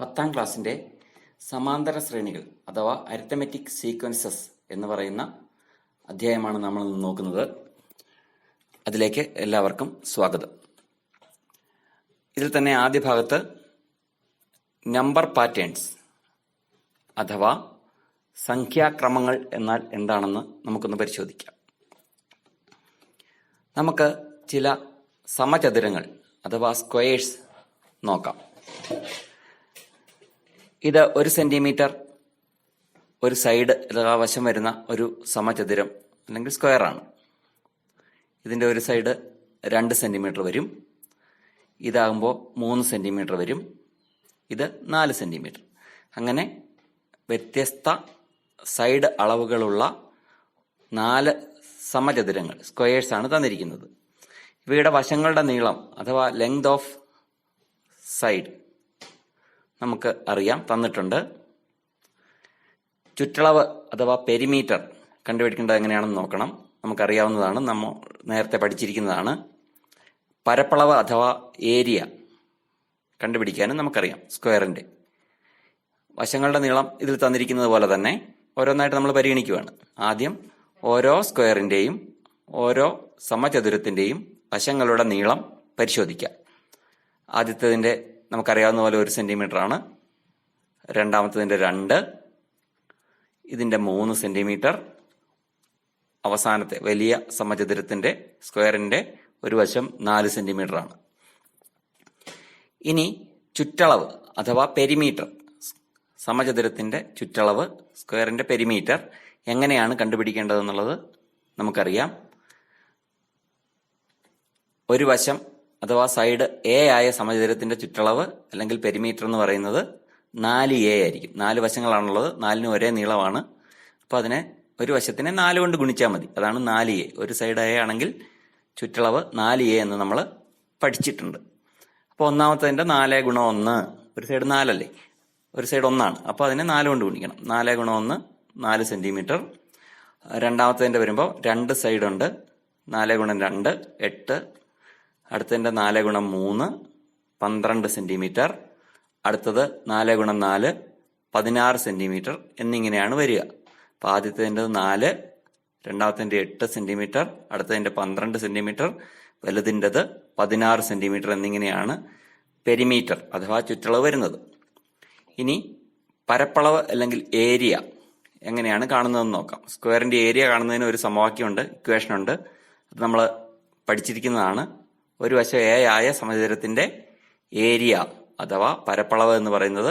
10ാം ക്ലാസ്സിൻ്റെ സമാന്തര ശ്രേണികൾ അഥവാ അരിത്തമെറ്റിക് സീക്വൻസസ് എന്ന് പറയുന്ന അധ്യായമാണ് നമ്മൾ നോക്കുന്നത്. അതിലേക്ക് എല്ലാവർക്കും സ്വാഗതം. ഇതിൽ തന്നെ ആദ്യ ഭാഗത്ത് നമ്പർ പാറ്റേൺസ് അഥവാ സംഖ്യാക്രമങ്ങൾ എന്നാൽ എന്താണെന്ന് നമുക്കൊന്ന് പരിശോധിക്കാം. നമുക്ക് ചില സമചതുരങ്ങൾ അഥവാ സ്ക്വയേഴ്സ് നോക്കാം. ഇത് 1 സെന്റിമീറ്റർ ഒരു സൈഡ് അഥവാ വശം വരുന്ന ഒരു സമചതുരം അല്ലെങ്കിൽ സ്ക്വയർ ആണ്. ഇതിൻ്റെ ഒരു സൈഡ് 2 സെന്റിമീറ്റർ വരും. ഇതാകുമ്പോൾ 3 സെന്റിമീറ്റർ വരും. ഇത് 4 സെന്റിമീറ്റർ. അങ്ങനെ വ്യത്യസ്ത സൈഡ് അളവുകളുള്ള 4 സമചതുരങ്ങൾ സ്ക്വയേഴ്സ് ആണ് തന്നിരിക്കുന്നത്. ഇവയുടെ വശങ്ങളുടെ നീളം അഥവാ ലെങ്ത് ഓഫ് സൈഡ് നമുക്ക് അറിയാം, തന്നിട്ടുണ്ട്. ചുറ്റളവ് അഥവാ പെരിമീറ്റർ കണ്ടുപിടിക്കേണ്ടത് എങ്ങനെയാണെന്ന് നോക്കണം. നമുക്കറിയാവുന്നതാണ്, നമ്മൾ നേരത്തെ പഠിച്ചിരിക്കുന്നതാണ്. പരപ്പളവ് അഥവാ ഏരിയ കണ്ടുപിടിക്കാനും നമുക്കറിയാം, സ്ക്വയറിന്റെ. വശങ്ങളുടെ നീളം ഇതിൽ തന്നിരിക്കുന്നത് പോലെ തന്നെ ഓരോന്നായിട്ട് നമ്മൾ പരിഗണിക്കുകയാണ്. ആദ്യം ഓരോ സ്ക്വയറിന്റെയും ഓരോ സമചതുരത്തിന്റെയും വശങ്ങളുടെ നീളം പരിശോധിക്കാം. ആദ്യത്തേതിന്റെ നമുക്കറിയാവുന്ന പോലെ 1 സെന്റിമീറ്റർ ആണ്. രണ്ടാമത്തതിന്റെ 2, ഇതിന്റെ 3 സെന്റിമീറ്റർ. അവസാനത്തെ വലിയ സമചതുരത്തിന്റെ സ്ക്വയറിന്റെ ഒരു വശം 4 സെന്റിമീറ്റർ ആണ്. ഇനി ചുറ്റളവ് അഥവാ പെരിമീറ്റർ, സമചതുരത്തിന്റെ ചുറ്റളവ്, സ്ക്വയറിന്റെ പെരിമീറ്റർ എങ്ങനെയാണ് കണ്ടുപിടിക്കേണ്ടതെന്നുള്ളത് നമുക്കറിയാം. ഒരു വശം അഥവാ സൈഡ് എ ആയ സമചതുരത്തിന്റെ ചുറ്റളവ് അല്ലെങ്കിൽ പെരിമീറ്റർ എന്ന് പറയുന്നത് 4A ആയിരിക്കും. 4 വശങ്ങളാണുള്ളത്, 4ന് ഒരേ നീളമാണ്. അപ്പൊ അതിനെ ഒരു വശത്തിനെ 4 കൊണ്ട് ഗുണിച്ചാൽ മതി. അതാണ് 4A. ഒരു സൈഡ് എ ആണെങ്കിൽ ചുറ്റളവ് 4A എന്ന് നമ്മൾ പഠിച്ചിട്ടുണ്ട്. അപ്പോൾ ഒന്നാമത്തതിന്റെ 4 ഗുണം 1, ഒരു സൈഡ് 4 അല്ലേ, ഒരു സൈഡ് 1 ആണ്. അപ്പോൾ അതിനെ 4 കൊണ്ട് ഗുണിക്കണം. 4 ഗുണം 1 4 സെന്റിമീറ്റർ. രണ്ടാമത്തതിന്റെ വരുമ്പോൾ 2 സൈഡ് ഉണ്ട്. 4 ഗുണം 2 8. അടുത്തതിന്റെ 4 ഗുണം 3 12 സെന്റിമീറ്റർ. അടുത്തത് 4 ഗുണം 4 16 സെന്റിമീറ്റർ എന്നിങ്ങനെയാണ് വരിക. അപ്പൊ ആദ്യത്തേതിൻ്റെ 4, രണ്ടാമത്തെ 8 സെന്റിമീറ്റർ, അടുത്തതിന്റെ 12 സെന്റിമീറ്റർ, വലുതിൻ്റെത് 16 സെന്റിമീറ്റർ എന്നിങ്ങനെയാണ് പെരിമീറ്റർ അഥവാ ചുറ്റളവ് വരുന്നത്. ഇനി പരപ്പളവ് അല്ലെങ്കിൽ ഏരിയ എങ്ങനെയാണ് കാണുന്നതെന്ന് നോക്കാം. സ്ക്വയറിന്റെ ഏരിയ കാണുന്നതിന് ഒരു സമവാക്യമുണ്ട്, ഇക്വേഷൻ ഉണ്ട്. അത് നമ്മൾ പഠിച്ചിരിക്കുന്നതാണ്. ഒരു വശം എ ആയ സമചതുരത്തിന്റെ ഏരിയ അഥവാ പരപ്പളവ് എന്ന് പറയുന്നത്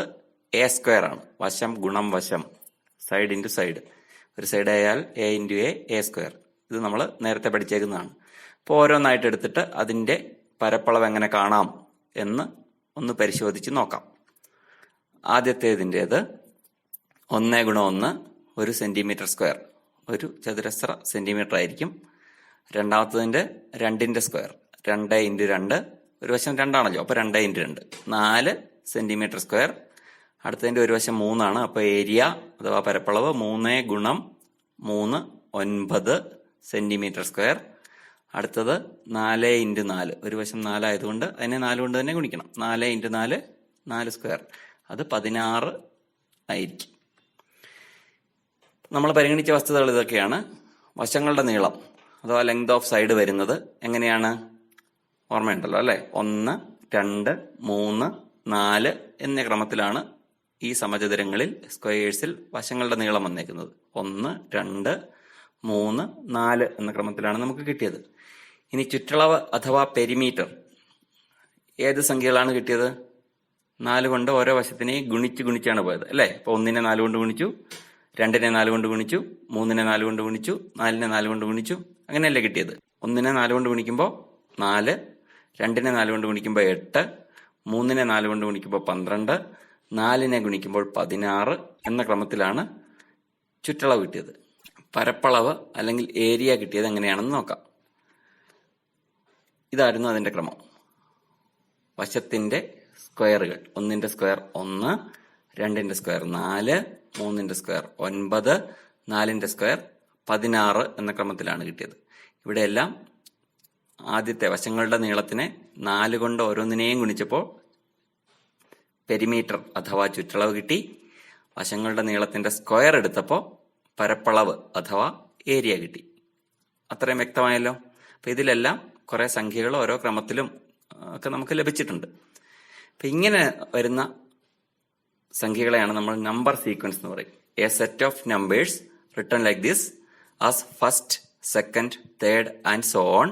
എ സ്ക്വയർ ആണ്. വശം ഗുണം വശം, സൈഡ് ഇൻറ്റു സൈഡ്. ഒരു സൈഡ് ആയാൽ എ ഇൻറ്റു എ സ്ക്വയർ. ഇത് നമ്മൾ നേരത്തെ പഠിച്ചേക്കുന്നതാണ്. അപ്പോൾ ഓരോന്നായിട്ട് എടുത്തിട്ട് അതിന്റെ പരപ്പളവ് എങ്ങനെ കാണാം എന്ന് ഒന്ന് പരിശോധിച്ച് നോക്കാം. ആദ്യത്തേതിൻ്റെത് 1 ഗുണം 1 1 സെന്റിമീറ്റർ സ്ക്വയർ, ഒരു ചതുരശ്ര സെന്റിമീറ്റർ ആയിരിക്കും. രണ്ടാമത്തതിന്റെ 2ന്റെ സ്ക്വയർ 2 ഇൻറ്റു 2, ഒരു വശം 2 ആണല്ലോ, അപ്പൊ 2 ഇൻറ്റു 2 4 സെന്റിമീറ്റർ സ്ക്വയർ. അടുത്തതിന്റെ ഒരു വശം 3 ആണ്. അപ്പൊ ഏരിയ അഥവാ പരപ്പളവ് 3 ഗുണം 3 9 സെന്റിമീറ്റർ സ്ക്വയർ. അടുത്തത് 4 ഇൻറ്റു 4, ഒരു വശം 4 ആയതുകൊണ്ട് അതിനെ 4 കൊണ്ട് തന്നെ ഗുണിക്കണം. 4 ഇൻറ്റു 4 4 സ്ക്വയർ, അത് 16 ആയിരിക്കും. നമ്മൾ പരിഗണിച്ച വസ്തുതകൾ ഇതൊക്കെയാണ്. വശങ്ങളുടെ നീളം അഥവാ ലെങ്ത് ഓഫ് സൈഡ് വരുന്നത് എങ്ങനെയാണ്? ഓർമ്മയുണ്ടല്ലോ അല്ലെ? 1 2 3 4 എന്നീ ക്രമത്തിലാണ് ഈ സമചതുരങ്ങളിൽ സ്ക്വയേഴ്സിൽ വശങ്ങളുടെ നീളം വന്നേക്കുന്നത്. 1 2 3 4 എന്ന ക്രമത്തിലാണ് നമുക്ക് കിട്ടിയത്. ഇനി ചുറ്റളവ് അഥവാ പെരിമീറ്റർ ഏത് സംഖ്യകളാണ് കിട്ടിയത്? 4 കൊണ്ട് ഓരോ വശത്തിനെയും ഗുണിച്ചാണ് പോയത് അല്ലെ? അപ്പൊ 1നെ 4 കൊണ്ട് ഗുണിച്ചു, 2നെ 4 കൊണ്ട് ഗുണിച്ചു, 3നെ 4 കൊണ്ട് ഗുണിച്ചു, 4നെ 4 കൊണ്ട് ഗുണിച്ചു. അങ്ങനെയല്ലേ കിട്ടിയത്? 1നെ 4 കൊണ്ട് ഗുണിക്കുമ്പോൾ 4, 2നെ 4 കൊണ്ട് ഗുണിക്കുമ്പോൾ 8, 3നെ 4 കൊണ്ട് ഗുണിക്കുമ്പോൾ 12, 4നെ ഗുണിക്കുമ്പോൾ 16 എന്ന ക്രമത്തിലാണ് ചുറ്റളവ് കിട്ടിയത്. പരപ്പളവ് അല്ലെങ്കിൽ ഏരിയ കിട്ടിയത് എങ്ങനെയാണെന്ന് നോക്കാം. ഇതായിരുന്നു അതിന്റെ ക്രമം. വശത്തിന്റെ സ്ക്വയറുകൾ: 1ന്റെ സ്ക്വയർ 1, 2ന്റെ സ്ക്വയർ 4, 3ന്റെ സ്ക്വയർ 9, 4ന്റെ സ്ക്വയർ 16 എന്ന ക്രമത്തിലാണ് കിട്ടിയത്. ഇവിടെയെല്ലാം ആദ്യത്തെ വശങ്ങളുടെ നീളത്തിനെ 4 കൊണ്ട് ഓരോന്നിനെയും ഗുണിച്ചപ്പോൾ പെരിമീറ്റർ അഥവാ ചുറ്റളവ് കിട്ടി. വശങ്ങളുടെ നീളത്തിന്റെ സ്ക്വയർ എടുത്തപ്പോൾ പരപ്പളവ് അഥവാ ഏരിയ കിട്ടി. അത്രയും വ്യക്തമായല്ലോ. അപ്പൊ ഇതിലെല്ലാം കുറെ സംഖ്യകൾ ഓരോ ക്രമത്തിലും ഒക്കെ നമുക്ക് ലഭിച്ചിട്ടുണ്ട്. അപ്പൊ ഇങ്ങനെ വരുന്ന സംഖ്യകളെയാണ് നമ്മൾ നമ്പർ സീക്വൻസ് എന്ന് പറയും. A set of numbers written like this as first, second, third and so on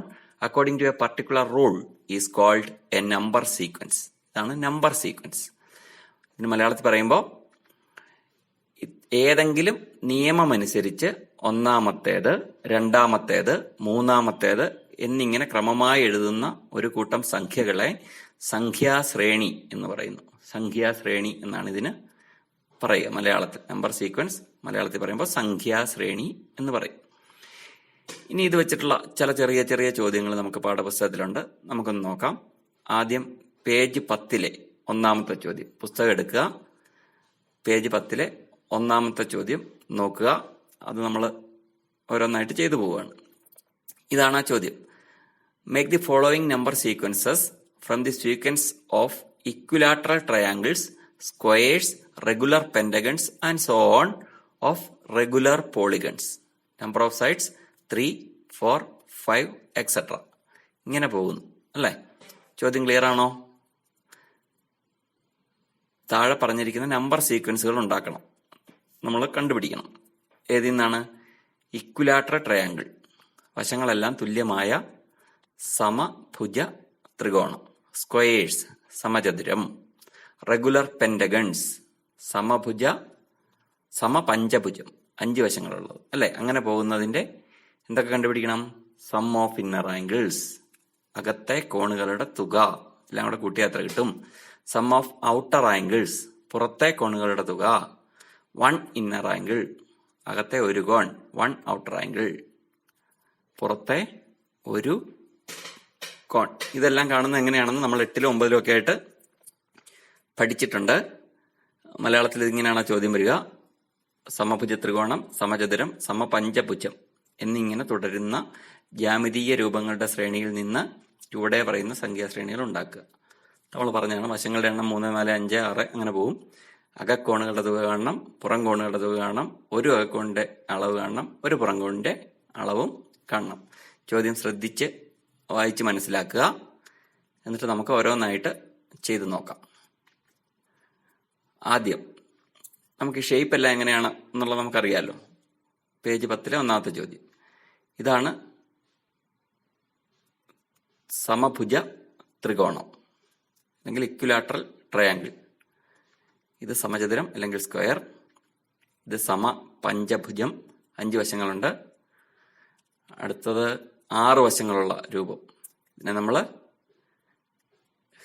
according to a particular rule is called a number sequence. ഇതാണ് നമ്പർ സീക്വൻസ്. ഇതിന് മലയാളത്തിൽ പറയുമ്പോൾ ഏതെങ്കിലും നിയമമനുസരിച്ച് ഒന്നാമത്തേത്, രണ്ടാമത്തേത്, മൂന്നാമത്തേത് എന്നിങ്ങനെ ക്രമമായി എഴുതുന്ന ഒരു കൂട്ടം സംഖ്യകളെ സംഖ്യാശ്രേണി എന്ന് പറയുന്നു. സംഖ്യാശ്രേണി എന്നാണ് ഇതിന് പറയുക മലയാളത്തിൽ. നമ്പർ സീക്വൻസ് മലയാളത്തിൽ പറയുമ്പോൾ സംഖ്യാശ്രേണി എന്ന് പറയും. ഇനി ഇത് വെച്ചിട്ടുള്ള ചില ചെറിയ ചെറിയ ചോദ്യങ്ങൾ നമുക്ക് പാഠപുസ്തകത്തിലുണ്ട്. നമുക്കൊന്ന് നോക്കാം. ആദ്യം പേജ് 10 ഒന്നാമത്തെ ചോദ്യം. പുസ്തകം എടുക്കുക, പേജ് 10 ഒന്നാമത്തെ ചോദ്യം നോക്കുക. അത് നമ്മൾ ഓരോന്നായിട്ട് ചെയ്തു പോവുകയാണ്. ഇതാണ് ആ ചോദ്യം. Make the following number sequences from the sequence of equilateral triangles, squares, regular pentagons and so on of regular polygons. Number of sides 3, 4, 5 et cetera. ഇങ്ങനെ പോകുന്നു അല്ലേ? ചോദ്യം ക്ലിയർ ആണോ? താഴെ പറഞ്ഞിരിക്കുന്ന നമ്പർ സീക്വൻസുകൾ ഉണ്ടാക്കണം, നമ്മൾ കണ്ടുപിടിക്കണം. ഏതിൽ നിന്നാണ്? ഇക്വിലാറ്ററൽ ട്രയാങ്കിൾ, വശങ്ങളെല്ലാം തുല്യമായ സമഭുജ ത്രികോണം. സ്ക്വയേഴ്സ്, സമചതുരം. റെഗുലർ പെന്റഗൺസ്, സമപഞ്ചഭുജം, 5 വശങ്ങളുള്ളത് അല്ലെ? അങ്ങനെ പോകുന്നതിന്റെ എന്തൊക്കെ കണ്ടുപിടിക്കണം? സം ഓഫ് ഇന്നർ ആംഗിൾസ്, അകത്തെ കോണുകളുടെ തുക, എല്ലാം കൂടെ കൂട്ടിയാൽ എത്ര കിട്ടും? സം ഓഫ് ഔട്ടർ ആംഗിൾസ്, പുറത്തെ കോണുകളുടെ തുക. 1 ഇന്നർ ആംഗിൾ, അകത്തെ ഒരു കോൺ. 1 ഔട്ടർ ആംഗിൾ, പുറത്തെ ഒരു കോൺ. ഇതെല്ലാം കാണുന്നത് എങ്ങനെയാണെന്ന് നമ്മൾ 8ലും 9ലും ഒക്കെ ആയിട്ട് പഠിച്ചിട്ടുണ്ട്. മലയാളത്തിൽ ഇങ്ങനെയാണ് ചോദ്യം വരിക. സമഭുജ ത്രികോണം, സമചതുരം, സമപഞ്ചഭുജം എന്നിങ്ങനെ തുടരുന്ന ജ്യാമിതീയ രൂപങ്ങളുടെ ശ്രേണിയിൽ നിന്ന് ചുവടെ പറയുന്ന സംഖ്യാശ്രേണികൾ ഉണ്ടാക്കുക. നമ്മൾ പറഞ്ഞാണ് വശങ്ങളുടെ എണ്ണം 3, 4, 5, 6 അങ്ങനെ പോവും. അകക്കോണുകളുടെ തുക കാണണം, പുറം കോണുകളുടെ തുക കാണണം, ഒരു അകക്കോണിന്റെ അളവ് കാണണം, ഒരു പുറം കോണിന്റെ അളവും കാണണം. ചോദ്യം ശ്രദ്ധിച്ച് വായിച്ച് മനസ്സിലാക്കുക. എന്നിട്ട് നമുക്ക് ഓരോന്നായിട്ട് ചെയ്തു നോക്കാം. ആദ്യം നമുക്ക് ഷേപ്പ് എല്ലാം എങ്ങനെയാണ് എന്നുള്ളത് നമുക്കറിയാമല്ലോ. പേജ് 10 ഒന്നാമത്തെ ചോദ്യം. ഇതാണ് സമഭുജ ത്രികോണം അല്ലെങ്കിൽ ഇക്വിലാറ്ററൽ ട്രയാങ്കിൾ. ഇത് സമചതുരം അല്ലെങ്കിൽ സ്ക്വയർ. ഇത് സമപഞ്ചഭുജം, 5 വശങ്ങളുണ്ട്. അടുത്തത് 6 വശങ്ങളുള്ള രൂപം. ഇതിനെ നമ്മൾ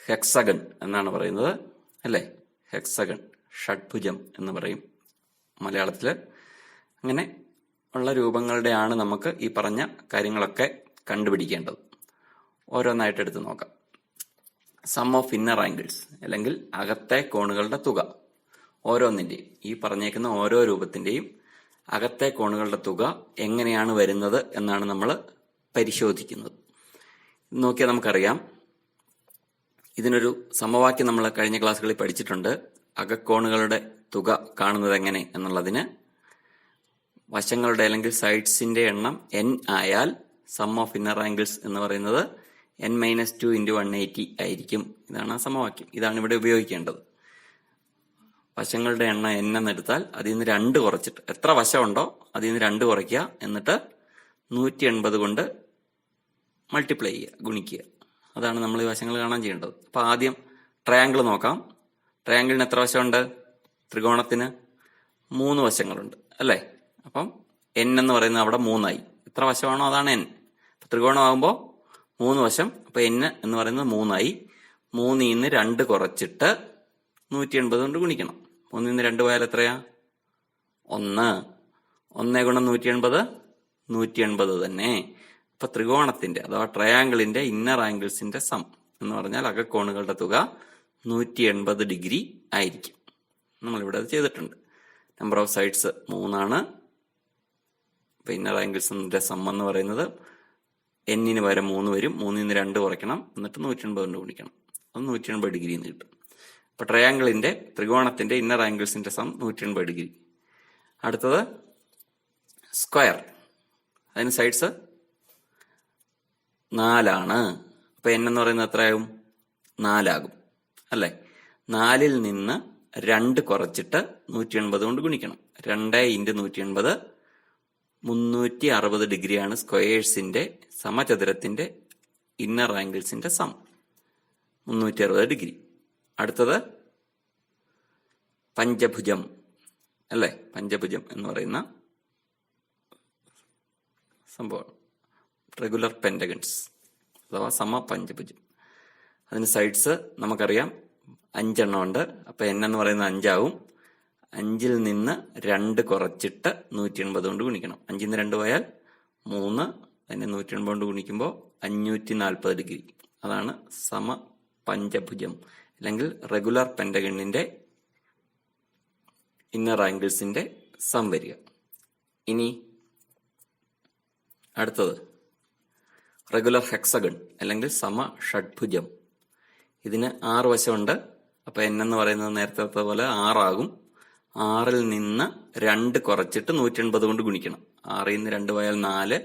ഹെക്സഗൺ എന്നാണ് പറയുന്നത് അല്ലേ? ഹെക്സഗൺ, ഷഡ്ഭുജം എന്ന് പറയും മലയാളത്തില്. അങ്ങനെ ഉള്ള രൂപങ്ങളുടെയാണ് നമുക്ക് ഈ പറഞ്ഞ കാര്യങ്ങളൊക്കെ കണ്ടുപിടിക്കേണ്ടത്. ഓരോന്നായിട്ട് എടുത്ത് നോക്കാം. സം ഓഫ് ഇന്നർ ആംഗിൾസ് അല്ലെങ്കിൽ അകത്തെ കോണുകളുടെ തുക. ഓരോന്നിന്റെയും, ഈ പറഞ്ഞേക്കുന്ന ഓരോ രൂപത്തിന്റെയും അകത്തെ കോണുകളുടെ തുക എങ്ങനെയാണ് വരുന്നത് എന്നാണ് നമ്മൾ പരിശോധിക്കുന്നത്. നോക്കിയാൽ നമുക്കറിയാം. ഇതിനൊരു സമവാക്യം നമ്മൾ കഴിഞ്ഞ ക്ലാസ്സുകളിൽ പഠിച്ചിട്ടുണ്ട്. അകക്കോണുകളുടെ തുക കാണുന്നത് എങ്ങനെ എന്നുള്ളതിന് വശങ്ങളുടെ അല്ലെങ്കിൽ സൈഡ്സിന്റെ എണ്ണം n ആയാൽ സം ഓഫ് ഇന്നർ ആംഗിൾസ് എന്ന് പറയുന്നത് n-2 × 180 ആയിരിക്കും. ഇതാണ് ആ സമവാക്യം. ഇതാണ് ഇവിടെ ഉപയോഗിക്കേണ്ടത്. വശങ്ങളുടെ എണ്ണം n എന്നെടുത്താൽ അതിൽ നിന്ന് 2 കുറച്ചിട്ട്, എത്ര വശമുണ്ടോ അതിൽ നിന്ന് 2 കുറയ്ക്കുക. എന്നിട്ട് 180 കൊണ്ട് മൾട്ടിപ്ലൈ ചെയ്യുക, ഗുണിക്കുക. അതാണ് നമ്മൾ ഈ വശങ്ങൾ കാണാൻ ചെയ്യേണ്ടത്. അപ്പൊ ആദ്യം ട്രയാങ്കിൾ നോക്കാം. ട്രയാങ്കിളിന് എത്ര വശമുണ്ട്? ത്രികോണത്തിന് 3 വശങ്ങളുണ്ട് അല്ലേ? അപ്പം n എന്ന് പറയുന്നത് അവിടെ 3 ആയി. എത്ര വശമാണോ അതാണ് n. ത്രികോണമാകുമ്പോൾ 3 വശം. അപ്പൊ n എന്ന് പറയുന്നത് 3 ആയി. 3ൽ നിന്ന് 2 കുറച്ചിട്ട് 180 കൊണ്ട് ഗുണിക്കണം. 3ൽ നിന്ന് 2 പോയാൽ എത്രയാ? 1. 1 ഗുണം 180, 180 തന്നെ. അപ്പൊ ത്രികോണത്തിന്റെ അഥവാ ട്രയാങ്കിളിന്റെ ഇന്നർ ആംഗിൾസിന്റെ സം എന്ന് പറഞ്ഞാൽ അകക്കോണുകളുടെ തുക 180 ഡിഗ്രി ആയിരിക്കും. നമ്മളിവിടെ അത് ചെയ്തിട്ടുണ്ട്. നമ്പർ ഓഫ് സൈഡ്സ് 3 ആണ്. അപ്പൊ ഇന്നർ ആംഗിൾസിന്റെ സം എന്ന് പറയുന്നത് n-ന് പകരം 3 വരും. 3ൽ നിന്ന് 2 കുറയ്ക്കണം. എന്നിട്ട് 180 കൊണ്ട് ഗുണിക്കണം. അത് 180 ഡിഗ്രി എന്ന് കിട്ടും. അപ്പൊ അപ്പൊ ത്രികോണത്തിന്റെ ഇന്നർ ആംഗിൾസിന്റെ സം 180 ഡിഗ്രി. അടുത്തത് സ്ക്വയർ, അതിന് സൈഡ്സ് 4 അപ്പൊ n എന്ന് പറയുന്നത് എത്രയാകും? 4 അല്ലെ? 4 നിന്ന് 2 കുറച്ചിട്ട് 180 കൊണ്ട് ഗുണിക്കണം. 2 × 180 360 ഡിഗ്രിയാണ് സ്ക്വയേഴ്സിന്റെ സമചതുരത്തിന്റെ ഇന്നർ ആംഗിൾസിന്റെ സം, 360 ഡിഗ്രി. അടുത്തത് പഞ്ചഭുജം അല്ലെ? പഞ്ചഭുജം എന്ന് പറയുന്ന സംഭവമാണ് റെഗുലർ പെന്റഗൺസ് അഥവാ സമപഞ്ചഭുജം. അതിന് സൈഡ്സ് നമുക്കറിയാം 5 ഉണ്ട്. അപ്പൊ n എന്ന് പറയുന്നത് 5 ആവും. 5 നിന്ന് 2 കുറച്ചിട്ട് 180 കൊണ്ട് ഗുണിക്കണം. 5 നിന്ന് 2 പോയാൽ 3, അതിനെ 180 കൊണ്ട് ഗുണിക്കുമ്പോൾ 540 ഡിഗ്രി. അതാണ് സമപഞ്ചഭുജം അല്ലെങ്കിൽ റെഗുലർ പെന്റഗണിന്റെ ഇന്നർ ആംഗിൾസിന്റെ സം വരിക. ഇനി അടുത്തത് റെഗുലർ ഹെക്സഗൺ അല്ലെങ്കിൽ സമഷഡ്ഭുജം. ഇതിന് 6 വശമുണ്ട്. അപ്പൊ n എന്ന് പറയുന്നത് നേരത്തെ പോലെ 6 ആകും. 6 നിന്ന് 2 കുറച്ചിട്ട് 180 കൊണ്ട് ഗുണിക്കണം. 6 നിന്ന് 2 പോയാൽ 4,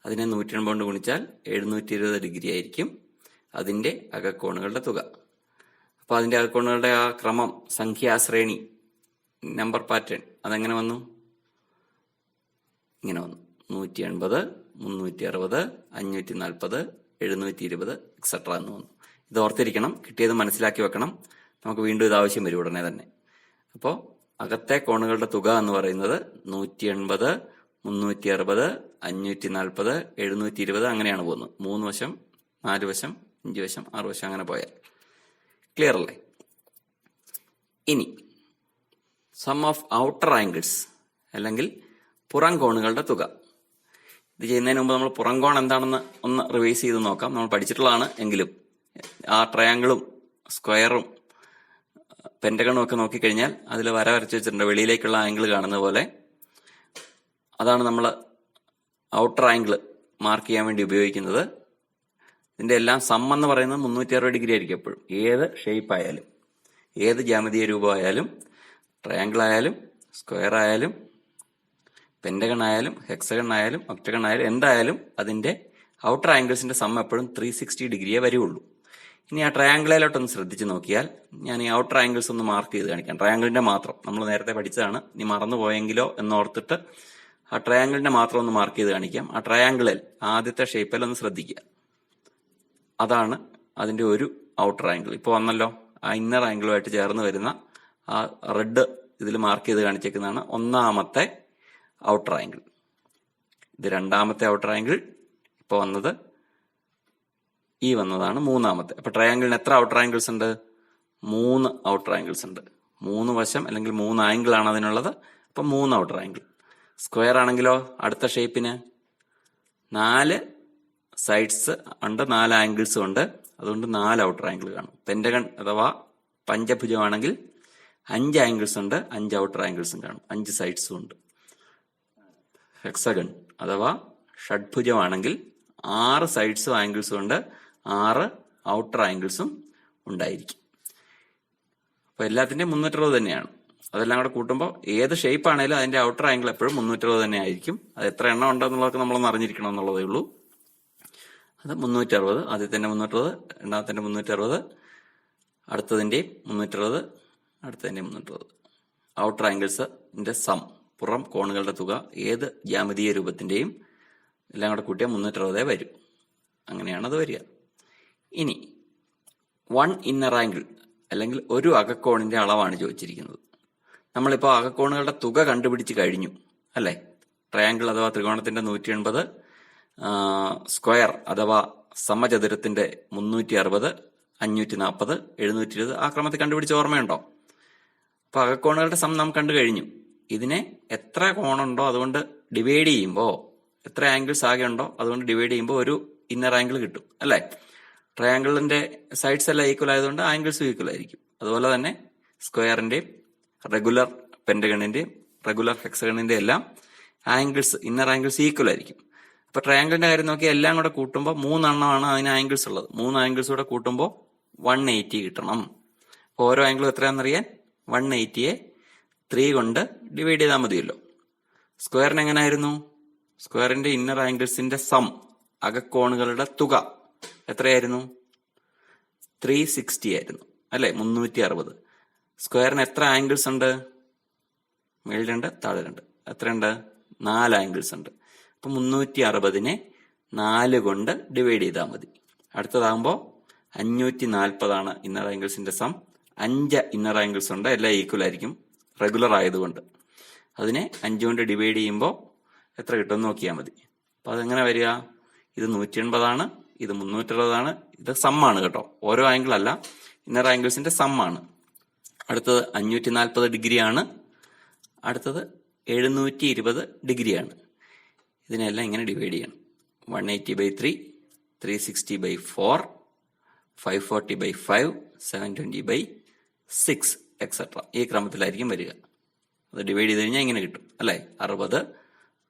അതിനെ 180 കൊണ്ട് ഗുണിച്ചാൽ 720 ഡിഗ്രി ആയിരിക്കും അതിന്റെ അകക്കോണുകളുടെ തുക. അപ്പൊ അതിന്റെ അകക്കോണുകളുടെ ആ ക്രമം, സംഖ്യാശ്രേണി, നമ്പർ പാറ്റേൺ അതെങ്ങനെ വന്നു? ഇങ്ങനെ വന്നു: 180, 360, 540, 720 എക്സെട്ര എന്ന് വന്നു. ഇത് ഓർത്തിരിക്കണം, കിട്ടിയത് മനസ്സിലാക്കി വെക്കണം. നമുക്ക് വീണ്ടും ഇത് ആവശ്യം വരും ഉടനെ തന്നെ. അപ്പോൾ അകത്തെ കോണുകളുടെ തുക എന്ന് പറയുന്നത് 180, 360, 540, 720 അങ്ങനെയാണ് പോകുന്നത്. 3 വശം, 4 വശം, 5 വശം, 6 വശം അങ്ങനെ പോയാൽ ക്ലിയർ അല്ലേ? ഇനി സം ഓഫ് ഔട്ടർ ആംഗിൾസ് അല്ലെങ്കിൽ പുറം കോണുകളുടെ തുക. ഇത് ചെയ്യുന്നതിന് മുമ്പ് നമ്മൾ പുറം കോൺ എന്താണെന്ന് ഒന്ന് റിവൈസ് ചെയ്ത് നോക്കാം. നമ്മൾ പഠിച്ചിട്ടുള്ളതാണ് എങ്കിലും ആ ട്രയാങ്കിളും സ്ക്വയറും പെന്റഗണും ഒക്കെ നോക്കിക്കഴിഞ്ഞാൽ അതിൽ വര വരച്ച് വെച്ചിട്ടുണ്ട്, വെളിയിലേക്കുള്ള ആംഗിൾ കാണുന്ന പോലെ. അതാണ് നമ്മൾ ഔട്ടർ ആംഗിൾ മാർക്ക് ചെയ്യാൻ വേണ്ടി ഉപയോഗിക്കുന്നത്. ഇതിന്റെ എല്ലാം സം എന്ന് പറയുന്നത് 360 ഡിഗ്രി ആയിരിക്കും എപ്പോഴും. ഏത് ഷേപ്പ് ആയാലും, ഏത് ജ്യാമിതീയ രൂപമായാലും, ട്രയാങ്കിൾ ആയാലും, സ്ക്വയർ ആയാലും, പെന്റഗൺ ആയാലും, ഹെക്സഗൺ ആയാലും, ഒക്ടഗൺ ആയാലും, എന്തായാലും അതിന്റെ ഔട്ടർ ആംഗിൾസിന്റെ സം എപ്പോഴും 360 ഡിഗ്രിയേ വരുള്ളൂ. ഇനി ആ ട്രയാങ്കിളിലോട്ടൊന്ന് ശ്രദ്ധിച്ച് നോക്കിയാൽ, ഞാൻ ഈ ഔട്ടർ ആംഗിൾസ് ഒന്ന് മാർക്ക് ചെയ്ത് കാണിക്കാം. ട്രയാങ്കിളിന്റെ മാത്രം, നമ്മൾ നേരത്തെ പഠിച്ചതാണ്, ഇനി മറന്നു പോയെങ്കിലോ എന്നോർത്തിട്ട് ആ ട്രയാങ്കിളിന്റെ മാത്രം ഒന്ന് മാർക്ക് ചെയ്ത് കാണിക്കാം. ആ ട്രയാങ്കിളിൽ ആദ്യത്തെ ഷേപ്പിൽ ഒന്ന് ശ്രദ്ധിക്കുക. അതാണ് അതിന്റെ ഒരു ഔട്ടർ ആംഗിൾ. ഇപ്പോൾ വന്നല്ലോ, ആ ഇന്നർ ആംഗിളുമായിട്ട് ചേർന്ന് വരുന്ന ആ റെഡ് ഇതിൽ മാർക്ക് ചെയ്ത് കാണിച്ചേക്കുന്നതാണ് ഒന്നാമത്തെ ഔട്ടർ ആംഗിൾ. ഇത് രണ്ടാമത്തെ ഔട്ടർ ആംഗിൾ. ഇപ്പോൾ വന്നത് ഈ വന്നതാണ് മൂന്നാമത്തെ. അപ്പൊ ട്രയാങ്കിളിന് എത്ര ഔട്ടർ ആംഗിൾസ് ഉണ്ട്? 3 ഔട്ടർ ആംഗിൾസ് ഉണ്ട്. 3 വശം അല്ലെങ്കിൽ 3 ആംഗിൾ ആണ് അതിനുള്ളത്. അപ്പൊ 3 ഔട്ടർ ആംഗിൾ. സ്ക്വയർ ആണെങ്കിലോ അടുത്ത ഷേപ്പിന് 4 സൈഡ്സ് ഉണ്ട്, 4 ആംഗിൾസും ഉണ്ട്. അതുകൊണ്ട് 4 ഔട്ടർ ആംഗിൾ കാണും. പെന്റഗൺ അഥവാ പഞ്ചഭുജമാണെങ്കിൽ 5 ആംഗിൾസ് ഉണ്ട്, 5 ഔട്ടർ ആംഗിൾസും കാണും, 5 സൈഡ്സും ഉണ്ട്. ഹെക്സഗൺ അഥവാ ഷഡ്ഭുജമാണെങ്കിൽ 6 സൈഡ്സും ആംഗിൾസും ഉണ്ട്, 6 ഔട്ടർ ആംഗിൾസും ഉണ്ടായിരിക്കും. അപ്പൊ എല്ലാത്തിന്റെയും 360 തന്നെയാണ്. അതെല്ലാം കൂടെ കൂട്ടുമ്പോൾ ഏത് ഷേപ്പ് ആണെങ്കിലും അതിന്റെ ഔട്ടർ ആംഗിൾ എപ്പോഴും 360 തന്നെ ആയിരിക്കും. അത് എത്ര എണ്ണം ഉണ്ടെന്നുള്ളതൊക്കെ നമ്മളൊന്ന് അറിഞ്ഞിരിക്കണം എന്നുള്ളതേ ഉള്ളൂ. അത് 360, ആദ്യത്തിന്റെ 360, രണ്ടാമത്തിന്റെ 360, അടുത്തതിന്റെ 360, അടുത്തതിന്റെ 360. ഔട്ടർ ആംഗിൾസിന്റെ സം, പുറം കോണുകളുടെ തുക, ഏത് ജ്യാമിതീയ രൂപത്തിന്റെയും എല്ലാം കൂടെ കൂട്ടിയാൽ 360 വരും. അങ്ങനെയാണ് അത് വരിക. ഇനി 1 ഇന്നർ ആംഗിൾ അല്ലെങ്കിൽ ഒരു അകക്കോണിന്റെ അളവാണ് ചോദിച്ചിരിക്കുന്നത്. നമ്മളിപ്പോൾ അകക്കോണുകളുടെ തുക കണ്ടുപിടിച്ച് കഴിഞ്ഞു അല്ലെ? ട്രയാങ്കിൾ അഥവാ ത്രികോണത്തിന്റെ 180, സ്ക്വയർ അഥവാ സമചതുരത്തിന്റെ 360, 540, 720 ആ ക്രമത്തിൽ കണ്ടുപിടിച്ച ഓർമ്മയുണ്ടോ? അപ്പൊ അകക്കോണുകളുടെ സം നാം കണ്ടു കഴിഞ്ഞു. ഇതിനെ എത്ര കോണുണ്ടോ അതുകൊണ്ട് ഡിവൈഡ് ചെയ്യുമ്പോൾ, എത്ര ആംഗിൾസ് ആകെ ഉണ്ടോ അതുകൊണ്ട് ഡിവൈഡ് ചെയ്യുമ്പോൾ ഒരു ഇന്നർ ആംഗിൾ കിട്ടും അല്ലെ? ട്രയാങ്കിളിന്റെ സൈഡ്സ് എല്ലാം ഈക്വൽ ആയതുകൊണ്ട് ആംഗിൾസും ഈക്വൽ ആയിരിക്കും. അതുപോലെ തന്നെ സ്ക്വയറിന്റെയും റെഗുലർ പെന്റഗണിന്റെയും റെഗുലർ ഹെക്സഗണിന്റെ എല്ലാം ആംഗിൾസ്, ഇന്നർ ആംഗിൾസ് ഈക്വൽ ആയിരിക്കും. അപ്പൊ ട്രയാങ്കിളിന്റെ കാര്യം നോക്കിയാൽ എല്ലാം കൂടെ കൂട്ടുമ്പോൾ 3 എണ്ണമാണ് അതിന് ആംഗിൾസ് ഉള്ളത്. 3 ആംഗിൾസ് കൂടെ കൂട്ടുമ്പോൾ 180 കിട്ടണം. ഓരോ ആംഗിളും എത്രയാണെന്നറിയാൻ 180യെ 3 കൊണ്ട് ഡിവൈഡ് ചെയ്താൽ മതിയല്ലോ. സ്ക്വയറിന് എങ്ങനെയായിരുന്നു? സ്ക്വയറിന്റെ ഇന്നർ ആംഗിൾസിന്റെ സം, അകക്കോണുകളുടെ തുക എത്രയായിരുന്നു? 360 ആയിരുന്നു അല്ലെ, 360. സ്ക്വയറിന് എത്ര ആംഗിൾസ് ഉണ്ട്? മേളിൽ 2 താഴെ 2. എത്രയുണ്ട്? 4 ആംഗിൾസ് ഉണ്ട്. അപ്പൊ 360നെ 4 കൊണ്ട് ഡിവൈഡ് ചെയ്താൽ മതി. അടുത്തതാകുമ്പോൾ 540 ഇന്നർ ആംഗിൾസിന്റെ സം. 5 ഇന്നർ ആംഗിൾസ് ഉണ്ട്, എല്ലാം ഈക്വൽ ആയിരിക്കും റെഗുലർ ആയതുകൊണ്ട്. അതിനെ 5 കൊണ്ട് ഡിവൈഡ് ചെയ്യുമ്പോൾ എത്ര കിട്ടുമെന്ന് നോക്കിയാൽ മതി. അപ്പൊ അതെങ്ങനെ വരിക? ഇത് 180, ഇത് 360. ഇത് സമ്മാണ് കേട്ടോ, ഓരോ ആംഗിൾ അല്ല, ഇന്നർ ആംഗിൾസിന്റെ സമ്മാണ്. അടുത്തത് 540 ഡിഗ്രിയാണ്. അടുത്തത് 720 ഡിഗ്രിയാണ്. ഇതിനെല്ലാം ഇങ്ങനെ ഡിവൈഡ് ചെയ്യണം. 180/3, 360/4, 540/5, 720/6 എക്സെട്ര. ഈ ക്രമത്തിലായിരിക്കും വരിക. അത് ഡിവൈഡ് ചെയ്ത് കഴിഞ്ഞാൽ ഇങ്ങനെ കിട്ടും അല്ലെ, 60,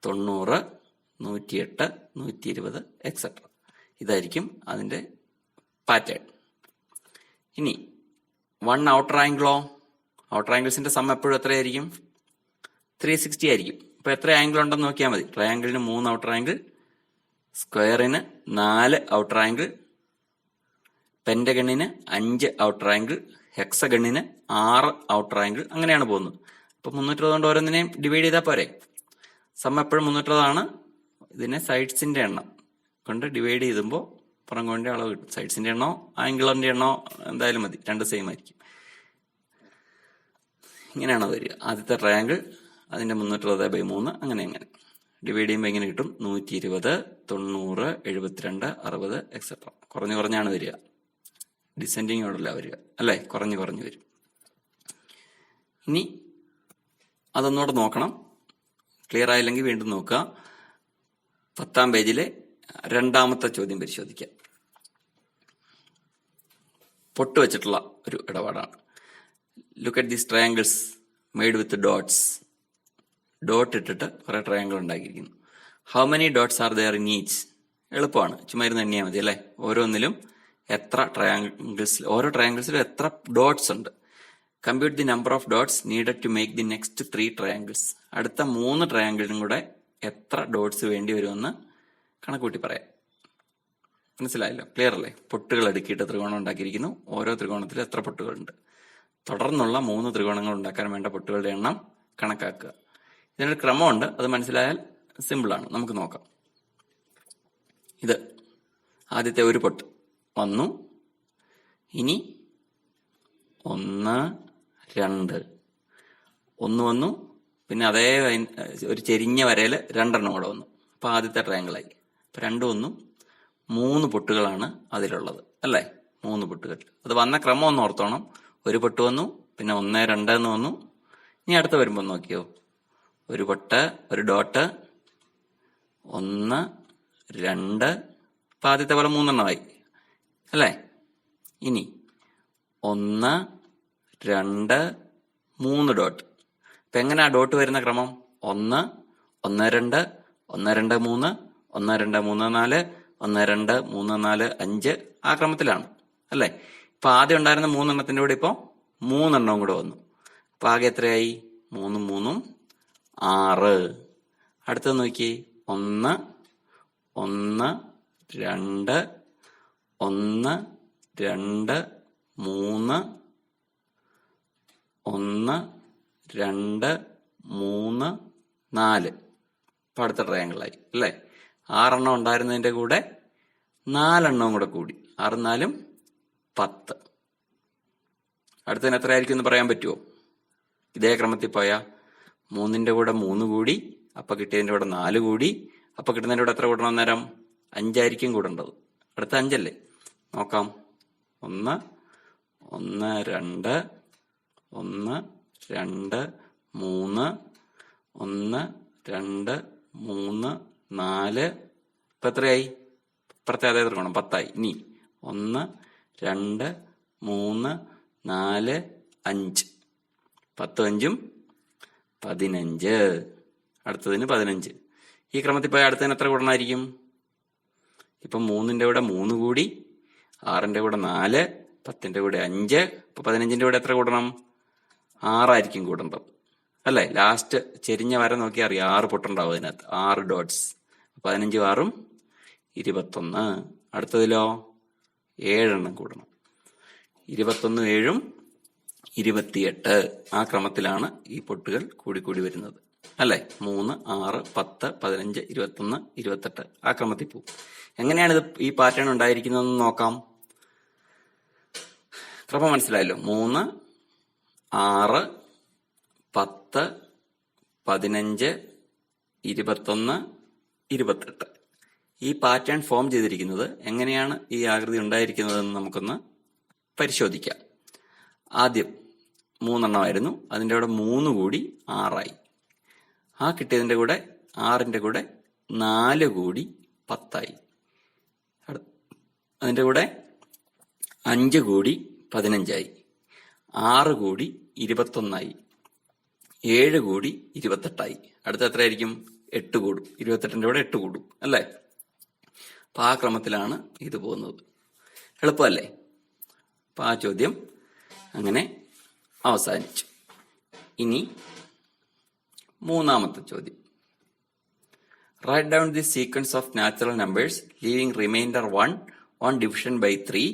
90, 108, 120 എക്സെട്ര. ഇതായിരിക്കും അതിന്റെ പാറ്റേൺ. ഇനി 1 ഔട്ടർ ആംഗിളോ? ഔട്ടർ ആംഗിൾസിന്റെ സം എപ്പോഴും എത്രയായിരിക്കും? 360 ആയിരിക്കും. അപ്പൊ എത്ര ആംഗിൾ ഉണ്ടെന്ന് നോക്കിയാൽ മതി. ട്രയാംഗിളിന് 3 ഔട്ടർ ആംഗിൾ, സ്ക്വയറിന് 4 ഔട്ടർ ആംഗിൾ, പെന്റഗണിന് 5 ഔട്ടർ ആംഗിൾ, ഹെക്സഗണിന് 6 ഔട്ടർ ആംഗിൾ, അങ്ങനെയാണ് പോകുന്നത്. അപ്പൊ 360 കൊണ്ട് ഓരോന്നിനെയും ഡിവൈഡ് ചെയ്താൽ പോരെ. സം എപ്പോഴും 360. ഇതിനെ സൈഡ്സിന്റെ എണ്ണം കൊണ്ട് ഡിവൈഡ് ചെയ്തുമ്പോൾ പുറംകോണിന്റെ അളവ് കിട്ടും. സൈഡ്സിന്റെ എണ്ണോ ആംഗിളിന്റെ എണ്ണോ എന്തായാലും മതി, രണ്ട് സെയിം ആയിരിക്കും. ഇങ്ങനെയാണോ വരിക? ആദ്യത്തെ ട്രയാംഗിൾ, അതിന്റെ 360/3, അങ്ങനെ ഡിവൈഡ് ചെയ്യുമ്പോൾ എങ്ങനെ കിട്ടും? 120, 90, 72, 60 എക്സെട്ര. കുറഞ്ഞാണ് വരിക, ഡിസെൻഡിങ് ഓർഡറില വരിക അല്ലെ, കുറഞ്ഞു വരും. ഇനി അതൊന്നുകൂടെ നോക്കണം. ക്ലിയർ ആയില്ലെങ്കിൽ വീണ്ടും നോക്കുക. 10ാം പേജിലെ 2ാമത്തെ ചോദ്യം പരിശോധിക്കാം. പൊട്ട് വെച്ചിട്ടുള്ള ഒരു ഇടപാടാണ്. Look at these triangles made with dots. Dot ഇട്ടിട്ട് കുറെ ട്രയാംഗിൾ ഉണ്ടാക്കിയിരിക്കുന്നു. How many dots are there in each? എളുപ്പമാണ്, ചുമ്മാ ഇരുന്ന് എണ്ണിയാൽ മതി അല്ലെ. ഓരോന്നിലും എത്ര ഓരോ ട്രയാംഗിൾസിലും എത്ര ഡോട്ട്സ് ഉണ്ട്. Compute the number of dots needed to make the next 3 triangles. അടുത്ത 3 ട്രയാംഗിളിനും കൂടെ എത്ര ഡോട്ട്സ് വേണ്ടി വരുമെന്ന് കണക്കൂട്ടി പറയാം. മനസ്സിലായല്ലോ, ക്ലിയർ അല്ലേ? പൊട്ടുകൾ അടുക്കിയിട്ട് ത്രികോണം ഉണ്ടാക്കിയിരിക്കുന്നു. ഓരോ ത്രികോണത്തിലും എത്ര പൊട്ടുകളുണ്ട്. തുടർന്നുള്ള 3 ത്രികോണങ്ങൾ ഉണ്ടാക്കാൻ വേണ്ട പൊട്ടുകളുടെ എണ്ണം കണക്കാക്കുക. ഇതിനൊരു ക്രമമുണ്ട്, അത് മനസ്സിലായാൽ സിമ്പിളാണ്. നമുക്ക് നോക്കാം. ഇത് ആദ്യത്തെ ഒരു പൊട്ട് വന്നു. ഇനി 1, 2, 1 വന്നു. പിന്നെ അതേ ഒരു ചെരിഞ്ഞ വരയിൽ 2 കൂടെ വന്നു. അപ്പൊ ആദ്യത്തെ ട്രയാങ്കിളായി. അപ്പൊ 2 1 3 പൊട്ടുകളാണ് അതിലുള്ളത് അല്ലേ, 3 പൊട്ടുകൾ. അത് വന്ന ക്രമം ഒന്ന് ഓർത്തോണം. ഒരു പൊട്ട് വന്നു, പിന്നെ 1, 2 എന്ന് വന്നു. ഇനി അടുത്ത വരുമ്പോ നോക്കിയോ, ഒരു പൊട്ട്, ഒരു ഡോട്ട്, 1, 2. അപ്പൊ ആദ്യത്തെ പോലെ 3 എണ്ണമായി അല്ലേ. ഇനി 1, 2, 3 ഡോട്ട്. അപ്പൊ എങ്ങനെയാ ഡോട്ട് വരുന്ന ക്രമം? 1, 1, 2, 1, 2, 3, 1, 2, 3, 4, 1, 2, 3, 4, 5 ആ ക്രമത്തിലാണ് അല്ലേ. ഇപ്പൊ ആദ്യം ഉണ്ടായിരുന്ന 3 എണ്ണത്തിന്റെ കൂടെ ഇപ്പൊ 3 എണ്ണവും കൂടെ വന്നു. അപ്പൊ ആകെ എത്രയായി? 3 3 6. അടുത്തത് നോക്കി, 1, 1, 2, 1, 2, 3, 1, 2, 3, 4. ഇപ്പൊ അടുത്ത ട്രയാങ്കിളായി അല്ലേ. 6 എണ്ണം ഉണ്ടായിരുന്നതിന്റെ കൂടെ 4 എണ്ണവും കൂടെ കൂടി. 6 4 10. അടുത്തതിന് എത്രയായിരിക്കും എന്ന് പറയാൻ പറ്റുമോ? ഇതേ ക്രമത്തിൽ പോയാ 3ന്റെ കൂടെ 3 കൂടി, അപ്പൊ കിട്ടിയതിന്റെ കൂടെ 4 കൂടി, അപ്പൊ കിട്ടുന്നതിന്റെ കൂടെ എത്ര കൂടണം? അന്നേരം 5 ആയിരിക്കും കൂടേണ്ടത്. അടുത്ത 5 അല്ലേ, നോക്കാം. 1, 1, 2, 1, 2, 3, 1, 2, 3, 4. ഇപ്പൊ എത്രയായി? ഇപ്പുറത്തെ അതേ ത്രികോണം 10 ആയി. ഇനി 1, 2, 3, 4, 5. 10 5 15. അടുത്തതിന് 15. ഈ ക്രമത്തിൽ പോയി അടുത്തതിന് എത്ര കൂടണമായിരിക്കും? ഇപ്പം 3ന്റെ കൂടെ 3 കൂടി, 6ന്റെ കൂടെ 4, 10ന്റെ കൂടെ 5. അപ്പൊ 15ന്റെ കൂടെ എത്ര കൂടണം? 6 കൂടേണ്ടത് അല്ലേ? ലാസ്റ്റ് ചെരിഞ്ഞ വര നോക്കിയാൽ അറിയാം 6 പൊട്ടുണ്ടാവും അതിനകത്ത്, 6 ഡോട്ട്സ്. 15 6 21. അടുത്തതിലോ 7 കൂടണം. 21 7 28. ആ ക്രമത്തിലാണ് ഈ പൊട്ടുകൾ കൂടി വരുന്നത് അല്ലെ? 3 6 10 15 21 28 ആ ക്രമത്തിൽ പോകും. എങ്ങനെയാണ് ഇത് ഈ പാറ്റേൺ ഉണ്ടായിരിക്കുന്നതെന്ന് നോക്കാം. ക്രമം മനസ്സിലായല്ലോ? 3 6 10 15 21 28. ഈ പാറ്റേൺ ഫോം ചെയ്തിരിക്കുന്നത് എങ്ങനെയാണ് ഈ ആകൃതി ഉണ്ടായിരിക്കുന്നതെന്ന് നമുക്കൊന്ന് പരിശോധിക്കാം. ആദ്യം 3 എണ്ണമായിരുന്നു, അതിൻ്റെ കൂടെ 3 കൂടി 6 ആ കിട്ടിയതിൻ്റെ കൂടെ 6ന്റെ കൂടെ 4 കൂടി 10 അതിൻ്റെ കൂടെ 5 കൂടി 15 6 കൂടി 21 7 കൂടി 28 അടുത്ത എത്രയായിരിക്കും? 8 കൂടും. 28ന്റെ കൂടെ 8 കൂടും അല്ലേ? അപ്പൊ ആ ക്രമത്തിലാണ് ഇത് പോകുന്നത്. എളുപ്പമല്ലേ? അപ്പൊ ആ ചോദ്യം അങ്ങനെ അവസാനിച്ചു. ഇനി മൂന്നാമത്തെ ചോദ്യം. Write down the sequence of natural numbers leaving remainder 1 on division by 3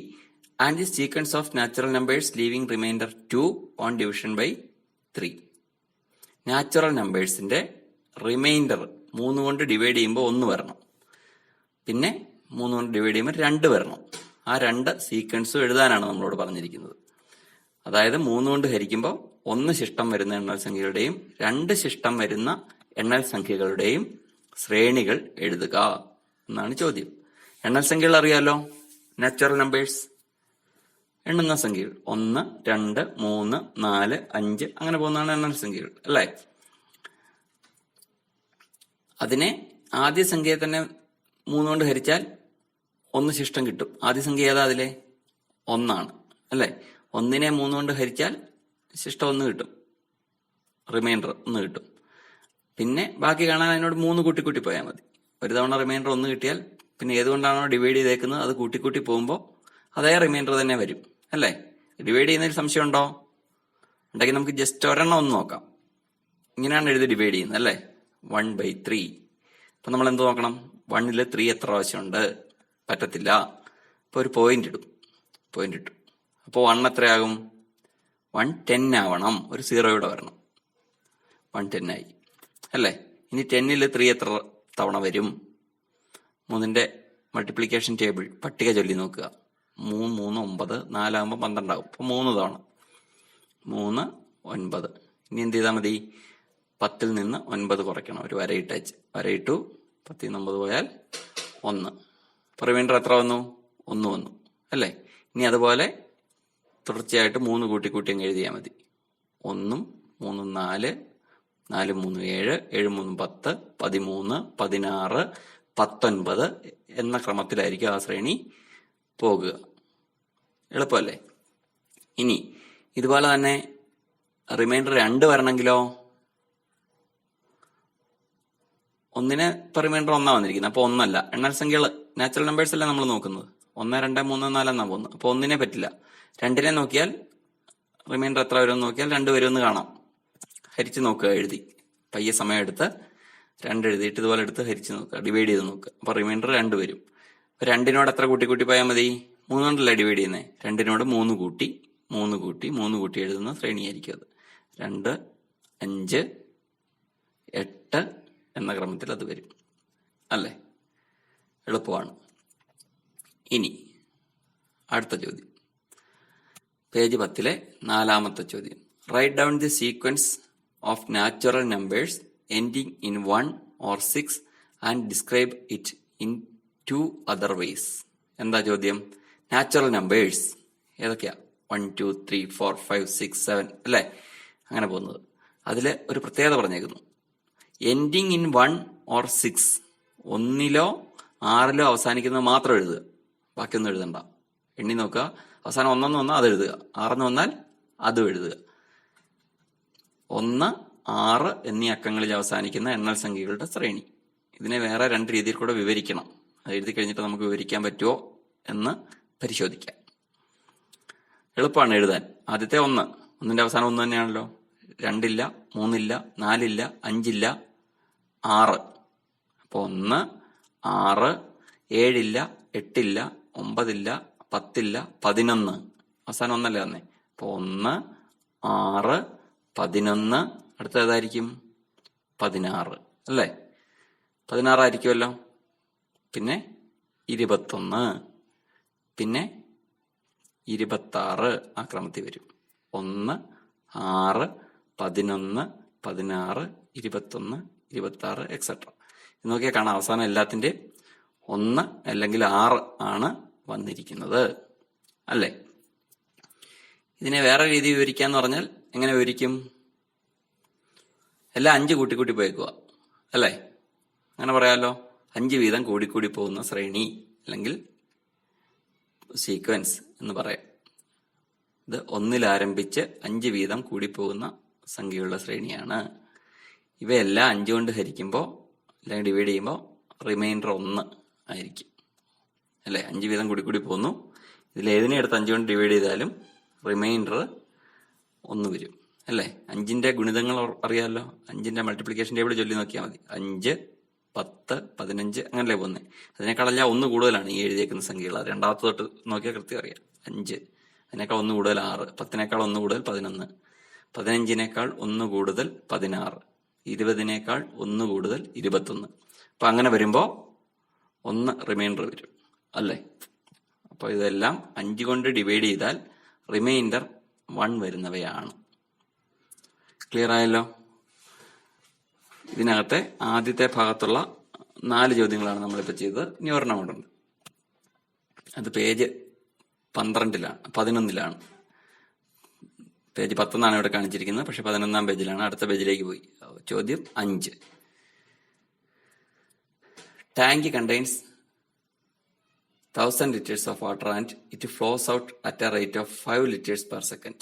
and the sequence of natural numbers leaving remainder 2 on division by 3. Natural നമ്പേഴ്സിന്റെ റിമൈൻഡർ 3 കൊണ്ട് ഡിവൈഡ് ചെയ്യുമ്പോൾ 1 വരണം, പിന്നെ 3 കൊണ്ട് ഡിവൈഡ് ചെയ്യുമ്പോൾ 2 വരണം. ആ 2 സീക്വൻസും എഴുതാനാണ് നമ്മളോട് പറഞ്ഞിരിക്കുന്നത്. അതായത് 3 കൊണ്ട് ഹരിക്കുമ്പോൾ 1 ശിഷ്ടം വരുന്ന എണ്ണൽ സംഖ്യകളുടെയും 2 ശിഷ്ടം വരുന്ന എണ്ണൽ സംഖ്യകളുടെയും ശ്രേണികൾ എഴുതുക എന്നാണ് ചോദ്യം. എണ്ണൽ സംഖ്യകൾ അറിയാലോ, നാച്ചുറൽ നമ്പേഴ്സ് എണ്ണുന്ന സംഖ്യകൾ 1 2 3 4 5 അങ്ങനെ പോകുന്നതാണ് എണ്ണൽ സംഖ്യകൾ അല്ലേ? അതിനെ ആദ്യ സംഖ്യയെ തന്നെ 3 കൊണ്ട് ഹരിച്ചാൽ 1 ശിഷ്ടം കിട്ടും. ആദ്യ സംഖ്യ ഏതാ അതിലെ? 1 ആണ് അല്ലേ? 1നെ 3 കൊണ്ട് ഹരിച്ചാൽ ശിഷ്ടം 1 കിട്ടും, റിമൈൻഡർ 1 കിട്ടും. പിന്നെ ബാക്കി കാണാൻ അതിനോട് 3 കൂട്ടി പോയാൽ മതി. ഒരു തവണ റിമൈൻഡർ 1 കിട്ടിയാൽ പിന്നെ ഏതുകൊണ്ടാണോ ഡിവൈഡ് ചെയ്തേക്കുന്നത് അത് കൂട്ടി പോകുമ്പോൾ അതേ റിമൈൻഡർ തന്നെ വരും അല്ലേ? ഡിവൈഡ് ചെയ്യുന്നതിൽ സംശയമുണ്ടോ? ഉണ്ടെങ്കിൽ നമുക്ക് ജസ്റ്റ് ഒരെണ്ണം ഒന്ന് നോക്കാം. ഇങ്ങനെയാണ് എഴുതി ഡിവൈഡ് ചെയ്യുന്നത് അല്ലേ? 1/3. അപ്പൊ നമ്മൾ എന്ത് നോക്കണം? 1ൽ 3 എത്ര പ്രാവശ്യമുണ്ട്? പറ്റത്തില്ല. അപ്പൊ ഒരു പോയിന്റ് ഇട്ടു. അപ്പോൾ 1 എത്രയാകും? 1 10 ആവണം. ഒരു 0 ഇവിടെ വരണം. 1 10 ആയി അല്ലേ? ഇനി 10ൽ 3 എത്ര തവണ വരും? 3ന്റെ മൾട്ടിപ്ലിക്കേഷൻ ടേബിൾ പട്ടിക ചൊല്ലി നോക്കുക. 3 3 9 4 ആകുമ്പോൾ 12 ആകും. അപ്പൊ 3 തവണ 3 9. ഇനി എന്ത് ചെയ്താൽ മതി? 10ൽ നിന്ന് 9 കുറയ്ക്കണം. ഒരു വരയിട്ടു 10ൽ നിന്ന് 9 പോയാൽ 1. അപ്പൊ റിമൈൻഡർ എത്ര വന്നു? 1 വന്നു അല്ലേ? ഇനി അതുപോലെ തുടർച്ചയായിട്ട് 3 കൂട്ടി അങ്ങ് എഴുതിയാൽ മതി. 1 3 4 4 3 7 7 3 10 13 16 19 എന്ന ക്രമത്തിലായിരിക്കും ആ ശ്രേണി പോകുക. എളുപ്പമല്ലേ? ഇനി ഇതുപോലെ തന്നെ റിമൈൻഡർ 2 വരണമെങ്കിലോ? 1ന് ഇപ്പൊ റിമൈൻഡർ 1 വന്നിരിക്കുന്നത്. അപ്പൊ 1 അല്ല. എണ്ണൽ സംഖ്യകൾ നാച്ചുറൽ നമ്പേഴ്സ് അല്ലേ നമ്മൾ നോക്കുന്നത്. 1 2 3 4 എന്നാ പോകുന്നത്. അപ്പൊ 1നെ പറ്റില്ല. 2നെ നോക്കിയാൽ റിമൈൻഡർ എത്ര വരുമെന്ന് നോക്കിയാൽ 2 വരുമെന്ന് കാണാം. ഹരിച്ച് നോക്കുക, എഴുതി പയ്യെ സമയം എടുത്ത് 2 എഴുതിയിട്ട് ഇതുപോലെ എടുത്ത് ഹരിച്ച് നോക്കുക, ഡിവൈഡ് ചെയ്ത് നോക്കുക. അപ്പൊ റിമൈൻഡർ 2 വരും. അപ്പൊ 2നോട് എത്ര കൂട്ടി പോയാൽ മതി? 3 കൊണ്ടല്ലേ ഡിവൈഡ് ചെയ്യുന്നത്. 2നോട് 3 കൂട്ടി എഴുതുന്ന ശ്രേണിയായിരിക്കും അത്. 2 5 8 എന്ന ക്രമത്തിൽ അത് വരും അല്ലേ? എളുപ്പമാണ്. ഇനി അടുത്ത ചോദ്യം, പേജ് 10ലെ 4ാമത്തെ ചോദ്യം. Write down the sequence of natural numbers ending in 1 or 6 and describe it in 2 other ways. എന്താ ചോദ്യം? നാച്ചുറൽ നമ്പേഴ്സ് ഏതൊക്കെയാ? 1 2 3 4 5 6 7 അല്ലേ? അങ്ങനെ പോകുന്നത്. അതില് ഒരു പ്രത്യേകത പറഞ്ഞേക്കുന്നു. എൻഡിങ് ഇൻ 1 or 6, 1ലോ 6ലോ അവസാനിക്കുന്നത് മാത്രം എഴുതുക, ബാക്കിയൊന്നും എഴുതണ്ട. എണ്ണി നോക്കുക. അവസാനം 1 വന്നാൽ അത് എഴുതുക, 6 വന്നാൽ അതും എഴുതുക. 1 6 എന്നീ അക്കങ്ങളിൽ അവസാനിക്കുന്ന എണ്ണൽ സംഖ്യകളുടെ ശ്രേണി. ഇതിനെ വേറെ 2 രീതിയിൽ കൂടെ വിവരിക്കണം. അത് എഴുതി കഴിഞ്ഞിട്ട് നമുക്ക് വിവരിക്കാൻ പറ്റുമോ എന്ന് പരിശോധിക്കാം. എളുപ്പമാണ് എഴുതാൻ. ആദ്യത്തെ 1, 1ന്റെ അവസാനം 1 തന്നെയാണല്ലോ. 2 ഇല്ല, 3 ഇല്ല, 4 ഇല്ല, 5 ഇല്ല, 6. അപ്പൊ 1, 6, 7 ഇല്ല, 8 ഇല്ല, 9 ഇല്ല, 10 ഇല്ല, 11. അവസാനം 1 അല്ലേ വന്നേ. അപ്പൊ 1, 6, 11. അടുത്ത ഏതായിരിക്കും? 16 അല്ലേ? 16 ആയിരിക്കുമല്ലോ. പിന്നെ 21, പിന്നെ 26 ആ ക്രമത്തിൽ വരും. 1, 6, 11, 16, 21, 26 എക്സെട്ര. നോക്കിയാൽ കാണാം അവസാനം എല്ലാത്തിൻ്റെയും 1 അല്ലെങ്കിൽ 6 ആണ് വന്നിരിക്കുന്നത് അല്ലേ? ഇതിനെ വേറെ രീതി വിവരിക്കാന്ന് പറഞ്ഞാൽ എങ്ങനെ വിവരിക്കും? എല്ലാം 5 കൂട്ടി പോയേക്കുക അല്ലേ? അങ്ങനെ പറയാമല്ലോ. 5 വീതം കൂടി പോകുന്ന ശ്രേണി അല്ലെങ്കിൽ സീക്വൻസ് എന്ന് പറയാം. ഇത് 1 ആരംഭിച്ച് 5 വീതം കൂടിപ്പോകുന്ന സംഖ്യയുള്ള ശ്രേണിയാണ്. ഇവയെല്ലാം 5 കൊണ്ട് ഹരിക്കുമ്പോൾ അല്ലെങ്കിൽ ഡിവൈഡ് ചെയ്യുമ്പോൾ റിമൈൻഡർ 1 ആയിരിക്കും അല്ലേ? 5 വീതം കൂടി പോകുന്നു. ഇതിലേതിനെ എടുത്ത് 5 കൊണ്ട് ഡിവൈഡ് ചെയ്താലും റിമൈൻഡർ 1 വരും അല്ലേ? 5ന്റെ ഗുണിതങ്ങൾ അറിയാമല്ലോ. 5ന്റെ മൾട്ടിപ്ലിക്കേഷൻ ടേബിൾ ചൊല്ലി നോക്കിയാൽ മതി. 5, 10, 15 അങ്ങനല്ലേ പോകുന്നത്. അതിനേക്കാളെല്ലാം 1 കൂടുതലാണ് ഈ എഴുതിയേക്കുന്ന സംഖ്യകൾ. രണ്ടാമത്തെ തൊട്ട് നോക്കിയാൽ കൃത്യം അറിയാം. 5, അതിനേക്കാൾ 1 കൂടുതൽ 6, 10നേക്കാൾ 1 കൂടുതൽ 11, 15നേക്കാൾ 1 കൂടുതൽ 16, 20നേക്കാൾ 1 കൂടുതൽ 21. അപ്പൊ അങ്ങനെ വരുമ്പോ 1 റിമൈൻഡർ വരും അല്ലേ? അപ്പൊ ഇതെല്ലാം 5 കൊണ്ട് ഡിവൈഡ് ചെയ്താൽ റിമൈൻഡർ 1 വരുന്നവയാണ്. ക്ലിയർ ആയല്ലോ? ഇതിനകത്തെ ആദ്യത്തെ ഭാഗത്തുള്ള 4 ചോദ്യങ്ങളാണ് നമ്മളിപ്പോൾ ചെയ്തത്. ഇനി ഒരെണ്ണം കൊണ്ടുണ്ട്. അത് പേജ് 11ലാണ്. പേജ് 10 ഇവിടെ കാണിച്ചിരിക്കുന്നത്. പക്ഷെ 11ാം പേജിലാണ്. അടുത്ത പേജിലേക്ക് പോയി. ചോദ്യം 5. Tank contains 1000 liters of water and it flows out at a rate of 5 liters per second.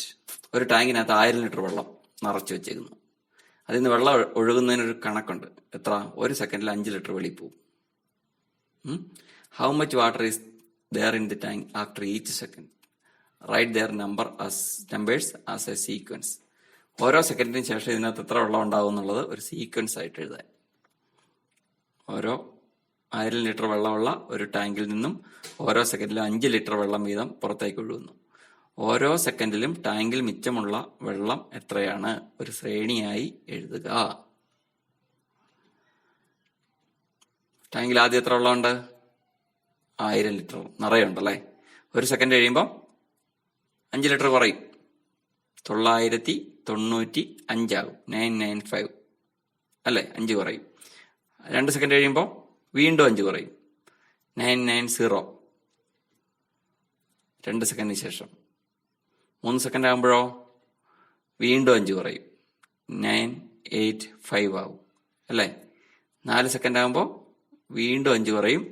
ഒരു ടാങ്കിനകത്ത് 1000 ലിറ്റർ വെള്ളം നിറച്ചു വെച്ചേക്കുന്നു. അതിൽ നിന്ന് വെള്ളം ഒഴുകുന്നതിനൊരു കണക്കുണ്ട്. എത്ര? 1 സെക്കൻഡിൽ 5 ലിറ്റർ വെളിയിൽ പോകും. How much water is there in the tank after each second? Write their numbers as a sequence. ഓരോ സെക്കൻഡിന് ശേഷം ഇതിനകത്ത് എത്ര വെള്ളം ഉണ്ടാവും എന്നുള്ളത് ഒരു സീക്വൻസ് ആയിട്ട് എഴുതാൻ. ഓരോ 1000 ലിറ്റർ വെള്ളമുള്ള ഒരു ടാങ്കിൽ നിന്നും ഓരോ സെക്കൻഡിലും 5 ലിറ്റർ വെള്ളം വീതം പുറത്തേക്ക് ഒഴുകുന്നു. ഓരോ സെക്കൻഡിലും ടാങ്കിൽ മിച്ചമുള്ള വെള്ളം എത്രയാണ്? ഒരു ശ്രേണിയായി എഴുതുക. ടാങ്കിൽ ആദ്യം എത്ര വെള്ളമുണ്ട്? 1000 ലിറ്റർ നിറയുണ്ടല്ലേ. ഒരു സെക്കൻഡ് കഴിയുമ്പോൾ 5 ലിറ്റർ കുറയും. 995 ആകും. 995 അല്ലേ? 5 കുറയും. 2 സെക്കൻഡ് കഴിയുമ്പോൾ വീണ്ടും 5 കുറയും. 990. 2 സെക്കൻഡിന് ശേഷം 3 സെക്കൻഡ് ആകുമ്പോഴോ വീണ്ടും 5 കുറയും. 985 ആകും അല്ലേ? 4 സെക്കൻഡ് ആകുമ്പോൾ വീണ്ടും 5 കുറയും.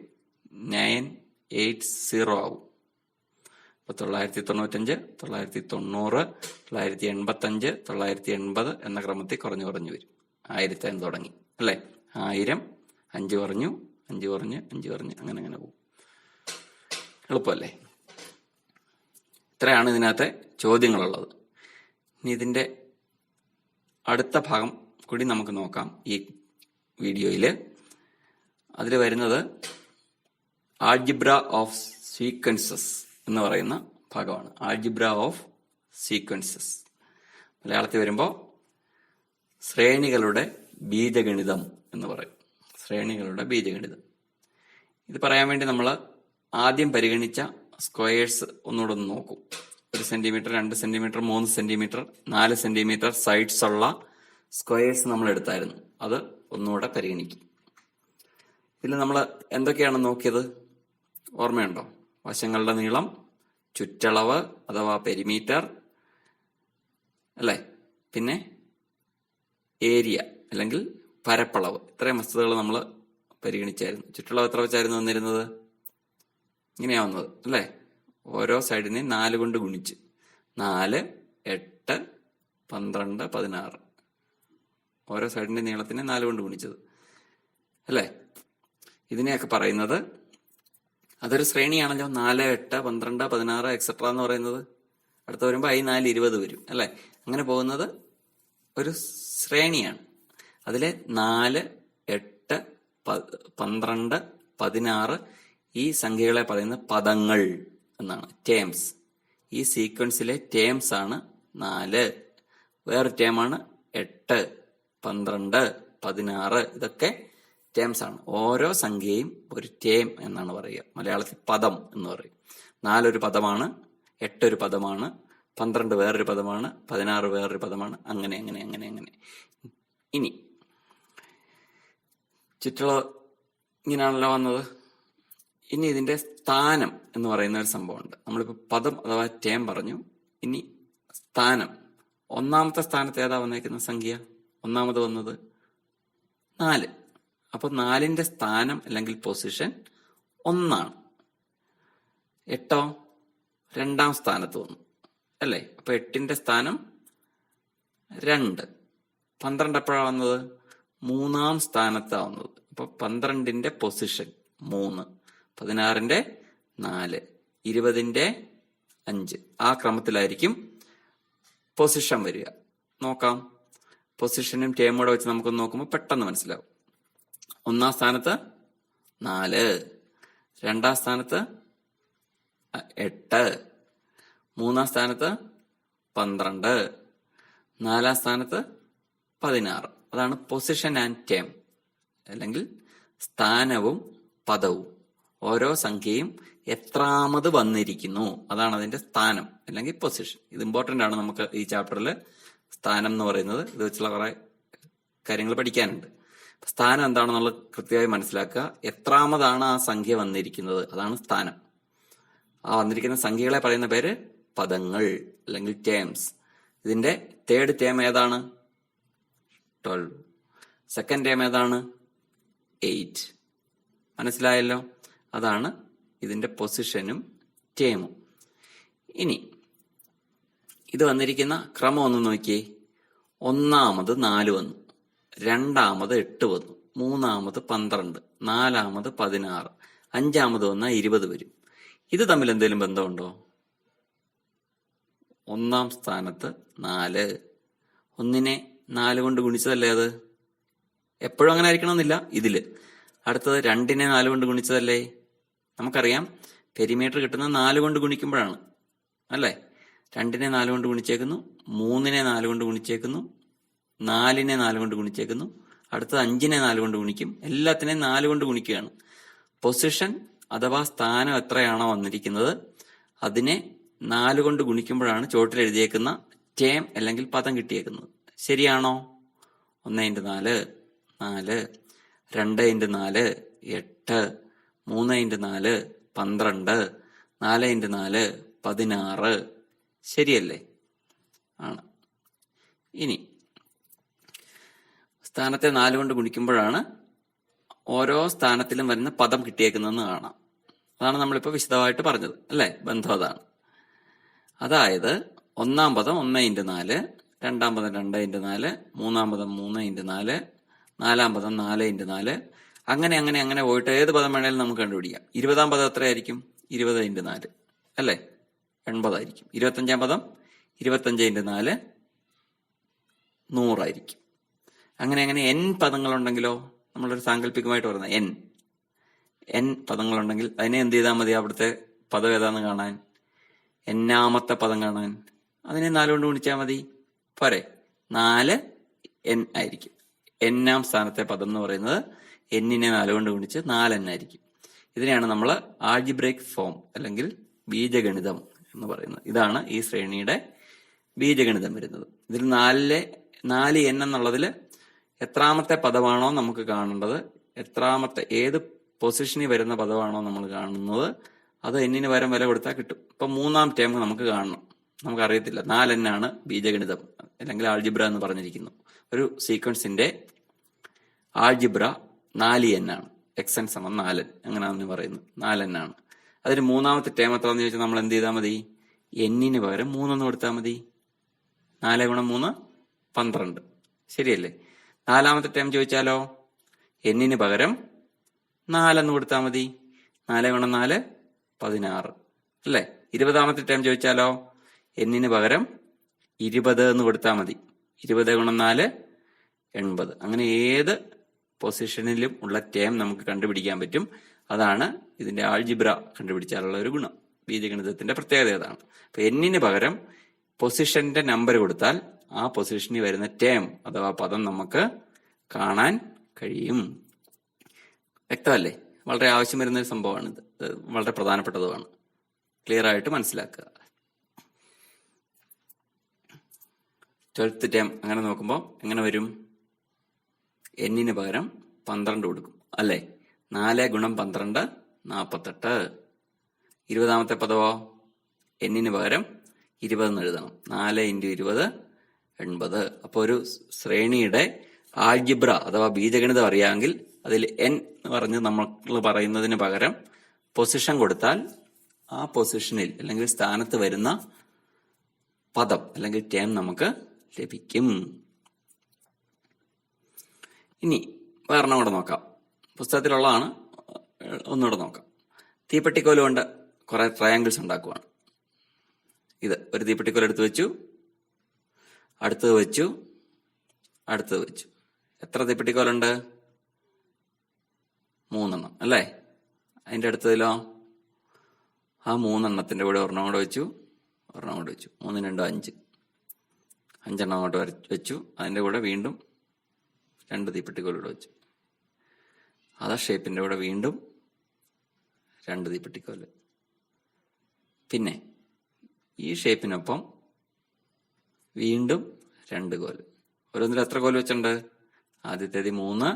980 ആവും. അപ്പൊ 995, 990, 985, 980 എന്ന ക്രമത്തിൽ കുറഞ്ഞു വരും. 1000 തുടങ്ങി അല്ലേ? 1000, 5 കുറഞ്ഞു, 5 കുറഞ്ഞ്, 5 കുറഞ്ഞ്, അങ്ങനെ പോകും. എളുപ്പമല്ലേ? ഇത്രയാണ് ഇതിനകത്തെ ചോദ്യങ്ങളുള്ളത്. ഇനി ഇതിന്റെ അടുത്ത ഭാഗം കൂടി നമുക്ക് നോക്കാം ഈ വീഡിയോയില്. അതിൽ വരുന്നത് ആൾജിബ്ര ഓഫ് സീക്വൻസസ് എന്ന് പറയുന്ന ഭാഗമാണ്. ആൾജിബ്ര ഓഫ് സീക്വൻസസ് മലയാളത്തിൽ വരുമ്പോൾ ശ്രേണികളുടെ ബീജഗണിതം എന്ന് പറയും. ശ്രേണികളുടെ ബീജഗണിതം. ഇത് പറയാൻ വേണ്ടി നമ്മൾ ആദ്യം പരിഗണിച്ച സ്ക്വയേഴ്സ് ഒന്നുകൂടെ ഒന്ന് നോക്കും. 1 centimetre, 2 centimetre, 3 centimetre, 4 centimetre sides ഉള്ള സ്ക്വയേഴ്സ് നമ്മൾ എടുത്തായിരുന്നു. അത് ഒന്നുകൂടെ പരിഗണിക്കും. ഇതിൽ നമ്മൾ എന്തൊക്കെയാണ് നോക്കിയത്? ഓർമ്മയുണ്ടോ? വശങ്ങളുടെ നീളം, ചുറ്റളവ് അഥവാ പെരിമീറ്റർ അല്ലേ? പിന്നെ ഏരിയ അല്ലെങ്കിൽ പരപ്പളവ്. ഇത്രയും വസ്തുതകൾ നമ്മൾ പരിഗണിച്ചായിരുന്നു. ചുറ്റളവ് എത്ര വെച്ചായിരുന്നു വന്നിരുന്നത്? ഇങ്ങനെയാ വന്നത് അല്ലേ? ഓരോ സൈഡിനെ 4 കൊണ്ട് ഗുണിച്ച് 4, 8, 12, 16 ഓരോ സൈഡിന്റെ നീളത്തിനെ 4 കൊണ്ട് ഗുണിച്ചത് അല്ലേ? ഇതിനെയൊക്കെ പറയുന്നത് അതൊരു ശ്രേണിയാണല്ലോ. 4, 8, 12, 16 എക്സെട്ര എന്ന് പറയുന്നത് അടുത്ത വരുമ്പോൾ i 4 20 വരും അല്ലെ. അങ്ങനെ പോകുന്നത് ഒരു ശ്രേണിയാണ്. അതിലെ 4, 8, 12, 16 ഈ സംഖ്യകളെ പറയുന്ന പദങ്ങൾ എന്നാണ്, ടേംസ്. ഈ സീക്വൻസിലെ ടേംസ് ആണ് 4. വേറെ ടേമാണ് 8, 12, 16. ഇതൊക്കെ ടേംസ് ആണ്. ഓരോ സംഖ്യയും ഒരു ടേം എന്നാണ് പറയുക. മലയാളത്തിൽ പദം എന്ന് പറയും. 4 ഒരു പദമാണ്, 8 ഒരു പദമാണ്, 12 വേറൊരു പദമാണ്, 16 വേറൊരു പദമാണ്. അങ്ങനെ അങ്ങനെ അങ്ങനെ അങ്ങനെ. ഇനി ചുറ്റുള്ള ഇങ്ങനെയാണല്ലോ വന്നത്. ഇനി ഇതിന്റെ സ്ഥാനം എന്ന് പറയുന്ന ഒരു സംഭവമുണ്ട്. നമ്മളിപ്പോ പദം അഥവാ ടേം പറഞ്ഞു. ഇനി സ്ഥാനം. ഒന്നാമത്തെ സ്ഥാനത്ത് ഏതാ വന്നേക്കുന്ന സംഖ്യ? ഒന്നാമത് വന്നത് 4. അപ്പൊ 4ന്റെ സ്ഥാനം അല്ലെങ്കിൽ പൊസിഷൻ 1 8 2ാം സ്ഥാനത്ത് വന്നു അല്ലേ. അപ്പൊ 8ന്റെ സ്ഥാനം 2. 12 എപ്പോഴാണ് വന്നത്? 3ാം സ്ഥാനത്താണ് വന്നത്. അപ്പൊ 12ന്റെ പൊസിഷൻ 3, 16ന്റെ 4, 20ന്റെ 5. ആ ക്രമത്തിലായിരിക്കും പൊസിഷൻ വരിക. നോക്കാം. പൊസിഷനും ടേമും കൂടെ വെച്ച് നമുക്കൊന്ന് നോക്കുമ്പോൾ പെട്ടെന്ന് മനസ്സിലാവും. 1ാം സ്ഥാനത്ത് 4, 2ാം സ്ഥാനത്ത് 8, 3ാം സ്ഥാനത്ത് 12, 4ാം സ്ഥാനത്ത് 16. അതാണ് പൊസിഷൻ ആൻഡ് ടേം, അല്ലെങ്കിൽ സ്ഥാനവും പദവും. ഓരോ സംഖ്യയും എത്രാമത് വന്നിരിക്കുന്നു അതാണ് അതിന്റെ സ്ഥാനം അല്ലെങ്കിൽ പൊസിഷൻ. ഇത് ഇമ്പോർട്ടന്റ് ആണ് നമുക്ക് ഈ ചാപ്റ്ററിൽ. സ്ഥാനം എന്ന് പറയുന്നത് ഇത് വെച്ചുള്ള കുറെ കാര്യങ്ങൾ പഠിക്കാനുണ്ട്. സ്ഥാനം എന്താണെന്നുള്ളത് കൃത്യമായി മനസ്സിലാക്കുക. എത്രാമതാണ് ആ സംഖ്യ വന്നിരിക്കുന്നത് അതാണ് സ്ഥാനം. ആ വന്നിരിക്കുന്ന സംഖ്യകളെ പറയുന്ന പേര് പദങ്ങൾ അല്ലെങ്കിൽ ടേംസ്. ഇതിന്റെ തേർഡ് ടേം ഏതാണ്? 12. സെക്കൻഡ് ടേം ഏതാണ്? 8. മനസ്സിലായല്ലോ? അതാണ് ഇതിന്റെ പൊസിഷനും ടേമും. ഇനി ഇത് വന്നിരിക്കുന്ന ക്രമം ഒന്ന് നോക്കിയേ. ഒന്നാമത് 4 വന്നു, 2ാമത് 8 വന്നു, 3ാമത് 12, 4ാമത് 16, 5ാമത് വന്നാൽ 20 വരും. ഇത് തമ്മിൽ എന്തെങ്കിലും ബന്ധമുണ്ടോ? 1ാം സ്ഥാനത്ത് 4, 1നെ 4 കൊണ്ട് ഗുണിച്ചതല്ലേ അത്? എപ്പോഴും അങ്ങനെ ആയിരിക്കണമെന്നില്ല. ഇതില് അടുത്തത് 2നെ 4 കൊണ്ട് ഗുണിച്ചതല്ലേ? നമുക്കറിയാം പെരിമീറ്റർ കിട്ടുന്നത് 4 കൊണ്ട് ഗുണിക്കുമ്പോഴാണ് അല്ലേ. 2നെ 4 കൊണ്ട് ഗുണിച്ചേക്കുന്നു, 3നെ 4 കൊണ്ട് ഗുണിച്ചേക്കുന്നു, 4നെ 4 കൊണ്ട് ഗുണിച്ചേക്കുന്നു, അടുത്തത് 5നെ 4 കൊണ്ട് ഗുണിക്കും. എല്ലാത്തിനെയും 4 കൊണ്ട് ഗുണിക്കുകയാണ്. പൊസിഷൻ അഥവാ സ്ഥാനം എത്രയാണോ വന്നിരിക്കുന്നത് അതിനെ 4 കൊണ്ട് ഗുണിക്കുമ്പോഴാണ് ചോട്ടിൽ എഴുതിയേക്കുന്ന ടേം അല്ലെങ്കിൽ പദം കിട്ടിയേക്കുന്നത്. ശരിയാണോ? 1x4 4, 2x4 8, 3x4 12, 4x4 16. ശരിയല്ലേ? ആണ്. ഇനി സ്ഥാനത്തെ 4 കൊണ്ട് ഗുണിക്കുമ്പോഴാണ് ഓരോ സ്ഥാനത്തിലും വരുന്ന പദം കിട്ടിയേക്കുന്നതെന്ന് കാണാം. അതാണ് നമ്മളിപ്പോ വിശദമായിട്ട് പറഞ്ഞത് അല്ലേ. ബന്ധം അതാണ്. അതായത് 1ാം പദം 1x4, 2ാം പദം 2x4, 3ാം പദം 3x4, 4ാം പദം 4x4. അങ്ങനെ അങ്ങനെ അങ്ങനെ പോയിട്ട് ഏത് പദം വേണേലും നമുക്ക് കണ്ടുപിടിക്കാം. 20ാം പദം എത്രയായിരിക്കും? 20x4 അല്ലേ, 80 ആയിരിക്കും. 25ാം പദം 25x4 100 ആയിരിക്കും. അങ്ങനെ അങ്ങനെ n പദങ്ങളുണ്ടെങ്കിലോ, നമ്മളൊരു സാങ്കല്പികമായിട്ട് പറയുന്ന n പദങ്ങളുണ്ടെങ്കിൽ അതിനെ എന്ത് ചെയ്താൽ മതി? അവിടുത്തെ പദം ഏതാന്ന് കാണാൻ, n-ാമത്തെ പദം കാണാൻ അതിനെ 4 കൊണ്ട് ഗുണിച്ചാൽ മതി. പോരെ? 4n ആയിരിക്കും. n-ാം സ്ഥാനത്തെ പദം എന്ന് പറയുന്നത് n-നെ 4 കൊണ്ട് ഗുണിച്ച് 4n ആയിരിക്കും. ഇതിനെയാണ് നമ്മൾ ആൾജിബ്രൈക് ഫോം അല്ലെങ്കിൽ ബീജഗണിതം എന്ന് പറയുന്നത്. ഇതാണ് ഈ ശ്രേണിയുടെ ബീജഗണിതം വരുന്നത്. ഇതിൽ 4n എന്നുള്ളതിൽ എത്രാമത്തെ പദമാണോ നമുക്ക് കാണേണ്ടത്, എത്രാമത്തെ ഏത് പൊസിഷനിൽ വരുന്ന പദമാണോ നമ്മൾ കാണുന്നത്, അത് n-ന് പകരം വില കൊടുത്താൽ കിട്ടും. ഇപ്പൊ 3ാം ടേം നമുക്ക് കാണണം. നമുക്കറിയത്തില്ല. 4n ആണ് ബീജഗണിതം അല്ലെങ്കിൽ ആൾജിബ്ര എന്ന് പറഞ്ഞിരിക്കുന്നു. ഒരു സീക്വൻസിന്റെ ആൾജിബ്ര 4n ആണ്. xn = 4n അങ്ങനെയാണെന്ന് പറയുന്നു. 4n ആണ്. അതിന് 3ാമത്തെ ടേം എത്രയാണെന്ന് ചോദിച്ചാൽ നമ്മൾ എന്ത് ചെയ്താൽ മതി? n-ന് പകരം 3 എന്ന് കൊടുത്താൽ മതി. 4 × 3 12. ശരിയല്ലേ? 4ാമത്തെ ടേം ചോദിച്ചാലോ n-ന് പകരം 4 എന്ന് കൊടുത്താൽ മതി. 4 × 4 16 അല്ലേ? 20ാമത്തെ ടേം ചോദിച്ചാലോ എന്നിന് പകരം 20 എന്ന് കൊടുത്താൽ മതി. 20 ഗുണം 4 80. അങ്ങനെ ഏത് പൊസിഷനിലും ഉള്ള ടേം നമുക്ക് കണ്ടുപിടിക്കാൻ പറ്റും. അതാണ് ഇതിന്റെ ആൾജിബ്ര കണ്ടുപിടിച്ചാലുള്ള ഒരു ഗുണം. ബീജഗണിതത്തിന്റെ പ്രത്യേകത അതാണ്. അപ്പൊ എന്നിന് പകരം പൊസിഷന്റെ നമ്പർ കൊടുത്താൽ ആ പൊസിഷനിൽ വരുന്ന ടേം അഥവാ പദം നമുക്ക് കാണാൻ കഴിയും. വ്യക്തമല്ലേ? വളരെ ആവശ്യം വരുന്ന ഒരു സംഭവമാണ് ഇത്. വളരെ പ്രധാനപ്പെട്ടതുമാണ്. ക്ലിയർ ആയിട്ട് മനസ്സിലാക്കുക. 12th ടേം അങ്ങനെ നോക്കുമ്പോൾ എങ്ങനെ വരും? എന്നിന് പകരം 12 കൊടുക്കും അല്ലേ? 4 ഗുണം 12 48. 20ാമത്തെ പദവോ എന്നിന് പകരം 20 എന്ന് എഴുതണം. 4 × 20 80. അപ്പൊ ഒരു ശ്രേണിയുടെ ആൾജിബ്ര അഥവാ ബീജഗണിതം അറിയാമെങ്കിൽ അതിൽ n എന്ന് പറഞ്ഞ് നമ്മൾ പറയുന്നതിന് പകരം പൊസിഷൻ കൊടുത്താൽ ആ പൊസിഷനിൽ അല്ലെങ്കിൽ സ്ഥാനത്ത് വരുന്ന പദം അല്ലെങ്കിൽ ടേം നമുക്ക് ലഭിക്കും. ഇനി വേറെണ്ണം കൂടെ നോക്കാം. പുസ്തകത്തിലുള്ളതാണ്, ഒന്നുകൂടെ നോക്കാം. തീപ്പെട്ടിക്കോല് കൊണ്ട് കുറെ ട്രയാങ്കിൾസ് ഉണ്ടാക്കുവാണ്. ഇത് ഒരു തീപ്പെട്ടിക്കോൽ എടുത്ത് വെച്ചു, അടുത്തത് വെച്ചു, അടുത്തത് വെച്ചു. എത്ര തീപ്പെട്ടിക്കോലുണ്ട്? 3 അല്ലേ? അതിന്റെ അടുത്തതിലോ ആ 3 കൂടെ ഒരെണ്ണം കൂടെ വെച്ചു, ഒരെണ്ണം കൂടെ വെച്ചു. 3 2 5. 5 അങ്ങോട്ട് വെച്ചു. അതിന്റെ കൂടെ വീണ്ടും 2 തീപ്പെട്ടിക്കോലൂടെ വെച്ചു. അതർ ഷേപ്പിന്റെ കൂടെ വീണ്ടും 2 തീപ്പെട്ടിക്കോല്. പിന്നെ ഈ ഷേപ്പിനൊപ്പം വീണ്ടും 2 കോല്. ഓരോന്നിലും എത്ര കോല് വെച്ചിട്ടുണ്ട്? ആദ്യത്തേത് 3,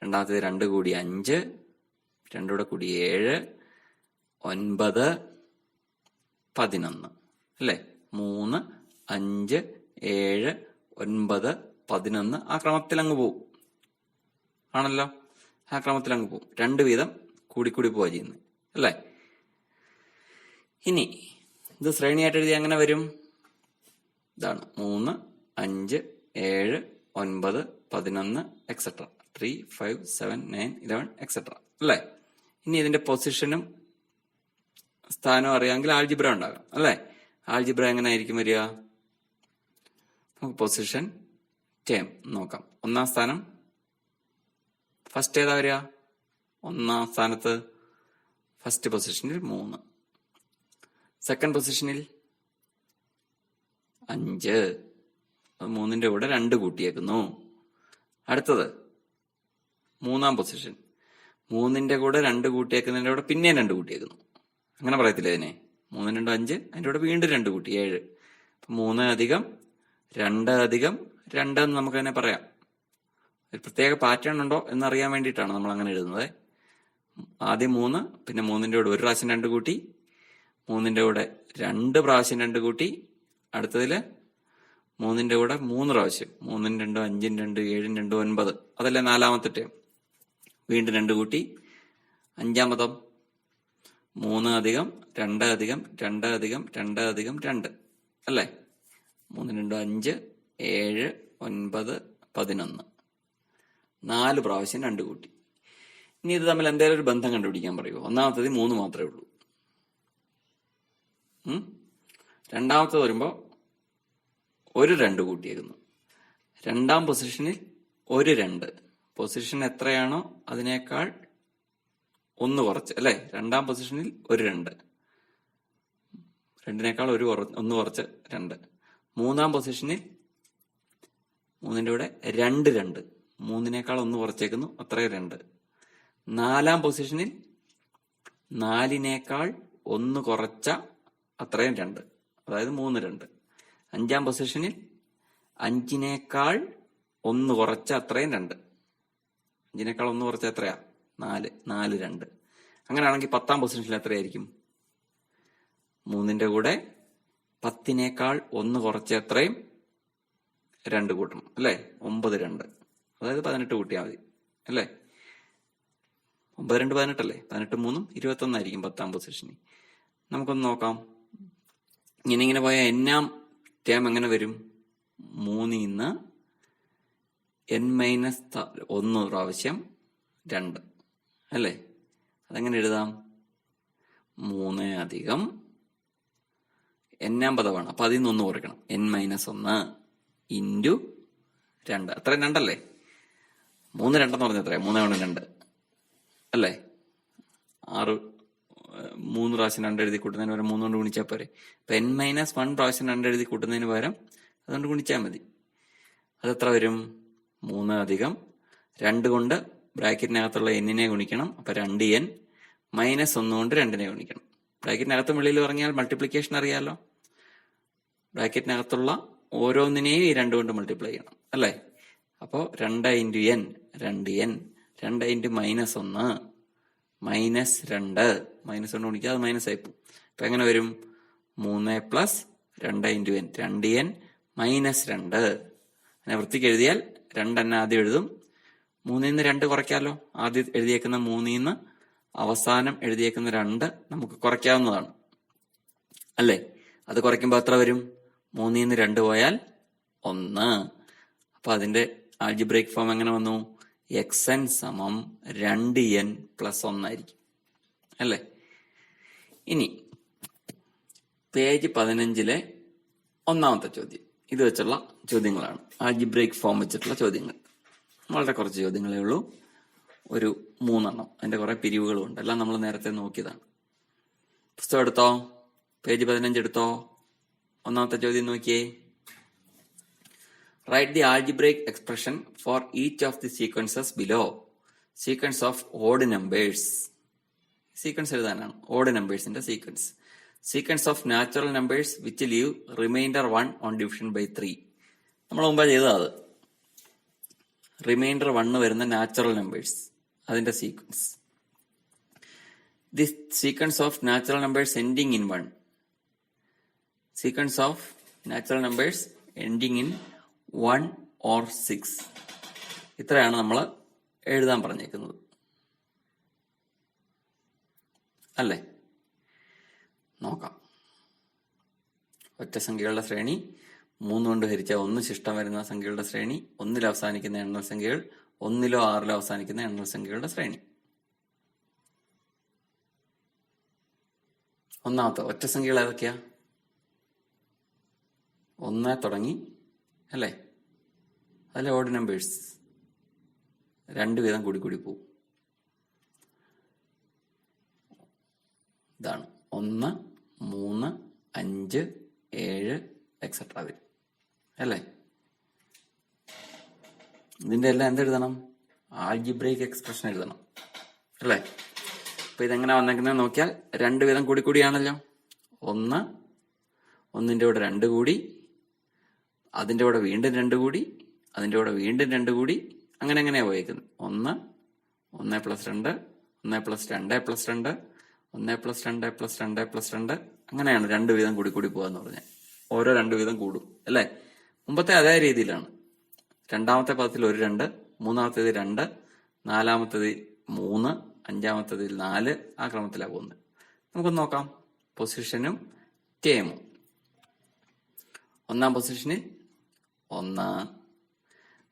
രണ്ടാമത്തേത് 2 കൂടി 5, 2 കൂടെ കൂടി 7, 9, 11 അല്ലേ? 3, 5, 7, 9, 11 ആ ക്രമത്തിൽ അങ്ങ് പോവും. ആണല്ലോ? ആ ക്രമത്തിൽ അങ്ങ് പോവും. 2 വീതം കൂടിക്കൂടി പോവാ ചെയ്യുന്നത് അല്ലേ? ഇനി ഇത് ശ്രേണിയായിട്ട് എഴുതി എങ്ങനെ വരും? ഇതാണ് 3, 5, 7, 9, 11 എക്സെട്ര. 3, 5, 7, 9, 11 എക്സെട്ര അല്ലേ? ഇനി ഇതിന്റെ പൊസിഷനും സ്ഥാനവും അറിയാമെങ്കിൽ ആൾജിബ്ര ഉണ്ടാകാം അല്ലേ? ആൾജിബ്ര എങ്ങനെ ആയിരിക്കും വരിക? നമുക്ക് പൊസിഷൻ ടേം നോക്കാം. 1ാം സ്ഥാനം ഫസ്റ്റ് ഏതാ വരിക? 1ാം സ്ഥാനത്ത് ഫസ്റ്റ് പൊസിഷനിൽ 3, സെക്കൻഡ് പൊസിഷനിൽ 5, 3ന്റെ കൂടെ 2 കൂട്ടിയേക്കുന്നു. അടുത്തത് 3ാം പൊസിഷൻ, 3ന്റെ കൂടെ 2 കൂട്ടിയേക്കുന്നതിന്റെ കൂടെ പിന്നെയും 2 കൂട്ടിയേക്കുന്നു. അങ്ങനെ പറയത്തില്ലേ ഇതിനെ? 3 2 5, അതിന്റെ കൂടെ വീണ്ടും 2 കൂട്ടി 7. 3 അധികം 2 അധികം 2 എന്ന് നമുക്ക് തന്നെ പറയാം. ഒരു പ്രത്യേക പാറ്റേൺ ഉണ്ടോ എന്നറിയാൻ വേണ്ടിയിട്ടാണ് നമ്മൾ അങ്ങനെ എഴുതുന്നത്. ആദ്യം 3, പിന്നെ 3ന്റെ കൂടെ 1 പ്രാവശ്യം 2 കൂട്ടി, 3ന്റെ കൂടെ 2 പ്രാവശ്യം 2 കൂട്ടി, അടുത്തതില് 3ന്റെ കൂടെ 3 പ്രാവശ്യം, 3 2 5 2 7 2 9 അതല്ലേ 4ാമത്തെ ടേം. വീണ്ടും 2 കൂട്ടി. 5ാം പദം 3 അധികം 2 അധികം 2 അധികം 2 അധികം 2 അല്ലേ? 3 2 5 7 9 11 4 പ്രാവശ്യം 2 കൂട്ടി. ഇനി ഇത് തമ്മിൽ എന്തെങ്കിലും ഒരു ബന്ധം കണ്ടുപിടിക്കാൻ പറയുമോ? 1ാമത്തത് 3 മാത്രമേ ഉള്ളൂ. 2ാമത്തത് വരുമ്പോ 1 2 കൂട്ടിയേക്കുന്നു. 2ാം പൊസിഷനിൽ 1 2. പൊസിഷൻ എത്രയാണോ അതിനേക്കാൾ 1 കുറച്ച് അല്ലെ? 2ാം പൊസിഷനിൽ 1 2, 2നേക്കാൾ 1 കുറച്ച് 2. 3ാം പൊസിഷനിൽ 3ന്റെ കൂടെ 2 2, 3നേക്കാൾ 1 കുറച്ചേക്കുന്നു, അത്രയും 2. 4ാം പൊസിഷനിൽ 4നേക്കാൾ 1 കുറച്ച അത്രയും 2, അതായത് 3 2. 5ാം പൊസിഷനിൽ 5നേക്കാൾ 1 കുറച്ച അത്രയും 2, 5നേക്കാൾ 1 കുറച്ച എത്രയാ? 4 4 2. അങ്ങനെയാണെങ്കിൽ 10ാം പൊസിഷനിൽ എത്രയായിരിക്കും? 3ന്റെ കൂടെ 10നേക്കാൾ 1 കുറച്ച എത്രയും 2 കൂട്ടണം അല്ലേ? 9 2, അതായത് 18 കൂട്ടിയാൽ മതി അല്ലേ? 9 2 18 അല്ലേ? 18 3 21 ആയിരിക്കും 10ാം പൊസിഷനിൽ. നമുക്കൊന്ന് നോക്കാം. ഇങ്ങനെ പോയാൽ എന്നാം ടേം എങ്ങനെ വരും? 3 ന്ന് n-1 പ്രാവശ്യം 2 അല്ലേ? അതെങ്ങനെ എഴുതാം? 3 അധികം n-ാം പദമാണ്. അപ്പൊ അതിൽ നിന്ന് 1 കുറയ്ക്കണം. n-1 into 2. അത്രയും 2 അല്ലേ? 3 2 എന്ന് പറഞ്ഞാൽ എത്രയാ? 3 × 2 അല്ലേ? 6. 3 പ്രാവശ്യം 2 എഴുതി കൂട്ടുന്നതിന് പകരം 3 കൊണ്ട് ഗുണിച്ചാൽ പോരെ. അപ്പൊ n-1 പ്രാവശ്യം 2 എഴുതി കൂട്ടുന്നതിന് പകരം അതുകൊണ്ട് ഗുണിച്ചാൽ മതി. അതെത്ര വരും? 3 + 2 കൊണ്ട് ബ്രാക്കറ്റിനകത്തുള്ള n-നെ ഗുണിക്കണം. അപ്പൊ 2n -1 കൊണ്ട് 2-നെ ഗുണിക്കണം. ബ്രാക്കറ്റിനകത്തും വെളിയിൽ പറഞ്ഞാൽ മൾട്ടിപ്ലിക്കേഷൻ അറിയാലോ. ബ്രാക്കറ്റിനകത്തുള്ള ഓരോന്നിനെയും ഈ 2 കൊണ്ട് മൾട്ടിപ്ലൈ ചെയ്യണം അല്ലേ? അപ്പോ 2 × n 2n 2 × -1 -2 -1 ഗുണിക്കുക, അത് മൈനസ് ആയിപ്പോ. അപ്പൊ എങ്ങനെ വരും? 3 + 2 × n 2n -2. അങ്ങനെ വൃത്തിക്ക് എഴുതിയാൽ 2n ആദ്യം എഴുതും. 3 നിന്ന് 2 കുറയ്ക്കാലോ. ആദ്യം എഴുതിയേക്കുന്ന 3 നിന്ന് അവസാനം എഴുതിയേക്കുന്ന 2 നമുക്ക് കുറയ്ക്കാവുന്നതാണ് അല്ലേ? അത് കുറയ്ക്കുമ്പോൾ എത്ര വരും? 3 നിന്ന് 2 പോയാൽ 1. അപ്പൊ അതിന്റെ ആൾജിബ്രൈക് ഫോം എങ്ങനെ വന്നു? xn = 2n + 1 ആയിരിക്കും അല്ലേ? ഇനി പേജ് 15-ലെ 1-ാമത്തെ ചോദ്യം. ഇത് വെച്ചുള്ള ചോദ്യങ്ങളാണ്. ആൾജിബ്രൈക് ഫോം വെച്ചിട്ടുള്ള ചോദ്യങ്ങൾ. വളരെ കുറച്ച് ചോദ്യങ്ങളേ ഉള്ളൂ. ഒരു 3 എണ്ണം. അതിന്റെ കുറെ പിരിവുകളും ഉണ്ട്. എല്ലാം നമ്മൾ നേരത്തെ നോക്കിയതാണ്. പുസ്തകം എടുത്തോ, പേജ് 15 എടുത്തോ. 1-ാമത്തെ ചോദ്യം നോക്കിയേ. Write the algebraic expression for each of the sequences below. Sequence of odd numbers. Sequence എഴുതാനാണ്. ഓഡ് നമ്പേഴ്സിന്റെ sequence. Sequence of natural numbers which leave remainder 1 on division by 3. നമ്മൾ മുമ്പ് ചെയ്തത് അത്. റിമൈൻഡർ 1 വരുന്ന നാച്ചുറൽ നമ്പേഴ്സ്, അതിന്റെ sequence. This sequence of natural numbers ending in 1. Sequence of natural numbers ending in 1 or 6. ഇത്രയാണ് നമ്മൾ എഴുതാൻ പറഞ്ഞേക്കുന്നത് അല്ലേ? നോക്കാം. ഒറ്റ സംഖ്യകളുടെ ശ്രേണി, 3 കൊണ്ട് ഹരിച്ചാൽ 1 ശിഷ്ടം വരുന്ന സംഖ്യകളുടെ ശ്രേണി, 1-ൽ അവസാനിക്കുന്ന എണ്ണൽ സംഖ്യകൾ, 1-ലോ 6-ലോ അവസാനിക്കുന്ന എണ്ണൽ സംഖ്യകളുടെ ശ്രേണി. 1-ാമത്തെ ഒറ്റ സംഖ്യകൾ ഏതൊക്കെയാ? 1 തുടങ്ങി അല്ലേ? അതിലെ ഓഡ് നമ്പേഴ്സ് 2 വീതം കൂടി കൂടി പോവും. ഇതാണ് 1, 3, 5, 7 എക്സെട്ര വരും അല്ലേ? ഇതിന്റെ എല്ലാം എന്തെഴുതണം? ആൾജിബ്രൈക് എക്സ്പ്രഷൻ എഴുതണം അല്ലേ? അപ്പൊ ഇതെങ്ങനെ വന്നേക്കുന്നത് നോക്കിയാൽ 2 വീതം കൂടി കൂടിയാണല്ലോ. 1, 1-ന്റെ കൂടെ 2 കൂടി, അതിന്റെ കൂടെ വീണ്ടും 2 കൂടി, അതിന്റെ കൂടെ വീണ്ടും 2 കൂടി, അങ്ങനെ എങ്ങനെയാ പോയേക്കുന്നത്? 1, 1 + 2, 1 + 2 + 2, 1 + 2 + 2 + 2, അങ്ങനെയാണ് 2 വീതം കൂടി കൂടി പോവാന്ന് പറഞ്ഞാൽ. ഓരോ 2 വീതം കൂടും അല്ലേ? മുമ്പത്തെ അതേ രീതിയിലാണ്. 2-ാമത്തെ പദത്തിൽ ഒരു 2, 3-ാമത്തേത് 2, 4-ാമത്തേത് 3, 5-ാമത്തേത് 4, ആ ക്രമത്തിലാണ് പോകുന്നത്. നമുക്കൊന്ന് നോക്കാം. പൊസിഷനും ടേമും. 1-ാം പൊസിഷനിൽ 1,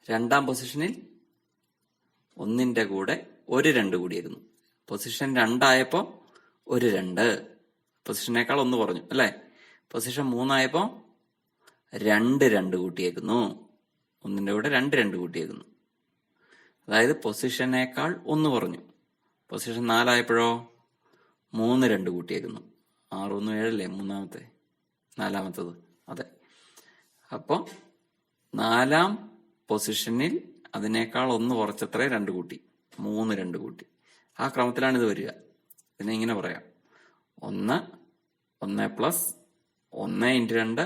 2-ാം പൊസിഷനിൽ 1-ന്റെ കൂടെ ഒരു 2 കൂടിയായിരുന്നു. പൊസിഷൻ 2 ആയപ്പോ ഒരു 2, പൊസിഷനേക്കാൾ 1 കുറഞ്ഞു അല്ലേ? പൊസിഷൻ 3 ആയപ്പോ 2 2 കൂട്ടിയേക്കുന്നു. 1-ന്റെ കൂടെ 2 2 കൂട്ടിയേക്കുന്നു. അതായത് പൊസിഷനേക്കാൾ 1 കുറഞ്ഞു. പൊസിഷൻ 4 ആയപ്പോഴോ 3 2 കൂട്ടിയേക്കുന്നു. 6 1 7 അല്ലേ? 3-ാമത്തെ 4-ാമത്തത്. അതെ. അപ്പോ 4-ാം പൊസിഷനിൽ അതിനേക്കാൾ 1 കുറച്ചത്രേ 2 കൂട്ടി, 3 2 കൂട്ടി. ആ ക്രമത്തിലാണ് ഇത് വരിക. ഇതിനെ ഇങ്ങനെ പറയാം: 1 1 + 1 × 2,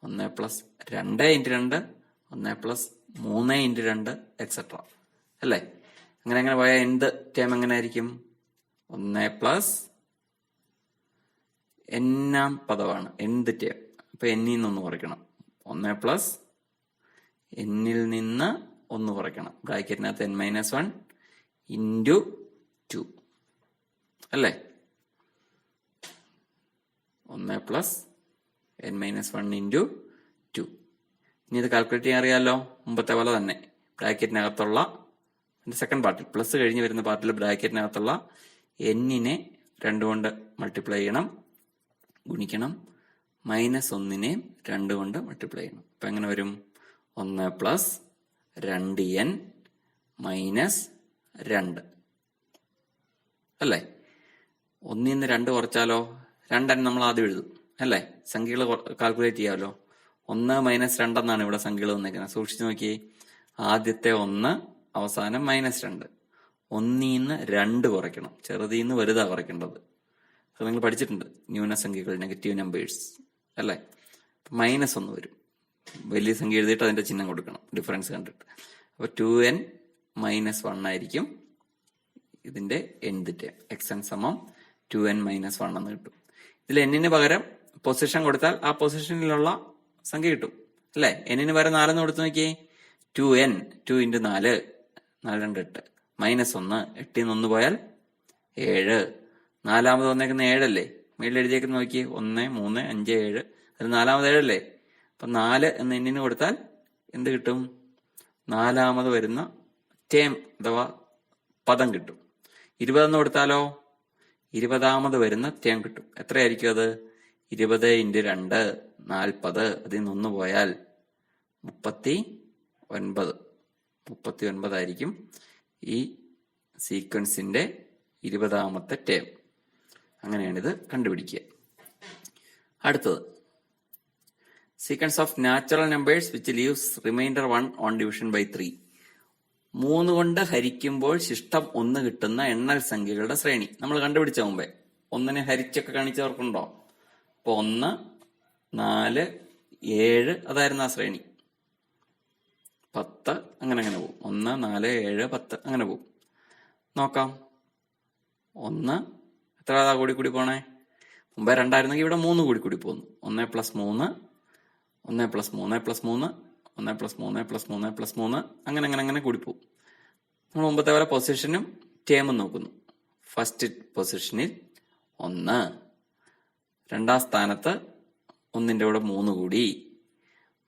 1 + 2 × 2, 1 + 3 × 2 എക്സെട്ര അല്ലേ? അങ്ങനെ പോയാൽ എന്ത് ടേം എങ്ങനെ ആയിരിക്കും? 1 + n-ാം പദമാണ് എന്ത് ടേം. അപ്പൊ n-ൽ നിന്ന് 1 കുറയ്ക്കണം. 1 + n-ൽ നിന്ന് 1 കുറയ്ക്കണം. ബ്രാക്കറ്റിനകത്ത് n-1 × 2 അല്ലേ? 1 + n-1 × 2. ഇനി ഇത് കാൽക്കുലേറ്റ് ചെയ്യാൻ അറിയാമല്ലോ. മുമ്പത്തെ പോലെ തന്നെ ബ്രാക്കറ്റിനകത്തുള്ള സെക്കൻഡ് പാർട്ടിൽ, പ്ലസ് കഴിഞ്ഞ് വരുന്ന പാർട്ടിൽ ബ്രാക്കറ്റിനകത്തുള്ള n-നെ 2 കൊണ്ട് മൾട്ടിപ്ലൈ ചെയ്യണം, ഗുണിക്കണം, -1നെയും 2 കൊണ്ട് മൾട്ടിപ്ലൈ ചെയ്യണം. അപ്പൊ എങ്ങനെ വരും? 1 പ്ലസ് 2n മൈനസ് 2 അല്ലേ? 1ന്ന് 2 കുറച്ചാലോ? 2n നമ്മൾ ആദ്യം എഴുതും അല്ലേ? സംഖ്യകൾ കാൽക്കുലേറ്റ് ചെയ്യാമല്ലോ. 1 മൈനസ് 2 എന്നാണ് ഇവിടെ സംഖ്യകൾ വന്നേക്കുന്നത്. സൂക്ഷിച്ചു നോക്കിയേ. ആദ്യത്തെ 1, അവസാനം -2. 1ന്ന് 2 കുറയ്ക്കണം. ചെറുതീന്ന് വലുതാ കുറയ്ക്കേണ്ടത്. അത് നിങ്ങൾ പഠിച്ചിട്ടുണ്ട്, ന്യൂനസംഖ്യകൾ, നെഗറ്റീവ് നമ്പേഴ്സ് അല്ലേ? -1 വരും. വലിയ സംഖ്യ എഴുതിയിട്ട് അതിന്റെ ചിഹ്നം കൊടുക്കണം, ഡിഫറൻസ് കണ്ടിട്ട്. അപ്പൊ 2n - 1 ആയിരിക്കും ഇതിന്റെ nth ടേം. xn സമം 2n - 1 എന്ന് കിട്ടും. ഇതിൽ n-ന് പകരം പൊസിഷൻ കൊടുത്താൽ ആ പൊസിഷനിലുള്ള സംഖ്യ കിട്ടും അല്ലെ? n-ന് പകരം 4 എന്ന് കൊടുത്തു നോക്കിയേ. 2n 2 × 4 4 2 8 -1 8ന്ന് 1 പോയാൽ 7. നാലാമത് വന്നേക്കുന്ന 7 അല്ലേ? മേളിൽ എഴുതിയേക്കുന്ന നോക്കിയേ. 1 3 5 7. അത് നാലാമത് 7 അല്ലേ? അപ്പൊ 4 എന്ന് n-ന് കൊടുത്താൽ എന്ത് കിട്ടും? നാലാമത് വരുന്ന ടേം അഥവാ പദം കിട്ടും. 20 എന്ന് കൊടുത്താലോ 20ാമത് വരുന്ന ടേം കിട്ടും. എത്രയായിരിക്കും അത്? 20 × 2 40. അതിൽ നിന്ന് 1 പോയാൽ 39. 39 ആയിരിക്കും ഈ സീക്വൻസിന്റെ 20ാമത്തെ ടേം. അങ്ങനെയാണിത് കണ്ടുപിടിക്കുക. അടുത്തത്, sequence of natural numbers which leaves remainder 1 on division by 3. 3 കൊണ്ട് ഹരിക്കുമ്പോൾ ശിഷ്ടം 1 കിട്ടുന്ന എണ്ണൽ സംഖ്യകളുടെ ശ്രേണി നമ്മൾ കണ്ടുപിടിച്ച മുമ്പേ. 1നെ ഹരിച്ചൊക്കെ കാണിച്ചവർക്കുണ്ടോ? അപ്പൊ 1 4 7 അതായിരുന്നു ആ ശ്രേണി. 10 അങ്ങനെ പോകും. 1 4 7 10 അങ്ങനെ പോകും. നോക്കാം. 1 എത്ര കൂടി പോണേ? മുമ്പേ 2 ആയിരുന്നെങ്കിൽ ഇവിടെ 3 കൂടി പോകുന്നു. 1 + 3 1 + 3 + 3 1 + 3 + 3 + 3 അങ്ങനെ കൂടിപ്പോവും. നമ്മൾ മുമ്പത്തെ പോലെ പൊസിഷനും ടേമും നോക്കുന്നു. ഫസ്റ്റ് പൊസിഷനിൽ 1, 2ാം സ്ഥാനത്ത് 1ന്റെ കൂടെ 3 കൂടി,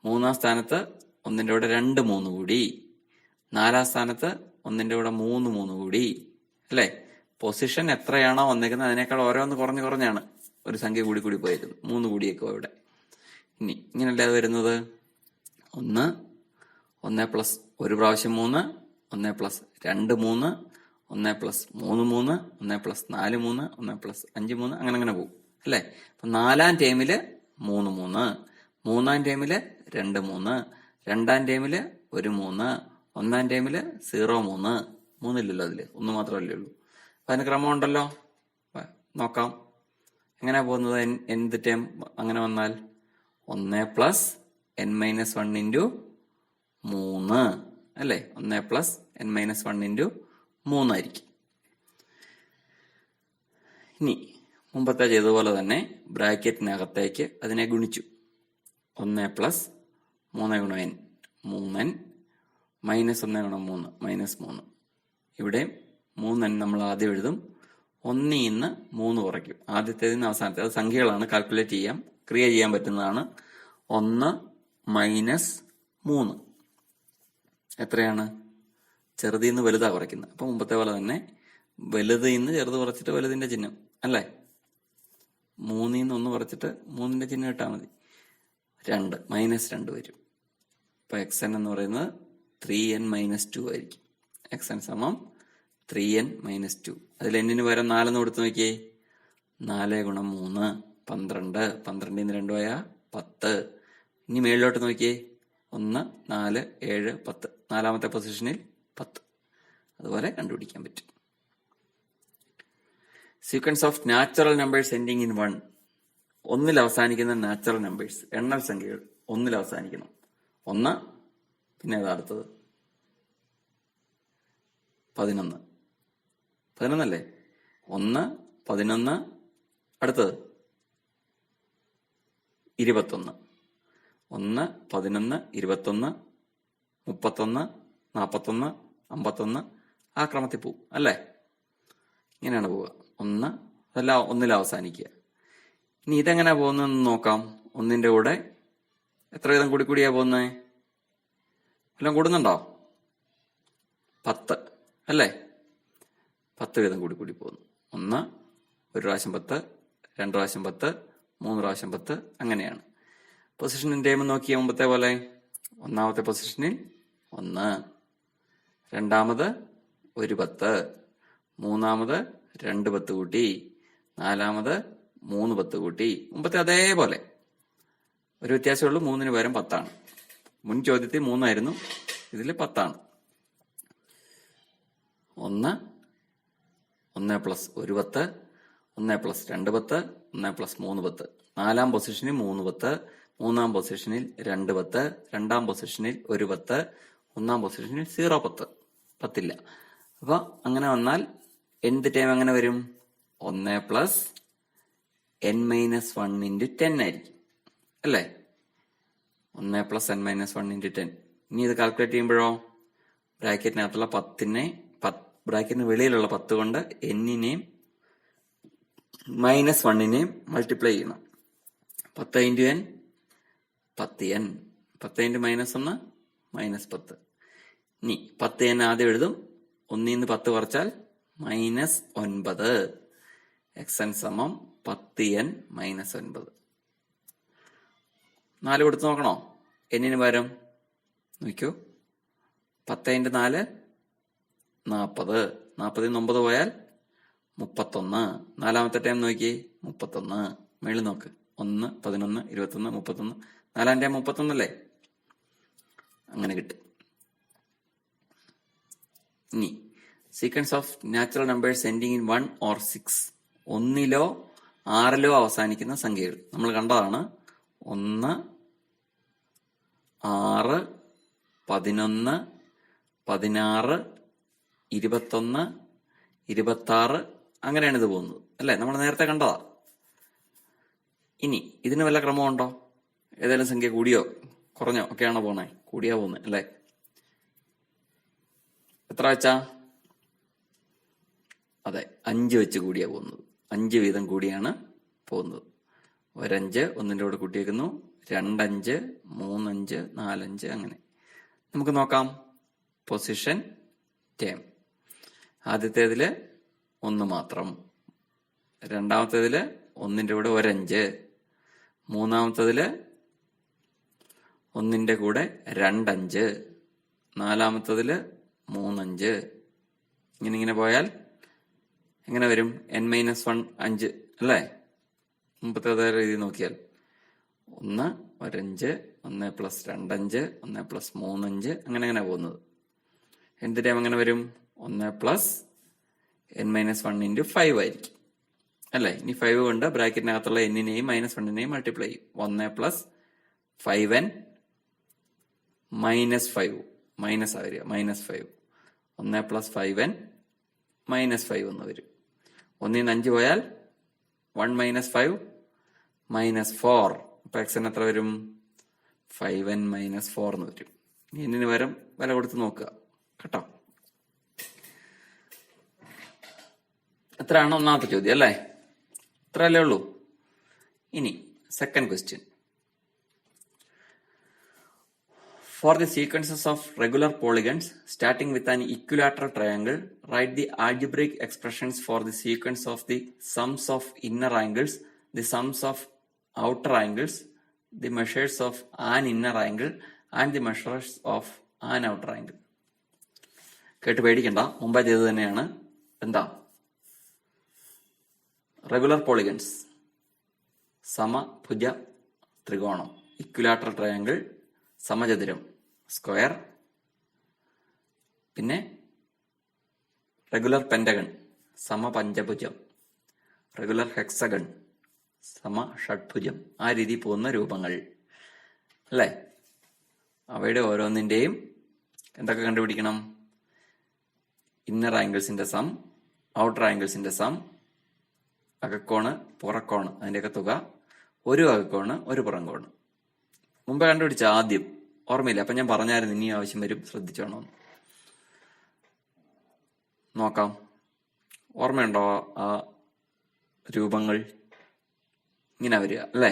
3ാം സ്ഥാനത്ത് 1ന്റെ കൂടെ 2 3 കൂടി, 4ാം സ്ഥാനത്ത് 1ന്റെ കൂടെ 3 കൂടി അല്ലേ? പൊസിഷൻ എത്രയാണോ വന്നേക്കുന്നത് അതിനേക്കാൾ ഓരോന്ന് കുറഞ്ഞാണ് ഒരു സംഖ്യ കൂടി പോയേക്കുന്നത്. 3 കൂടിയേക്കോ ഇവിടെ. ഇനി ഇങ്ങനല്ലേ അത് വരുന്നത്? 1 1 + 1 പ്രാവശ്യം 3 1 + 2 3 1 + 3 3 1 + 4 3 1 + 5 3 അങ്ങനെ പോകും അല്ലേ? അപ്പൊ 4ാം ടേമില് 3 3, 3ാം ടേമില് 2 3, 2ാം ടേമില് 1 3, 1ാം ടേമില് 0 3. 3 ഇല്ലല്ലോ അതില്, 1 മാത്രമല്ലേ ഉള്ളൂ. അപ്പൊ അതിന് ക്രമം ഉണ്ടല്ലോ. നോക്കാം എങ്ങനെയാ പോകുന്നത്. nth ടേം അങ്ങനെ വന്നാൽ 1 + n - 1 × 3 അല്ലേ? 1 + n - 1 × 3 ആയിരിക്കും. ഇനി മുമ്പത്തെ ചെയ്തതുപോലെ തന്നെ ബ്രാക്കറ്റിനകത്തേക്ക് അതിനെ ഗുണിച്ചു. 1 + 3 × n 3n -1 × 3 -3. ഇവിടെ 3n നമ്മൾ ആദ്യം എഴുതും. 1ന്ന് 3 കുറയ്ക്കും. ആദ്യത്തേതിന് അവസാനത്തെ, അത് സംഖ്യകളാണ്, കാൽക്കുലേറ്റ് ചെയ്യാം, ക്രിയ ചെയ്യാൻ പറ്റുന്നതാണ്. 1 - 3 എത്രയാണ്? ചെറുതിന്ന് വലുതാ കുറയ്ക്കുന്നത്. അപ്പൊ മുമ്പത്തെ പോലെ തന്നെ വലുതിന്ന് ചെറുത് കുറച്ചിട്ട് വലുതിന്റെ ചിഹ്നം അല്ലേ? 3ന്ന് 1 കുറച്ചിട്ട് 3ന്റെ ചിഹ്നം ഇട്ടാൽ മതി. 2 -2 വരും. അപ്പൊ xn എന്ന് പറയുന്നത് 3n - 2 ആയിരിക്കും. xn സമം 3n - 2. അതിൽ n-ന് പകരം 4 എന്ന് കൊടുത്തു നോക്കിയേ. 4 × 3 12. 12ന്ന് 2 പോയാ 10. ഇനി മേളിലോട്ട് നോക്കിയേ. 1 4 7 10. 4ാമത്തെ പൊസിഷനിൽ 10. അതുപോലെ കണ്ടുപിടിക്കാൻ പറ്റും. Sequence of natural numbers ending in 1. 1ൽ അവസാനിക്കുന്ന നാച്ചുറൽ നമ്പേഴ്സ്, എണ്ണൽ സംഖ്യകൾ 1ൽ അവസാനിക്കണം. 1, പിന്നെ ഏതാ അടുത്തത്? 11. 11 അല്ലേ? 1 11, അടുത്തത് 21. 1 11 21 31 41 51 ആ ക്രമത്തിൽ പോവും അല്ലേ? ഇങ്ങനെയാണ് പോവുക. 1 അതെല്ലാം 1ൽ അവസാനിക്കുക. ഇനി ഇതെങ്ങനെ പോകുന്നതെന്ന് നോക്കാം. 1ന്റെ കൂടെ എത്ര വീതം കൂടിയാ പോകുന്നേ? എല്ലാം കൂടുന്നുണ്ടോ? 10 അല്ലേ? 10 വീതം കൂടി പോകുന്നു. 1 ഒരു പ്രാവശ്യം 10, 2 പ്രാവശ്യം 10, 3 പ്രാവശ്യം 10 അങ്ങനെയാണ്. പൊസിഷൻ ടൈം നോക്കിയ മുമ്പത്തെ പോലെ ഒന്നാമത്തെ പൊസിഷനിൽ 1, രണ്ടാമത് 1 10, മൂന്നാമത് 2 10 കൂട്ടി, നാലാമത് 3 10 കൂട്ടി, മുമ്പത്തെ അതേപോലെ. ഒരു വ്യത്യാസമുള്ളൂ, 3ന് പകരം 10 മുൻ ചോദ്യത്തിൽ 3 ആയിരുന്നു, ഇതിൽ 10 1 1 പ്ലസ് 1 10, 1 പ്ലസ് 2 10, 1 പ്ലസ് 3 10. നാലാം പൊസിഷനിൽ 3 10, മൂന്നാം പൊസിഷനിൽ 2 10, രണ്ടാം പൊസിഷനിൽ 1 10, ഒന്നാം പൊസിഷനിൽ 0 10, 10 അപ്പൊ അങ്ങനെ വന്നാൽ എന്ത് ടൈം എങ്ങനെ വരും? 1 പ്ലസ് n-1 ഇൻറ്റു 10 ആയിരിക്കും അല്ലേ? 1 പ്ലസ് n-1 ഇൻറ്റു 10. ഇനി ഇത് കാൽക്കുലേറ്റ് ചെയ്യുമ്പോഴോ ബ്രാക്കറ്റിനകത്തുള്ള 10നെ ബ്രാക്കറ്റിന് വെളിയിലുള്ള 10 കൊണ്ട് n-നെയും -1-നെയും മൾട്ടിപ്ലൈ ചെയ്യണം. 10 ഇൻറ്റു n 10n, 10 ഇൻറ്റു -1 -10. ഇനി 10n ആദ്യം എഴുതും, 1-ന്ന് 10 കുറച്ചാൽ -9. xn സമം 10n -9. 4 കൊടുത്ത് നോക്കണോ? n-ന് പകരം നോക്കൂ, 10 ഇൻറ്റു 4 40, 40 9 പോയാൽ 31. നാലാമത്തെ ടൈം നോക്കി 31, മേളിൽ നോക്ക് 1 11 21 31, നാലാം ടൈം 31 അല്ലേ? അങ്ങനെ കിട്ടും. ഇനി sequence of natural numbers ending in 1 or 6, 1-ലോ 6-ലോ അവസാനിക്കുന്ന സംഖ്യകൾ നമ്മൾ കണ്ടതാണ്. 1 6 11 16 21 26 അങ്ങനെയാണ് ഇത് പോകുന്നത് അല്ലെ? നമ്മൾ നേരത്തെ കണ്ടതാ. ഇനി ഇതിന് വല്ല ക്രമമുണ്ടോ? ഏതെങ്കിലും സംഖ്യ കൂടിയോ കുറഞ്ഞോ ഒക്കെയാണോ പോണേ? കൂടിയാ പോകുന്നത് അല്ലെ? എത്ര വെച്ചാ? അതെ, 5 വെച്ച് കൂടിയാ പോകുന്നത്. 5 വീതം കൂടിയാണ് പോകുന്നത്. 1 5 ഒന്നിന്റെ കൂടെ കൂട്ടിയേക്കുന്നു, 2 5 3 5 4 5 അങ്ങനെ. നമുക്ക് നോക്കാം പൊസിഷൻ ടേം. ആദ്യത്തേതില് 1 മാത്രം, രണ്ടാമത്തേതില് 1ന്റെ കൂടെ 1 5, മൂന്നാമത്തേതില് 1ന്റെ കൂടെ 2 5, നാലാമത്തേതില് 3 5. ഇങ്ങനെ പോയാൽ എങ്ങനെ വരും? n-1 5 അല്ലേ? മുമ്പത്തെ രീതി നോക്കിയാൽ 1 1 5 1 പ്ലസ് 2 5 1 പ്ലസ് 3 5 അങ്ങനെ പോകുന്നത്. എന്ത് ടൈം അങ്ങനെ വരും? 1 പ്ലസ് n-1 ഇൻറ്റു 5 ആയിരിക്കും അല്ലെ? ഇനി 5 കൊണ്ട് ബ്രാക്കറ്റിനകത്തുള്ള n-നെയും -1-നെയും മൾട്ടിപ്ലൈ ചെയ്യും. 1 പ്ലസ് 5n -5 മൈനസ് ആ വരിക, -5. 1 പ്ലസ് 5n -5 എന്ന് വരും. 1-ന്ന് 5 പോയാൽ 1 - 5 -4. അപ്പൊ x എത്ര വരും? 5n - 4 എന്ന് വരും. n-ന് പകരം വില കൊടുത്ത് നോക്കുക കേട്ടോ. എത്രയാണ് ഒന്നാമത്തെ ചോദ്യം അല്ലേ? ഇത്രയല്ലേ ഉള്ളൂ. ഇനി second question. For the sequences of regular polygons starting with an equilateral triangle, write the algebraic expressions for the sequence of the sums of inner angles, the sums of outer angles, the measures of an inner angle and the measures of an outer angle. കേട്ട് പേടിക്കണ്ട, മുമ്പേ ചെയ്ത് തന്നെയാണ്. എന്താ? Regular polygons, സമഭുജ ത്രികോണം, equilateral triangle സമചതുരം square, പിന്നെ regular pentagon സമപഞ്ചഭുജം, regular hexagon സമ ഷഡ്ഭുജം, ആ രീതി പോകുന്ന രൂപങ്ങൾ അല്ലേ? അവയുടെ ഓരോന്നിന്റെയും എന്തൊക്കെ കണ്ടുപിടിക്കണം? ഇന്നർ ആംഗിൾസിന്റെ സം, ഔട്ടർ ആംഗിൾസിന്റെ സം, അകക്കോണ് പുറക്കോണ് അതിന്റെയൊക്കെ തുക, ഒരു അകക്കോണ് ഒരു പുറംകോണ്. മുമ്പേ കണ്ടുപിടിച്ച ആദ്യം ഓർമ്മയില്ല, അപ്പൊ ഞാൻ പറഞ്ഞായിരുന്നു ഇനി ആവശ്യം വരും, ശ്രദ്ധിച്ചോണം. നോക്കാം, ഓർമ്മയുണ്ടോ ആ രൂപങ്ങൾ? ഇങ്ങനെ വരിക അല്ലേ?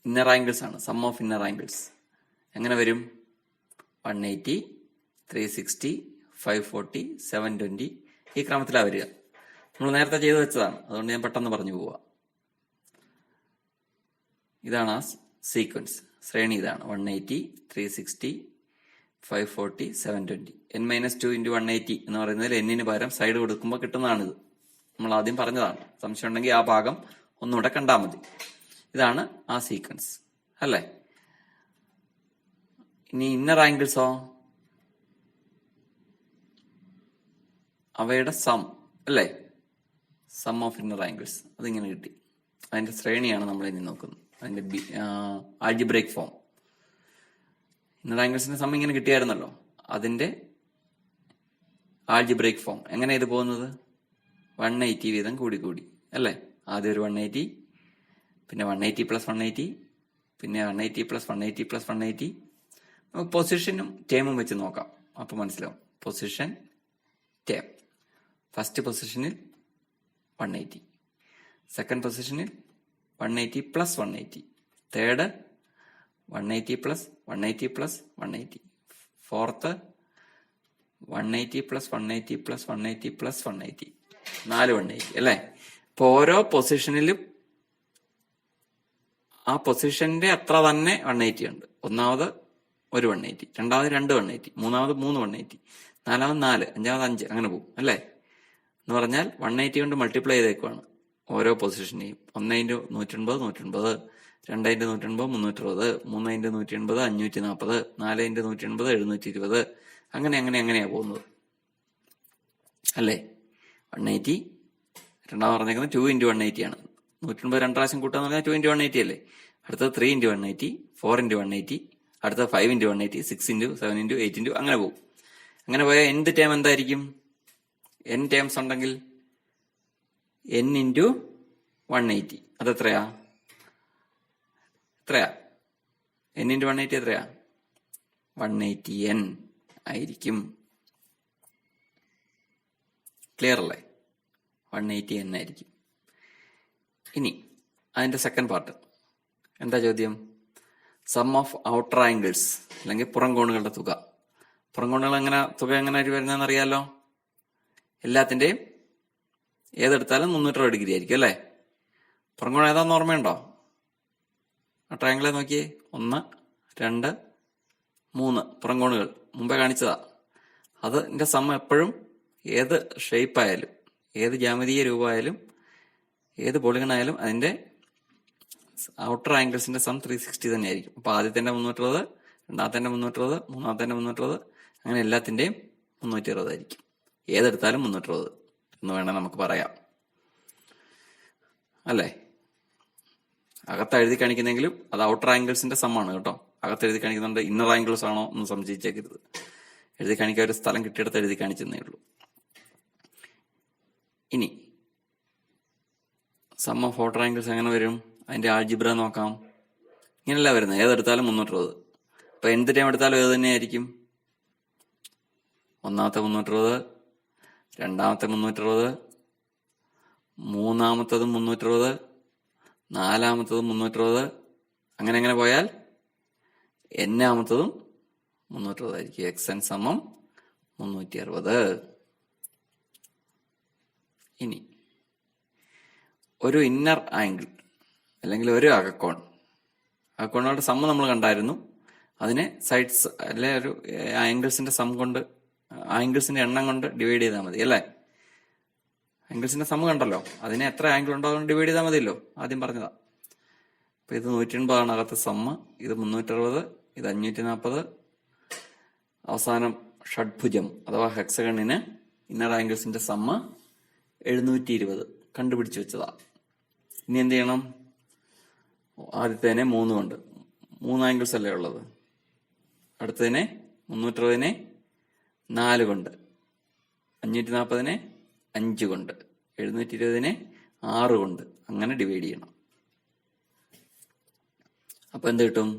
ഇന്നർ ആംഗിൾസ് ആണ്, സം ഓഫ് ഇന്നർ ആംഗിൾസ്. എങ്ങനെ വരും? 180, 360, 540, 720 ഈ ക്രമത്തിലാണ് വരിക. നമ്മൾ നേരത്തെ ചെയ്തു വെച്ചതാണ്, അതുകൊണ്ട് ഞാൻ പെട്ടെന്ന് പറഞ്ഞു പോവാ. ഇതാണ് ആ സീക്വൻസ്, ശ്രേണി ഇതാണ്. 180, 360, 540, 720. n-2 × 180 എന്ന് പറയുന്നതിൽ എന്നിന് പകരം സൈഡ് കൊടുക്കുമ്പോൾ കിട്ടുന്നതാണിത്. നമ്മൾ ആദ്യം പറഞ്ഞതാണ്. സംശയം ഉണ്ടെങ്കിൽ ആ ഭാഗം ഒന്നുകൂടെ കണ്ടാൽ മതി. ഇതാണ് ആ സീക്വൻസ് അല്ലേ. ഇനി ഇന്നർ ആംഗിൾസോ, അവയുടെ സം അല്ലേ, സം ഓഫ് ഇന്നർ ആംഗിൾസ് അതിങ്ങനെ കിട്ടി. അതിന്റെ ശ്രേണിയാണ് നമ്മൾ ഇനി നോക്കുന്നത്, അതിന്റെ ആൾജിബ്രൈക് ഫോം. ഇന്നർ ആംഗിൾസിന്റെ സം ഇങ്ങനെ കിട്ടിയായിരുന്നല്ലോ, അതിന്റെ ആൾജിബ്രൈക് ഫോം എങ്ങനെ ഇത് പോകുന്നത്? 180 വീതം കൂടി കൂടി അല്ലേ. ആദ്യം ഒരു 180, പിന്നെ 180 + 180, പിന്നെ 180 + 180 + 180. നമുക്ക് പൊസിഷനും ടേമും വെച്ച് നോക്കാം, അപ്പൊ മനസ്സിലാവും. Position, term. ഫസ്റ്റ് പൊസിഷനിൽ 180, സെക്കൻഡ് പൊസിഷനിൽ 180 + 180, തേർഡ് 180 + 180 + 180, ഫോർത്ത് 180 + 180 + 180 + 180, 4 180 അല്ലേ. ഇപ്പൊ ഓരോ പൊസിഷനിലും ആ പൊസിഷന്റെ അത്ര തന്നെ 180 ഉണ്ട്. ഒന്നാമത് ഒരു 180, രണ്ടാമത് 2 180, മൂന്നാമത് 3 180, നാലാമത് 4, അഞ്ചാമത് 5, അങ്ങനെ പോകും അല്ലേ. എന്ന് പറഞ്ഞാൽ 180 കൊണ്ട് മൾട്ടിപ്ലൈ ചെയ്തേക്കുവാണ് ഓരോ പൊസിഷനെയും. 1 × 180 180, 2 × 180 360, 3 × 180 540, 4 × 180 720, അങ്ങനെയാ പോകുന്നത് അല്ലേ. 180, രണ്ടാമത് പറഞ്ഞേക്കുന്നത് 2 × 180 ആണ്. 180 രണ്ട് പ്രാവശ്യം കൂട്ടാന്ന് പറഞ്ഞാൽ 2 × 180 അല്ലേ. അടുത്തത് 3 × 180, 4 × 180, അടുത്തത് 5 × 180, 6 × 7 × 8 × അങ്ങനെ പോകും. അങ്ങനെ പോയാൽ nth ടേം എന്തായിരിക്കും? n ടേംസ് ഉണ്ടെങ്കിൽ n × 180 അതെത്രയാ? n × 180 എത്രയാ? 180n ആയിരിക്കും. ക്ലിയർ അല്ലേ? 180n ആയിരിക്കും. ഇനി അതിന്റെ സെക്കൻഡ് പാർട്ട് എന്താ ചോദ്യം? സം ഓഫ് ഔട്ടർ ആംഗിൾസ്, അല്ലെങ്കിൽ പുറം കോണുകളുടെ തുക. പുറം കോണുകൾ തുക എങ്ങനെ വരുന്നതെന്ന് അറിയാലോ. എല്ലാത്തിന്റെയും ഏതെടുത്താലും 360 ഡിഗ്രി ആയിരിക്കും അല്ലേ. പുറം കോൺ ഏതാന്ന് ഓർമ്മയുണ്ടോ? ആ ട്രയാങ്കിളെ നോക്കിയേ. 1, 2, 3 പുറം കോണുകൾ മുമ്പേ കാണിച്ചതാ. അതിന്റെ സം എപ്പോഴും ഏത് ഷേപ്പായാലും, ഏത് ജ്യാമിതീയ രൂപമായാലും, ഏത് പോളിഗൺ ആയാലും അതിന്റെ ഔട്ടർ ആംഗിൾസിന്റെ സം 360 തന്നെയായിരിക്കും. അപ്പൊ ആദ്യത്തെ 360, രണ്ടാമത്തെ 360, മൂന്നാമത്തെ 360, അങ്ങനെ എല്ലാത്തിന്റെയും 360 ആയിരിക്കും. ഏതെടുത്താലും 360 എന്ന് വേണേ നമുക്ക് പറയാം അല്ലേ. അകത്ത് എഴുതി കാണിക്കുന്നെങ്കിലും അത് ഔട്ടർ ആംഗിൾസിന്റെ സമ്മാണ് കേട്ടോ. അകത്ത് എഴുതി കാണിക്കുന്നുണ്ട്, ഇന്നർ ആംഗിൾസ് ആണോ എന്ന് സംശയിച്ചേക്കരുത്. എഴുതി കാണിക്കാൻ ഒരു സ്ഥലം കിട്ടിയെടുത്ത് എഴുതി കാണിച്ചെന്നേ ഉള്ളൂ. ഇനി സം ഓഫ് ഔട്ടർ ആംഗിൾസ് എങ്ങനെ വരും? അതിന്റെ ആൾജിബ്ര നോക്കാം. ഇങ്ങനെയല്ല വരുന്നത്, ഏതെടുത്താലും 360. അപ്പൊ എന്ത് ടൈം എടുത്താലും ഏത് തന്നെയായിരിക്കും. ഒന്നാമത്തെ 360, രണ്ടാമത്തെ 360, മൂന്നാമത്തതും 360, നാലാമത്തതും 360, അങ്ങനെ പോയാൽ എന്നാമത്തതും 360 ആയിരിക്കും. xn = 360. ഇനി ഒരു ഇന്നർ ആംഗിൾ അല്ലെങ്കിൽ ഒരു അകക്കോണുകളുടെ സം നമ്മൾ കണ്ടായിരുന്നു. അതിനെ സൈഡ്സ് അല്ലെ ഒരു ആംഗിൾസിന്റെ സം കൊണ്ട്, ആംഗിൾസിന്റെ എണ്ണം കൊണ്ട് ഡിവൈഡ് ചെയ്താൽ മതി അല്ലേ. ആംഗിൾസിന്റെ സം കണ്ടല്ലോ, അതിനെ എത്ര ആംഗിൾ ഉണ്ടോ അതുകൊണ്ട് ഡിവൈഡ് ചെയ്താൽ മതിയല്ലോ. ആദ്യം പറഞ്ഞതാ. അപ്പൊ ഇത് 180 ആണ് അകത്ത് സം, ഇത് 360, ഇത് 540, അവസാനം ഷഡ്ഭുജം അഥവാ ഹെക്സഗണിന് ഇന്നർ ആംഗിൾസിന്റെ സം 720 കണ്ടുപിടിച്ചു വെച്ചതാ. ഇനി എന്ത് ചെയ്യണം? ആദ്യത്തേനെ 3 കൊണ്ട്, 3 ആംഗിൾസ് അല്ലേ ഉള്ളത്. അടുത്തതിനെ 360നെ 4 കൊണ്ട്, 540നെ 5 കൊണ്ട്, 720നെ 6 കൊണ്ട്, അങ്ങനെ ഡിവൈഡ് ചെയ്യണം. അപ്പൊ എന്ത് കിട്ടും?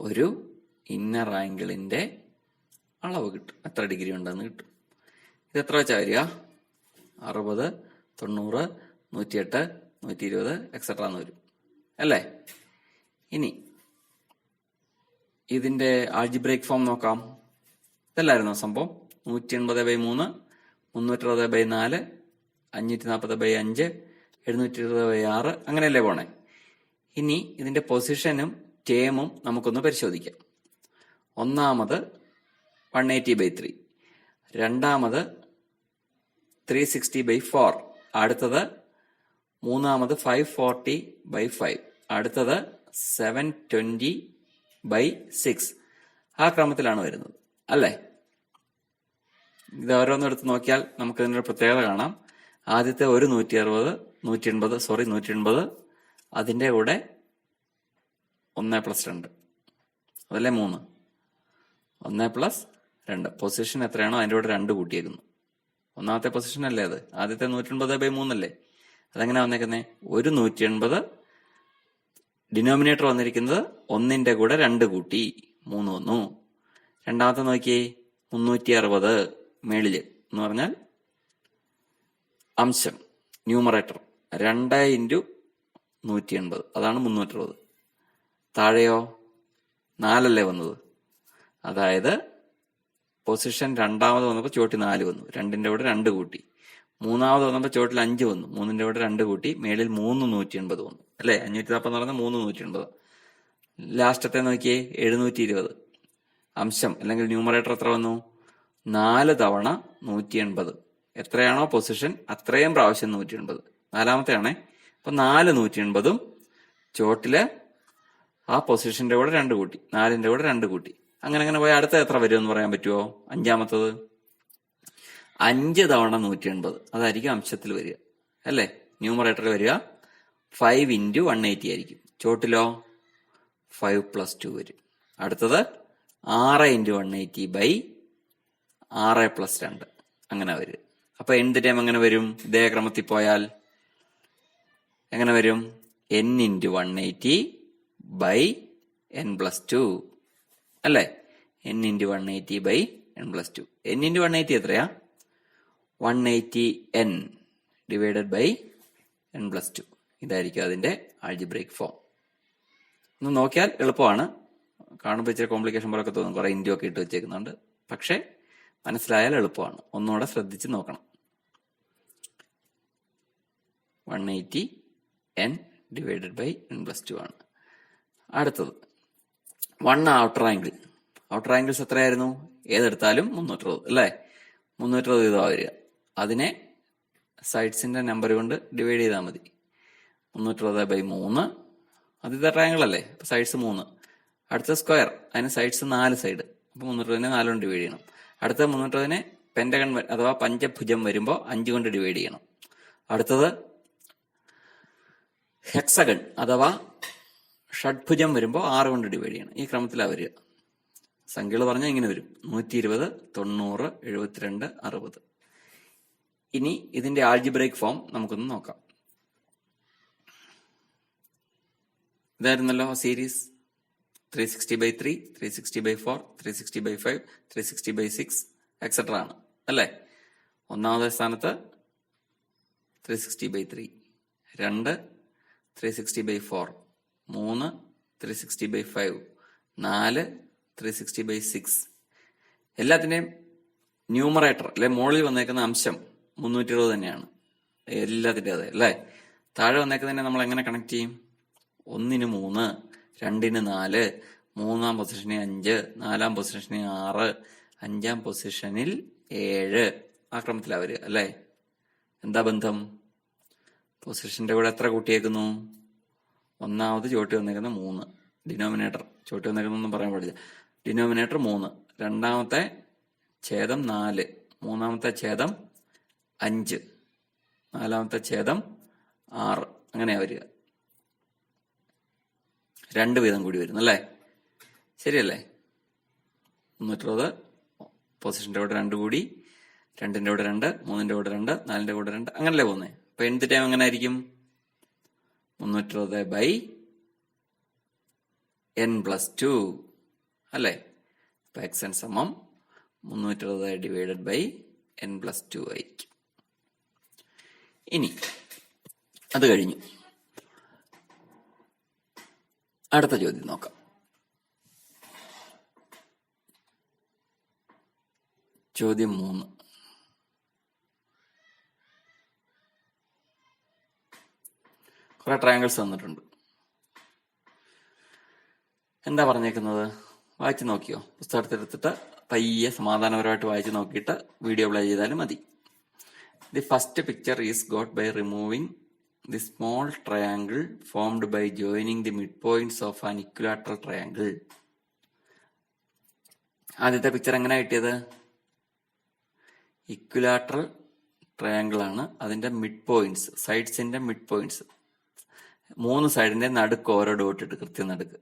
ഒരു ഇന്നർ ആംഗിളിന്റെ അളവ് കിട്ടും, എത്ര ഡിഗ്രി ഉണ്ടെന്ന് കിട്ടും. ഇത് എത്ര വെച്ചാ വരിക? 60, 90, 108, 120 എക്സെട്ര എന്ന് വരും അല്ലേ. ഇനി ഇതിന്റെ ആൾജിബ്രൈക് ഫോം നോക്കാം. ഇതല്ലായിരുന്നോ സംഭവം? 180/3, 360/4, 540/5, 720/6, അങ്ങനെയല്ലേ പോണേ. ഇനി ഇതിന്റെ പൊസിഷനും ടേമും നമുക്കൊന്ന് പരിശോധിക്കാം. ഒന്നാമത് 180/3, രണ്ടാമത് 360/4, അടുത്തത് മൂന്നാമത് 540/5, അടുത്തത് 720/6. ആ ക്രമത്തിലാണ് വരുന്നത് അല്ലേ? ഇത് ഓരോന്നും എടുത്ത് നോക്കിയാൽ നമുക്ക് ഇതിന്റെ പ്രത്യേകത കാണാം. ആദ്യത്തെ ഒരു 180, അതിന്റെ കൂടെ 1+2, അതല്ലേ 3, 1+2. പൊസിഷൻ എത്രയാണോ അതിന്റെ കൂടെ 2 കൂട്ടിയേക്കുന്നു. ഒന്നാമത്തെ പൊസിഷൻ അല്ലേ അത്? ആദ്യത്തെ 180/3 അല്ലേ? അതെങ്ങനെ വന്നേക്കുന്നേ? ഒരു 180 ഡിനോമിനേറ്റർ വന്നിരിക്കുന്നത് 1ന്റെ കൂടെ 2 കൂട്ടി 3 വന്നു. രണ്ടാമത്തെ നോക്കിയേ 360 മേളില് എന്ന് പറഞ്ഞാൽ അംശം ന്യൂമറേറ്റർ 2 × 180, അതാണ് 360. താഴെയോ 4 അല്ലേ വന്നത്? അതായത് പൊസിഷൻ രണ്ടാമത് വന്നപ്പോൾ ചുവട്ടിൽ 4 വന്നു, 2ന്റെ കൂടെ 2 കൂട്ടി. മൂന്നാമത് വന്നപ്പോൾ ചുവട്ടിൽ 5 വന്നു, 3ന്റെ കൂടെ 2 കൂട്ടി, മേളിൽ 3 180 വന്നു അല്ലെ? 540 എന്ന് പറഞ്ഞാൽ 3 180. ലാസ്റ്റത്തെ നോക്കിയേ 720. അംശം അല്ലെങ്കിൽ ന്യൂമറേറ്റർ എത്ര വന്നു? 4 തവണ 180. എത്രയാണോ പൊസിഷൻ അത്രയും പ്രാവശ്യം 180. നാലാമത്തെ ആണേ. അപ്പൊ 4 180ഉം ചുവട്ടില് ആ പൊസിഷന്റെ കൂടെ 2 കൂട്ടി, 4ന്റെ കൂടെ 2 കൂട്ടി. അങ്ങനെ പോയി അടുത്ത എത്ര വരും എന്ന് പറയാൻ പറ്റുമോ? അഞ്ചാമത്തത് 5 തവണ 180, അതായിരിക്കും അംശത്തിൽ വരിക അല്ലേ? ന്യൂമറേറ്ററിൽ വരിക 5 × 180 ആയിരിക്കും. ചോട്ടിലോ 5+2 വരും. അടുത്തത് 6 × 180/6+2 അങ്ങനെ വരും. അപ്പൊ എന്ത് ടൈം എങ്ങനെ വരും? ഇതേ ക്രമത്തിൽ പോയാൽ എങ്ങനെ വരും? n × 180/n+2 അല്ലേ? n × 180/n+2. n × 180 എത്രയാ? 180n/n+2. ഇതായിരിക്കും അതിന്റെ ആൾജിബ്രൈക് ഫോം. ഒന്ന് നോക്കിയാൽ എളുപ്പമാണ്. കാണുമ്പോൾ ഇച്ചിരി കോംപ്ലിക്കേഷൻ പോലൊക്കെ തോന്നും, കുറെ ഇൻഡ്യോ ഒക്കെ ഇട്ട് വെച്ചേക്കുന്നുണ്ട്. പക്ഷെ മനസ്സിലായാൽ എളുപ്പമാണ്. ഒന്നുകൂടെ ശ്രദ്ധിച്ച് നോക്കണം. 180n/n+2 ആണ്. അടുത്തത് 1 ഔട്ടർ ആംഗിൾ. ഔട്ടർ ആംഗിൾസ് എത്രയായിരുന്നു? ഏതെടുത്താലും 360 അല്ലേ? 360 ഇതാ വരിക. അതിനെ സൈഡ്സിന്റെ നമ്പർ കൊണ്ട് ഡിവൈഡ് ചെയ്താൽ മതി. 360/3. അത് ഇതാ ട്രയാങ്കിൾ അല്ലേ? അപ്പൊ സൈഡ്സ് 3. അടുത്ത സ്ക്വയർ, അതിന് സൈഡ്സ് 4 സൈഡ്. അപ്പൊ 360നെ 4 കൊണ്ട് ഡിവൈഡ് ചെയ്യണം. അടുത്ത 360നെ പെന്റഗൺ അഥവാ പഞ്ചഭുജം വരുമ്പോൾ 5 കൊണ്ട് ഡിവൈഡ് ചെയ്യണം. അടുത്തത് ഹെക്സഗൺ അഥവാ ഷഡ്ഭുജം വരുമ്പോൾ 6 കൊണ്ട് ഡിവൈഡ് ചെയ്യണം. ഈ ക്രമത്തിലാണ് വരിക. സംഖ്യകൾ പറഞ്ഞാൽ ഇങ്ങനെ വരും: 120, 90, 72, 60. ഇനി ഇതിന്റെ ആൾജിബ്രൈക് ഫോം നമുക്കൊന്ന് നോക്കാം. ഇതായിരുന്നല്ലോ സീരീസ്. 360/3, 360/4, 360/5, 360/6 എക്സെട്ര ആണ് അല്ലേ? ഒന്നാമത്തെ സ്ഥാനത്ത് 360/3, 2 360/4, 3 360/5, 4 360/6. എല്ലാത്തിന്റെയും ന്യൂമറേറ്റർ അല്ലെ മുകളിൽ വന്നേക്കുന്ന അംശം 320 തന്നെയാണ്. എല്ലാത്തിൻ്റെ അതെ അല്ലേ? താഴെ വന്നേക്കുന്നതിനെ നമ്മൾ എങ്ങനെ കണക്ട് ചെയ്യും? 1-ന് 3, 2-ന് 4, 3-ാം പൊസിഷനിൽ 5, 4-ാം പൊസിഷനിൽ 6, 5-ാം പൊസിഷനിൽ 7. ആ ക്രമത്തിലാണ് വരിക അല്ലേ? എന്താ ബന്ധം? പൊസിഷന്റെ കൂടെ എത്ര കൂട്ടിയേക്കുന്നു? ഒന്നാമത് ചോട്ടി വന്നേക്കുന്ന 3, ഡിനോമിനേറ്റർ ചോട്ടി വന്നേക്കുന്നൊന്നും പറയാൻ പാടില്ല. ഡിനോമിനേറ്റർ 3, രണ്ടാമത്തെ ഛേദം 4, മൂന്നാമത്തെ ഛേദം 5, നാലാമത്തെ ഛേദം 6. അങ്ങനെയാ വരിക. 2 വീതം കൂടി വരുന്നു അല്ലേ? ശരിയല്ലേ? 360 പൊസിഷന്റെ കൂടെ 2 കൂടി, 2ന്റെ കൂടെ 2, 3ന്റെ കൂടെ 2, 4ന്റെ കൂടെ 2, അങ്ങനല്ലേ പോകുന്നേ? അപ്പൊ എന്ത് ടൈം എങ്ങനെ ആയിരിക്കും? 360/n+2 അല്ലേ? അപ്പൊ xn സമം 360/n+2 ആയിരിക്കും. ഇനി അത് കഴിഞ്ഞു. അടുത്ത ചോദ്യം നോക്കാം. ചോദ്യം 3. കുറെ ട്രയാങ്കിൾസ് തന്നിട്ടുണ്ട്. എന്താ പറഞ്ഞേക്കുന്നത്? വായിച്ചു നോക്കിയോ? പുസ്തകത്തെടുത്തിട്ട് പയ്യെ സമാധാനപരമായിട്ട് വായിച്ചു നോക്കിയിട്ട് വീഡിയോ പ്ലേ ചെയ്താലും മതി. The first picture is got by removing the small triangle formed by joining the mid points of an equilateral triangle. ആദ്യത്തെ പിക്ചർ എങ്ങനെ കിട്ടിയത്? ഇക്വിലാറ്ററൽ ട്രയാങ്കിൾ ആണ്. അതിന്റെ മിഡ് പോയിന്റ്സ്, സൈഡ്സിന്റെ മിഡ് പോയിന്റ്സ്, 3 സൈഡിന്റെ നടുക്ക് ഓരോ ഡോട്ട് ഇട്ട് കൃത്യം നടുക്ക്.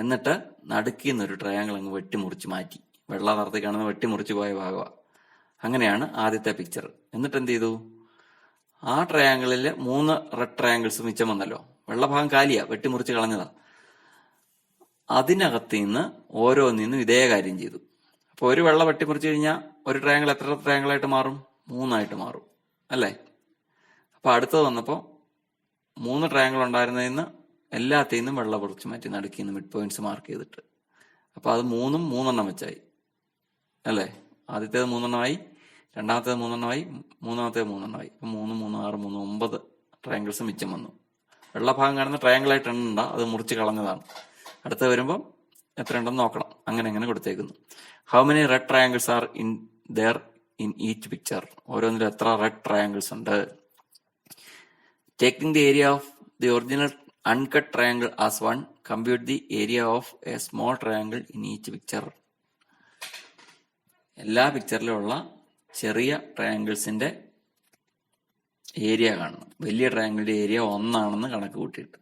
എന്നിട്ട് നടുക്കിന്നൊരു ട്രയാങ്കിൾ അങ്ങ് വെട്ടിമുറിച്ച് മാറ്റി. വെള്ള നിറത്തിൽ കാണുന്ന വെട്ടിമുറിച്ച് പോയ ഭാഗമാണ്. അങ്ങനെയാണ് ആദ്യത്തെ പിക്ചർ. എന്നിട്ട് എന്ത് ചെയ്തു? ആ ട്രയാങ്കിളില് 3 റെഡ് ട്രയാങ്കിൾസ് മിച്ചം വന്നല്ലോ. വെള്ള ഭാഗം കാലിയാ, വെട്ടിമുറിച്ച് കളഞ്ഞതാ. അതിനകത്ത് നിന്ന് ഓരോന്നിന്നും ഇതേ കാര്യം ചെയ്തു. അപ്പൊ ഒരു വെള്ള വെട്ടിമുറിച്ച് കഴിഞ്ഞാൽ ഒരു ട്രയാങ്കിൾ എത്ര ട്രയാങ്കിളായിട്ട് മാറും? 3 മാറും അല്ലേ? അപ്പൊ അടുത്തത് വന്നപ്പോ 3 ട്രയാങ്കിൾ ഉണ്ടായിരുന്നതിന് എല്ലാത്തിൽ നിന്നും വെള്ള പൊറിച്ച് മാറ്റി നടുക്കിന്ന് മിഡ് പോയിന്റ്സ് മാർക്ക് ചെയ്തിട്ട്. അപ്പൊ അത് 3 വെച്ചായി അല്ലേ? ആദ്യത്തേത് 3 രണ്ടാമത്തേത് 3 മൂന്നാമത്തേത് 3 ഇപ്പൊ 3, 3, 6, 3, 9 ട്രയാങ്കിൾസ് മിച്ചം വന്നു. വെള്ള ഭാഗം കാണുന്ന ട്രയാങ്കിൾ ആയിട്ട് എണ്ണണ്ട, അത് മുറിച്ച് കളഞ്ഞതാണ്. അടുത്ത് വരുമ്പോൾ എത്ര ഉണ്ടെന്ന് നോക്കണം. അങ്ങനെ കൊടുത്തേക്കുന്നു. How many red triangles are in there in each picture? ഓരോന്നിലും എത്ര റെഡ് ട്രയാങ്കിൾസ് ഉണ്ട്? Taking the area of the original uncut triangle as 1, compute the area of a small triangle in each picture. എല്ലാ പിക്ചറിലുള്ള ചെറിയ ട്രയാങ്കിൾസിന്റെ area കാണണം. വലിയ ട്രയാങ്കിളിന്റെ area 1 കണക്ക് കൂട്ടിയിട്ട്.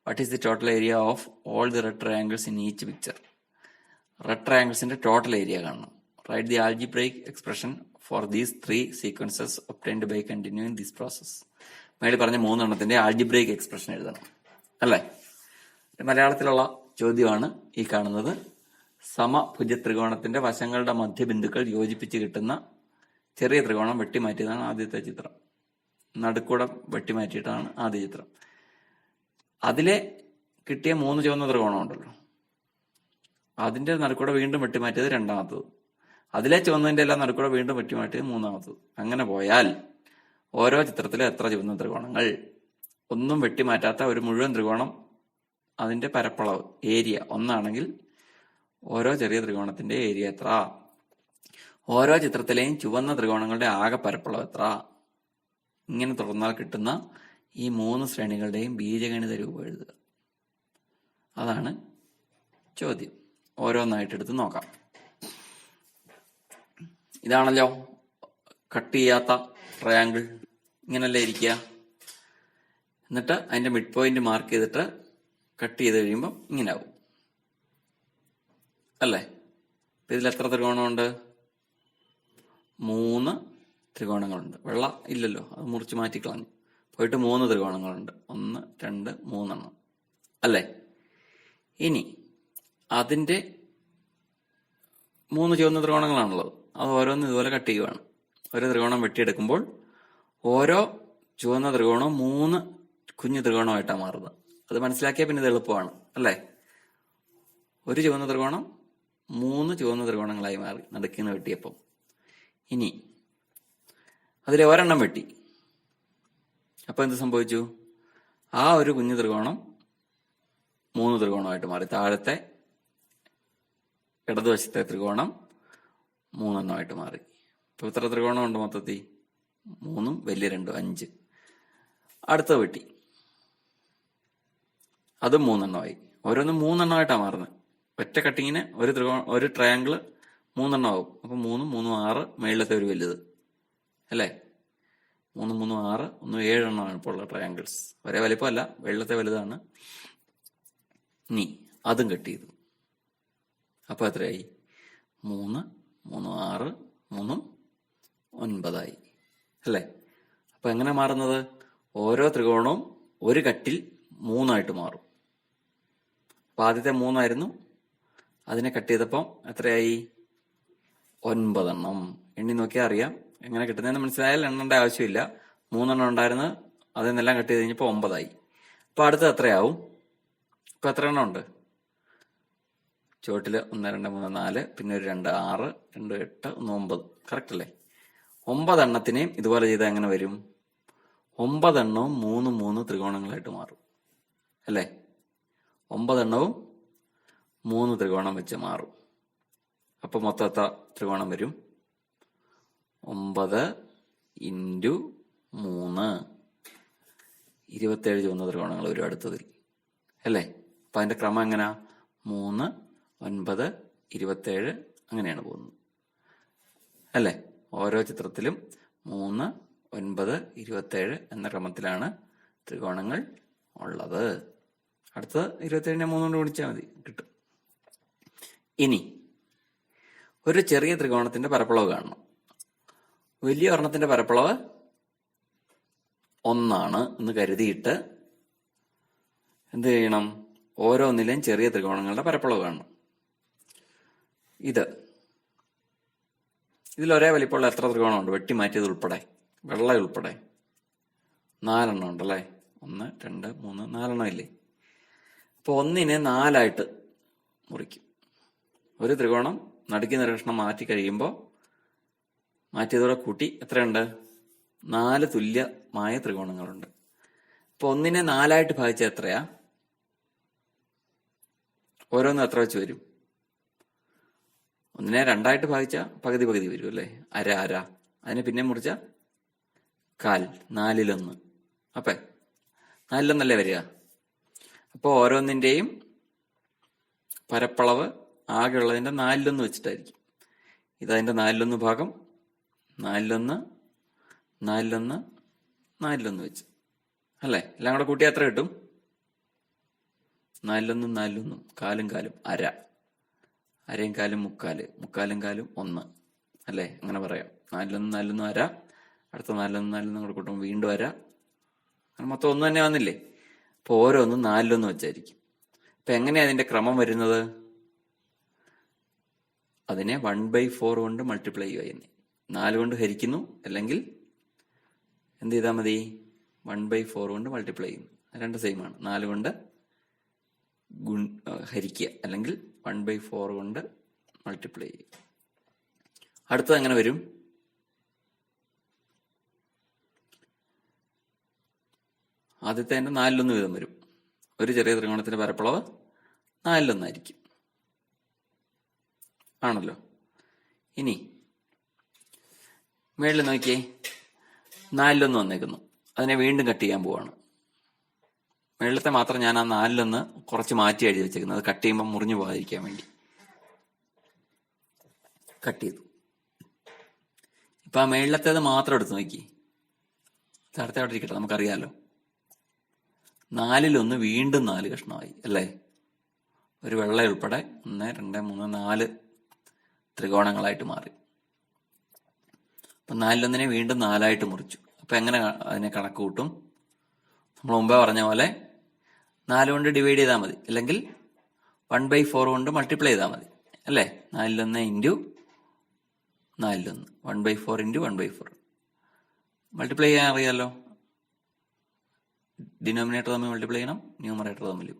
What is the total area of all the red triangles in each picture? Red ട്രയാങ്കിൾസിന്റെ total area കാണണം. Write the algebraic expression for these 3 sequences obtained by continuing this process. മേളിൽ പറഞ്ഞ 3 ആൽജിബ്രൈക് എക്സ്പ്രഷൻ എഴുതണം അല്ലേ? മലയാളത്തിലുള്ള ചോദ്യമാണ് ഈ കാണുന്നത്. സമഭുജ ത്രികോണത്തിന്റെ വശങ്ങളുടെ മധ്യബിന്ദുക്കൾ യോജിപ്പിച്ച് കിട്ടുന്ന ചെറിയ ത്രികോണം വെട്ടിമാറ്റിയതാണ് ആദ്യത്തെ ചിത്രം. നടുക്കൂടം വെട്ടിമാറ്റിയിട്ടാണ് ആദ്യ ചിത്രം. അതിലെ കിട്ടിയ 3 ചുവന്ന ത്രികോണം ഉണ്ടല്ലോ, അതിന്റെ നടുക്കൂടെ വീണ്ടും വെട്ടിമാറ്റിയത് രണ്ടാമത്തത്. അതിലെ ചുവന്നതിന്റെ എല്ലാം നടുക്കൂടെ വീണ്ടും വെട്ടിമാറ്റിയത് മൂന്നാമത്തത്. അങ്ങനെ പോയാൽ ഓരോ ചിത്രത്തിലും എത്ര ചുവന്ന ത്രികോണങ്ങൾ? ഒന്നും വെട്ടിമാറ്റാത്ത ഒരു മുഴുവൻ ത്രികോണം, അതിന്റെ പരപ്പളവ് ഏരിയ 1 ഓരോ ചെറിയ ത്രികോണത്തിന്റെ ഏരിയ എത്ര? ഓരോ ചിത്രത്തിലെയും ചുവന്ന ത്രികോണങ്ങളുടെ ആകെ പരപ്പളവ് എത്ര? ഇങ്ങനെ തുടർന്നാൽ കിട്ടുന്ന ഈ 3 ശ്രേണികളുടെയും ബീജഗണിത രൂപം എഴുതുക. അതാണ് ചോദ്യം. ഓരോന്നായിട്ടെടുത്ത് നോക്കാം. ഇതാണല്ലോ കട്ട് ചെയ്യാത്ത ട്രയാങ്കിൾ. ഇങ്ങനല്ലേ ഇരിക്കുക. എന്നിട്ട് അതിന്റെ മിഡ് പോയിന്റ് മാർക്ക് ചെയ്തിട്ട് കട്ട് ചെയ്ത് കഴിയുമ്പോൾ ഇങ്ങനെ ആവും അല്ലേ? ഇതിൽ എത്ര ത്രികോണമുണ്ട്? 3 ത്രികോണങ്ങളുണ്ട്. വെള്ള ഇല്ലല്ലോ, അത് മുറിച്ച് മാറ്റിക്കളഞ്ഞു. പോയിട്ട് 3 ത്രികോണങ്ങളുണ്ട്. 1, 2, 3 അല്ലേ? ഇനി അതിന്റെ 3 ചുവന്ന ത്രികോണങ്ങളാണുള്ളത്. അത് ഓരോന്ന് ഇതുപോലെ കട്ട് ചെയ്യുവാണ്. ഒരു ത്രികോണം വെട്ടിയെടുക്കുമ്പോൾ ഓരോ ചുവന്ന ത്രികോണവും 3 കുഞ്ഞു ത്രികോണമായിട്ടാണ് മാറുന്നത്. അത് മനസ്സിലാക്കിയാൽ പിന്നെ ഇത് എളുപ്പമാണ് അല്ലേ? ഒരു ചുവന്ന ത്രികോണം 3 ചുവന്ന ത്രികോണങ്ങളായി മാറി നടുക്കിന്ന് വെട്ടിയപ്പം. ഇനി അതിലെ ഒരെണ്ണം വെട്ടി. അപ്പൊ എന്ത് സംഭവിച്ചു? ആ ഒരു കുഞ്ഞു ത്രികോണം 3 ത്രികോണമായിട്ട് മാറി. താഴത്തെ ഇടതുവശത്തെ ത്രികോണം 3 മാറി. ഇപ്പൊ ഇത്ര ത്രികോണം ഉണ്ട് മൊത്തത്തിൽ? 3 വലിയ 2 5. അടുത്ത വെട്ടി, അതും 3 ഓരോന്നും 3 മാറുന്നത്. ഒറ്റ കട്ടിങ്ങിന് ഒരു ട്രയാങ്കിള് 3 ആവും. അപ്പൊ 3, 3, 6 മേളിലത്തെ ഒരു വലുത് അല്ലേ? 3, 3, 6 1 7 ഇപ്പോൾ ഉള്ള ട്രയാങ്കിൾസ്. ഒരേ വലിപ്പമല്ല, വെള്ളത്തെ വലുതാണ്. ഇനി അതും കട്ട് ചെയ്തു. അപ്പൊ എത്രയായി? 3, 3, 6, 3, 9 അല്ലേ? അപ്പൊ എങ്ങനെ മാറുന്നത്? ഓരോ ത്രികോണവും ഒരു കട്ടിൽ 3 മാറും. അപ്പൊ ആദ്യത്തെ 3 അതിനെ കട്ട് ചെയ്തപ്പം എത്രയായി? 9. എണ്ണി നോക്കിയാൽ അറിയാം. എങ്ങനെ കിട്ടുന്നതെന്ന് മനസ്സിലായാൽ എണ്ണേണ്ട ആവശ്യമില്ല. 3 ഉണ്ടായിരുന്നത് അതിൽ നിന്നെല്ലാം കട്ട് ചെയ്ത് കഴിഞ്ഞപ്പോൾ 9. അപ്പൊ അടുത്തത് എത്രയാവും? ഇപ്പൊ എത്ര എണ്ണം ഉണ്ട്? ചുവട്ടില് 1, 2, 3, 4, പിന്നെ ഒരു 2 6, 2 8, 1 9. കറക്റ്റ് അല്ലേ? 9 എണ്ണത്തിനെയും ഇതുപോലെ ചെയ്താൽ എങ്ങനെ വരും? 9 എണ്ണവും 3 ത്രികോണങ്ങളായിട്ട് മാറും അല്ലേ? 9 എണ്ണവും 3 ത്രികോണം വെച്ച് മാറും. അപ്പൊ മൊത്തം എത്ര ത്രികോണം വരും? 9 × 3 27 ചുവന്ന ത്രികോണങ്ങൾ വരും അടുത്തതിൽ, അല്ലേ? അപ്പൊ അതിന്റെ ക്രമം എങ്ങനെയാ? 3, 9, 27 അങ്ങനെയാണ് പോകുന്നത്, അല്ലേ? ഓരോ ചിത്രത്തിലും 3, 9, 27 എന്ന ക്രമത്തിലാണ് ത്രികോണങ്ങൾ ഉള്ളത്. അടുത്ത 27നെ 3 കൊണ്ട് ഗുണിച്ചാൽ മതി, കിട്ടും. ഇനി ഒരു ചെറിയ ത്രികോണത്തിന്റെ പരപ്പളവ് കാണണം. വലിയ ഒരെണ്ണത്തിന്റെ പരപ്പളവ് 1 എന്ന് കരുതിയിട്ട് എന്ത് ചെയ്യണം? ഓരോന്നിലെയും ചെറിയ ത്രികോണങ്ങളുടെ പരപ്പളവ് കാണണം. ഇതിൽ ഒരേ വലിപ്പമുള്ള എത്ര ത്രികോണമുണ്ട്? വെട്ടി മാറ്റിയത് ഉൾപ്പെടെ, വെള്ള ഉൾപ്പെടെ 4 എണ്ണം ഉണ്ടല്ലേ? 1, 2, 3, 4 എണ്ണം ഇല്ലേ? അപ്പൊ 1നെ 4 മുറിക്കും. ഒരു ത്രികോണം നടുക്കുന്ന കഷ്ണം മാറ്റി കഴിയുമ്പോൾ മാറ്റിയതോടെ കൂട്ടി എത്രയുണ്ട്? 4 തുല്യമായ ത്രികോണങ്ങളുണ്ട്. അപ്പൊ 1നെ 4 ഭാഗിച്ച എത്രയാ? ഓരോന്നും എത്ര വെച്ച് വരും? 1നെ 2 ഭാഗിച്ച പകുതി പകുതി വരും, അല്ലേ? അര. അതിനെ പിന്നെ മുറിച്ച 1/4, 4/1. അപ്പൊ 4/1 വരിക. അപ്പൊ ഓരോന്നിന്റെയും പരപ്പളവ് ആകെ ഉള്ളതിന്റെ 4/1 വെച്ചിട്ടായിരിക്കും. ഇതതിന്റെ 4/1 ഭാഗം 4/1, 4/1, 4/1 വെച്ച്, അല്ലേ? എല്ലാം കൂടെ കൂട്ടി എത്ര കിട്ടും? 4/1, 4/1, 4 അര, അരയും കാലും 3/4, 3/4 1, അല്ലേ? അങ്ങനെ പറയാം. 4/1, 4/1 അര, അടുത്ത 4/1, 4/1 കൂടെ കൂട്ടുമ്പോൾ വീണ്ടും അര, അങ്ങനെ മൊത്തം 1 തന്നെ വന്നില്ലേ? അപ്പൊ ഓരോന്നും 4/1 വെച്ചായിരിക്കും. അപ്പൊ എങ്ങനെയാ അതിന്റെ ക്രമം വരുന്നത്? അതിനെ 1/4 കൊണ്ട് മൾട്ടിപ്ലൈ ചെയ്യുക. 4 കൊണ്ട് ഹരിക്കുന്നു, അല്ലെങ്കിൽ എന്ത് ചെയ്താൽ മതി? 1/4 കൊണ്ട് മൾട്ടിപ്ലൈ ചെയ്യുന്നു. രണ്ട് സെയിം ആണ്. 4 കൊണ്ട് ഹരിക്കുക, അല്ലെങ്കിൽ 1/4 കൊണ്ട് മൾട്ടിപ്ലൈ ചെയ്യുക. അടുത്തത് എങ്ങനെ വരും? ആദ്യത്തെ 4/1 വീതം വരും. ഒരു ചെറിയ ത്രികോണത്തിന്റെ പരപ്പളവ് 4/1 ആയിരിക്കും, ആണല്ലോ. ഇനി മേളിൽ നോക്കിയേ, 4/1 വന്നേക്കുന്നു. അതിനെ വീണ്ടും കട്ട് ചെയ്യാൻ പോവാണ്. മേളിലത്തെ മാത്രം ഞാൻ ആ 4/1 കുറച്ച് മാറ്റി എഴുതി വെച്ചേക്കുന്നത്, കട്ട് ചെയ്യുമ്പോൾ മുറിഞ്ഞു പോകാതിരിക്കാൻ വേണ്ടി കട്ട് ചെയ്തു. ഇപ്പൊ ആ മേളിലത്തേത് മാത്രം എടുത്ത് നോക്കി, താഴത്തെ അവിടെ ഇരിക്കട്ടെ, നമുക്കറിയാലോ. 4/1 വീണ്ടും 4 കഷ്ണമായി, അല്ലേ? ഒരു വെള്ള ഉൾപ്പെടെ 1, 2, 3, 4 ത്രികോണങ്ങളായിട്ട് മാറി. അപ്പൊ 4/1നെ വീണ്ടും 4 മുറിച്ചു. അപ്പൊ എങ്ങനെ അതിനെ കണക്ക് കൂട്ടും? നമ്മൾ മുമ്പേ പറഞ്ഞ പോലെ 4 കൊണ്ട് ഡിവൈഡ് ചെയ്താൽ മതി, അല്ലെങ്കിൽ 1/4 കൊണ്ട് മൾട്ടിപ്ലൈ ചെയ്താൽ മതി, അല്ലേ? 4/1 × 4/1, 1/4 × 1/4. മൾട്ടിപ്ലൈ ചെയ്യാൻ അറിയാലോ. ഡിനോമിനേറ്റർ തമ്മിൽ മൾട്ടിപ്ലൈ ചെയ്യണം, ന്യൂമറേറ്റർ തമ്മിലും.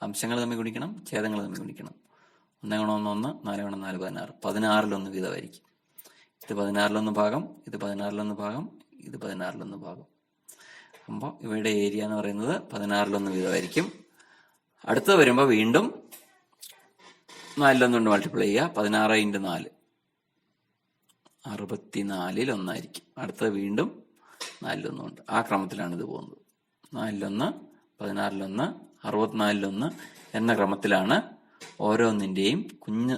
അംശങ്ങൾ തമ്മിൽ ഗുണിക്കണം, ഛേദങ്ങൾ തമ്മിൽ ഗുണിക്കണം. 1 × 1 1, 4 × 4 16, 16/1 വീതമായിരിക്കും. ഇത് 16/1 ഭാഗം, ഇത് 16/1 ഭാഗം, ഇത് 16/1 ഭാഗം. അപ്പോൾ ഇവയുടെ ഏരിയ എന്ന് പറയുന്നത് 16/1 വീതമായിരിക്കും. അടുത്ത് വരുമ്പോൾ വീണ്ടും 4/1 കൊണ്ട് മൾട്ടിപ്ലൈ ചെയ്യുക. 16 × 4 64/1 ആയിരിക്കും. അടുത്ത വീണ്ടും 4/1 കൊണ്ട്. ആ ക്രമത്തിലാണ് ഇത് പോകുന്നത്. 4/1, 16/1, 64/1 എന്ന ക്രമത്തിലാണ് ഓരോന്നിന്റെയും കുഞ്ഞ്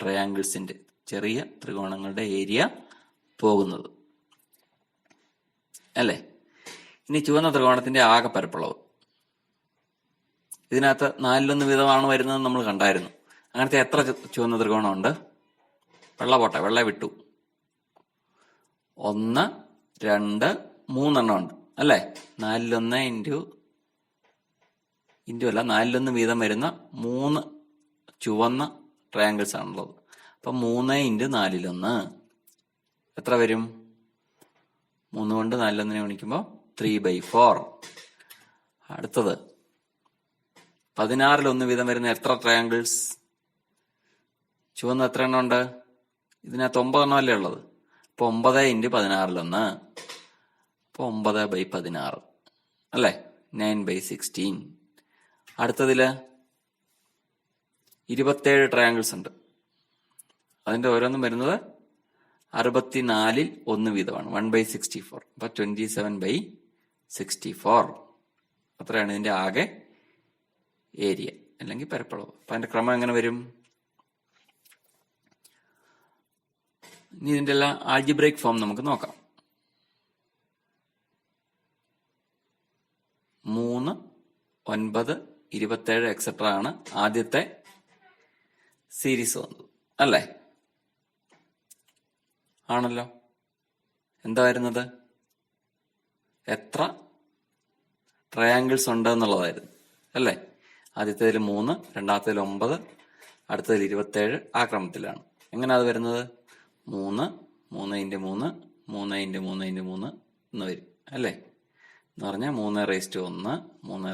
ട്രയാങ്കിൾസിന്റെ, ചെറിയ ത്രികോണങ്ങളുടെ ഏരിയ പോകുന്നത്, അല്ലേ? ഇനി ചുവന്ന ത്രികോണത്തിന്റെ ആകെ പരപ്പളവ്. ഇതിനകത്ത് 4/1 വീതമാണ് വരുന്നത് നമ്മൾ കണ്ടായിരുന്നു. അങ്ങനത്തെ എത്ര ചുവന്ന ത്രികോണമുണ്ട്? വെള്ള പോട്ടെ, വെള്ള വിട്ടു. 1, 2, 3 എണ്ണം ഉണ്ട്, അല്ലേ? 4/1 ഇൻറ്റു അല്ല, 4/1 വീതം വരുന്ന 3 ചുവന്ന ട്രയാങ്കിൾസ് ആണുള്ളത്. അപ്പൊ 3 × 4/1 എത്ര വരും? 3 കൊണ്ട് 4/1 ഗുണിക്കുമ്പോൾ 3/4. അടുത്തത് 16/1 വീതം വരുന്ന എത്ര ട്രയാങ്കിൾസ്? ചുവന്ന എത്ര എണ്ണം ഉണ്ട്? ഇതിനകത്ത് 9 എണ്ണം അല്ലേ ഉള്ളത്. അപ്പൊ 9 × 16/1, അപ്പൊ 9/16, അല്ലേ? 9/16. അടുത്തതില് 27 ട്രയാങ്കിൾസ് ഉണ്ട്. അതിന്റെ ഓരോന്നും വരുന്നത് 64-ൽ 1 വീതമാണ്. 1/64. അപ്പൊ 27/64. അത്രയാണ് ഇതിന്റെ ആകെ ഏരിയ അല്ലെങ്കിൽ പരപ്പളവ്. അപ്പൊ അതിന്റെ ക്രമം എങ്ങനെ വരും? ഇനി ഇതിന്റെ എല്ലാം ആൾജിബ്രൈക് ഫോം നമുക്ക് നോക്കാം. 3, 9, 27 എക്സെട്ര ആണ് ആദ്യത്തെ സീരീസ് വന്നത് അല്ലേ? ആണല്ലോ. എന്താ വരുന്നത്? എത്ര ട്രയാങ്കിൾസ് ഉണ്ട് എന്നുള്ളതായിരുന്നു അല്ലേ? ആദ്യത്തേതിൽ 3, രണ്ടാമത്തേതിൽ 9, അടുത്തതിൽ 27, ആ ക്രമത്തിലാണ്. എങ്ങനെ അത് വരുന്നത്? 3, 3x3, 3x3x3 എന്ന് വരും അല്ലേ? എന്ന് പറഞ്ഞാൽ 3/1,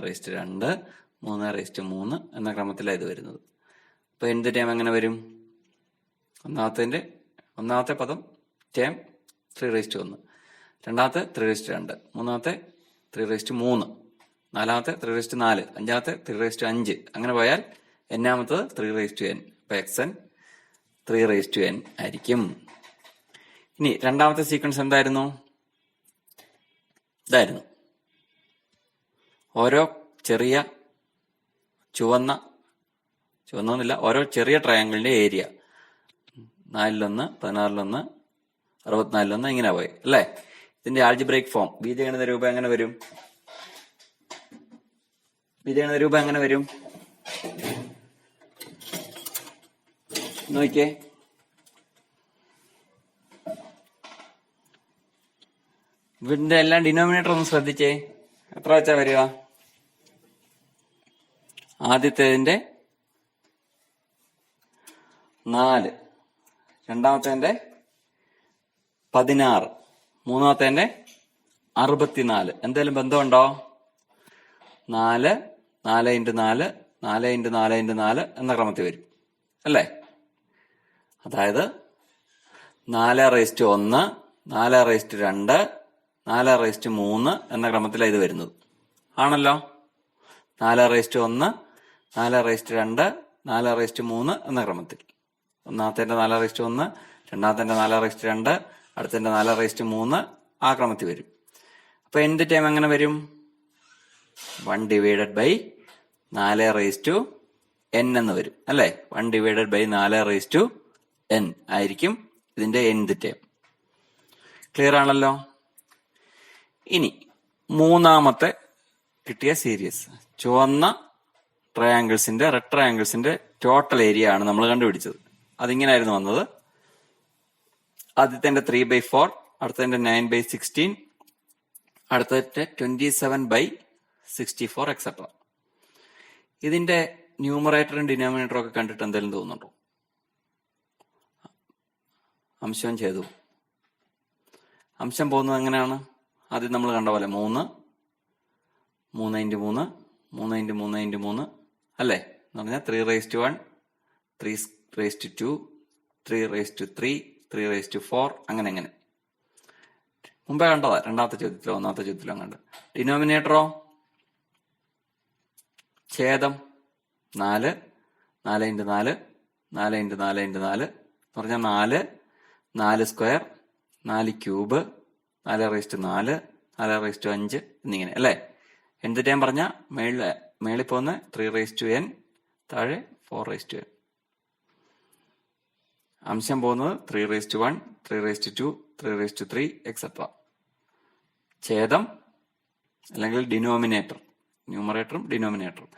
3/2, 3/3 എന്ന ക്രമത്തിലാണ് ഇത് വരുന്നത്. അപ്പൊ എന്ത് ടേം എങ്ങനെ വരും? ഒന്നാമത്തെ പദം ടേം 3/1, രണ്ടാമത്തെ 3/2, മൂന്നാമത്തെ 3/3, നാലാമത്തെ 3/4, അഞ്ചാമത്തെ 3/5, അങ്ങനെ പോയാൽ എന്നാമത്തത് 3/n. അപ്പൊ xn 3/n ആയിരിക്കും. ഇനി രണ്ടാമത്തെ സീക്വൻസ് എന്തായിരുന്നു? ഇതായിരുന്നു. ഓരോ ചെറിയ ചുവന്നൊന്നുമില്ല, ഓരോ ചെറിയ ട്രയാങ്കിളിന്റെ ഏരിയ 4-1, 16-1, 64-1 ഇങ്ങനെ പോയി അല്ലേ? ഇതിന്റെ ആൾജിബ്രൈക് ഫോം ബീജഗണിത രൂപം എങ്ങനെ വരും? നോക്കിയേ. ഇതിന്റെ എല്ലാം ഡിനോമിനേറ്റർ ഒന്ന് ശ്രദ്ധിച്ചേ. എത്ര വെച്ചാ വരിക? ആദ്യത്തേതിന്റെ 4, രണ്ടാമത്തേന്റെ 16, മൂന്നാമത്തേന്റെ 64. എന്തെങ്കിലും ബന്ധമുണ്ടോ? 4, 4x4, 4x4x4 എന്ന ക്രമത്തിൽ വരും അല്ലേ? അതായത് 4/1, 4/2, 4/3 എന്ന ക്രമത്തിലാണ് ഇത് വരുന്നത്. ആണല്ലോ. 4/1, 4/2, 4/3 എന്ന ക്രമത്തിൽ. ഒന്നാമത്തെ 4/1, രണ്ടാമത്തെ 4/2, അടുത്തതിന്റെ 4/3 ആ ക്രമത്തിൽ വരും. അപ്പൊ എന്ത് ടൈം എങ്ങനെ വരും? 1/4n എന്ന് വരും അല്ലെ? 1/4n ആയിരിക്കും ഇതിന്റെ nth ടൈം. ക്ലിയർ ആണല്ലോ. ഇനി മൂന്നാമത്തെ കിട്ടിയ സീരീസ് ചുവന്ന ട്രയാങ്കിൾസിന്റെ റെഡ് ട്രയാങ്കിൾസിന്റെ ടോട്ടൽ ഏരിയ ആണ് നമ്മൾ കണ്ടുപിടിച്ചത്. അതിങ്ങനായിരുന്നു വന്നത്. ആദ്യത്തെ 3/4, അടുത്തതിന്റെ 9/16, അടുത്തതിന്റെ 27/64 എക്സെട്ര. ഇതിന്റെ ന്യൂമറേറ്ററും ഡിനോമിനേറ്ററും ഒക്കെ കണ്ടിട്ട് എന്തെങ്കിലും തോന്നുന്നുണ്ടോ? അംശം ചെയ്തു. അംശം പോകുന്നത് എങ്ങനെയാണ്? ആദ്യം നമ്മൾ കണ്ട പോലെ 3, 3x3, 3x3x3 അല്ലേ? എന്ന് പറഞ്ഞാൽ 3/1, 3/2, 3/3, 3/4 അങ്ങനെ മുമ്പേ കണ്ടതാ. രണ്ടാമത്തെ ചോദ്യത്തിലോ ഒന്നാമത്തെ ചോദ്യത്തിലോ കണ്ട്. ഡിനോമിനേറ്ററോ? ഛേദം 4, 4x4, 4x4x4 എന്ന് പറഞ്ഞാൽ 4, 4 സ്ക്വയർ, 4 ക്യൂബ്, 4/4, 4/5 എന്നിങ്ങനെ അല്ലേ? എന്ത് ടൈം പറഞ്ഞ മേളിൽ പോകുന്ന 3/n, താഴെ 4/n. അംശം പോകുന്നത് 3/1, 3/2, 3/3 എക്സെട്ര. ഛേദം അല്ലെങ്കിൽ ഡിനോമിനേറ്റർ, ന്യൂമറേറ്ററും ഡിനോമിനേറ്ററും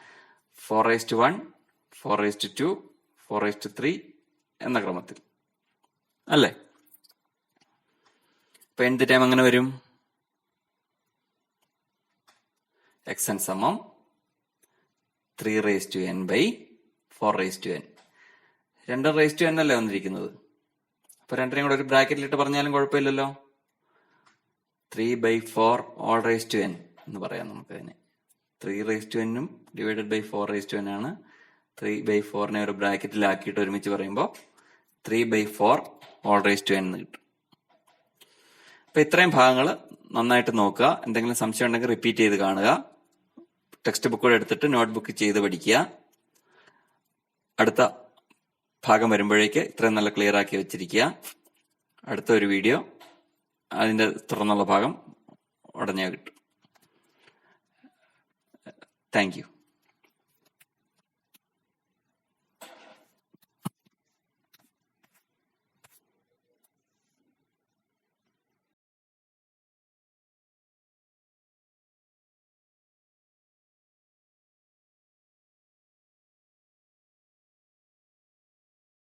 4/1, 4/2, 4/3 എന്ന ക്രമത്തിൽ അല്ലേ? അപ്പൊ എന്ത് ടൈം അങ്ങനെ വരും? xn സമം 3/n/4/n. 2/n അല്ലേ വന്നിരിക്കുന്നത്. അപ്പൊ രണ്ടിനെയും കൂടെ ഒരു ബ്രാക്കറ്റിലിട്ട് പറഞ്ഞാലും കുഴപ്പമില്ലല്ലോ. 3/4 എന്ന് പറയാം നമുക്കതിനെ. 3/n ഡിവൈഡഡ് ബൈ 4/n ആണ്. 3/4 ഒരു ബ്രാക്കറ്റിലാക്കിയിട്ട് ഒരുമിച്ച് പറയുമ്പോൾ 3/4 എന്ന് കിട്ടും. അപ്പൊ ഇത്രയും ഭാഗങ്ങൾ നന്നായിട്ട് നോക്കുക. എന്തെങ്കിലും സംശയം ഉണ്ടെങ്കിൽ റിപ്പീറ്റ് ചെയ്ത് കാണുക. ടെക്സ്റ്റ് ബുക്ക് കൂടെ എടുത്തിട്ട് നോട്ട്ബുക്ക് ചെയ്ത് പഠിക്കുക. അടുത്ത ഭാഗം വരുമ്പോഴേക്ക് ഇത്രയും നല്ല ക്ലിയർ ആക്കി വെച്ചിരിക്കുക. അടുത്ത ഒരു വീഡിയോ അതിന്റെ തുടർന്നുള്ള ഭാഗം ഉടനെ കിട്ടും. Thank you.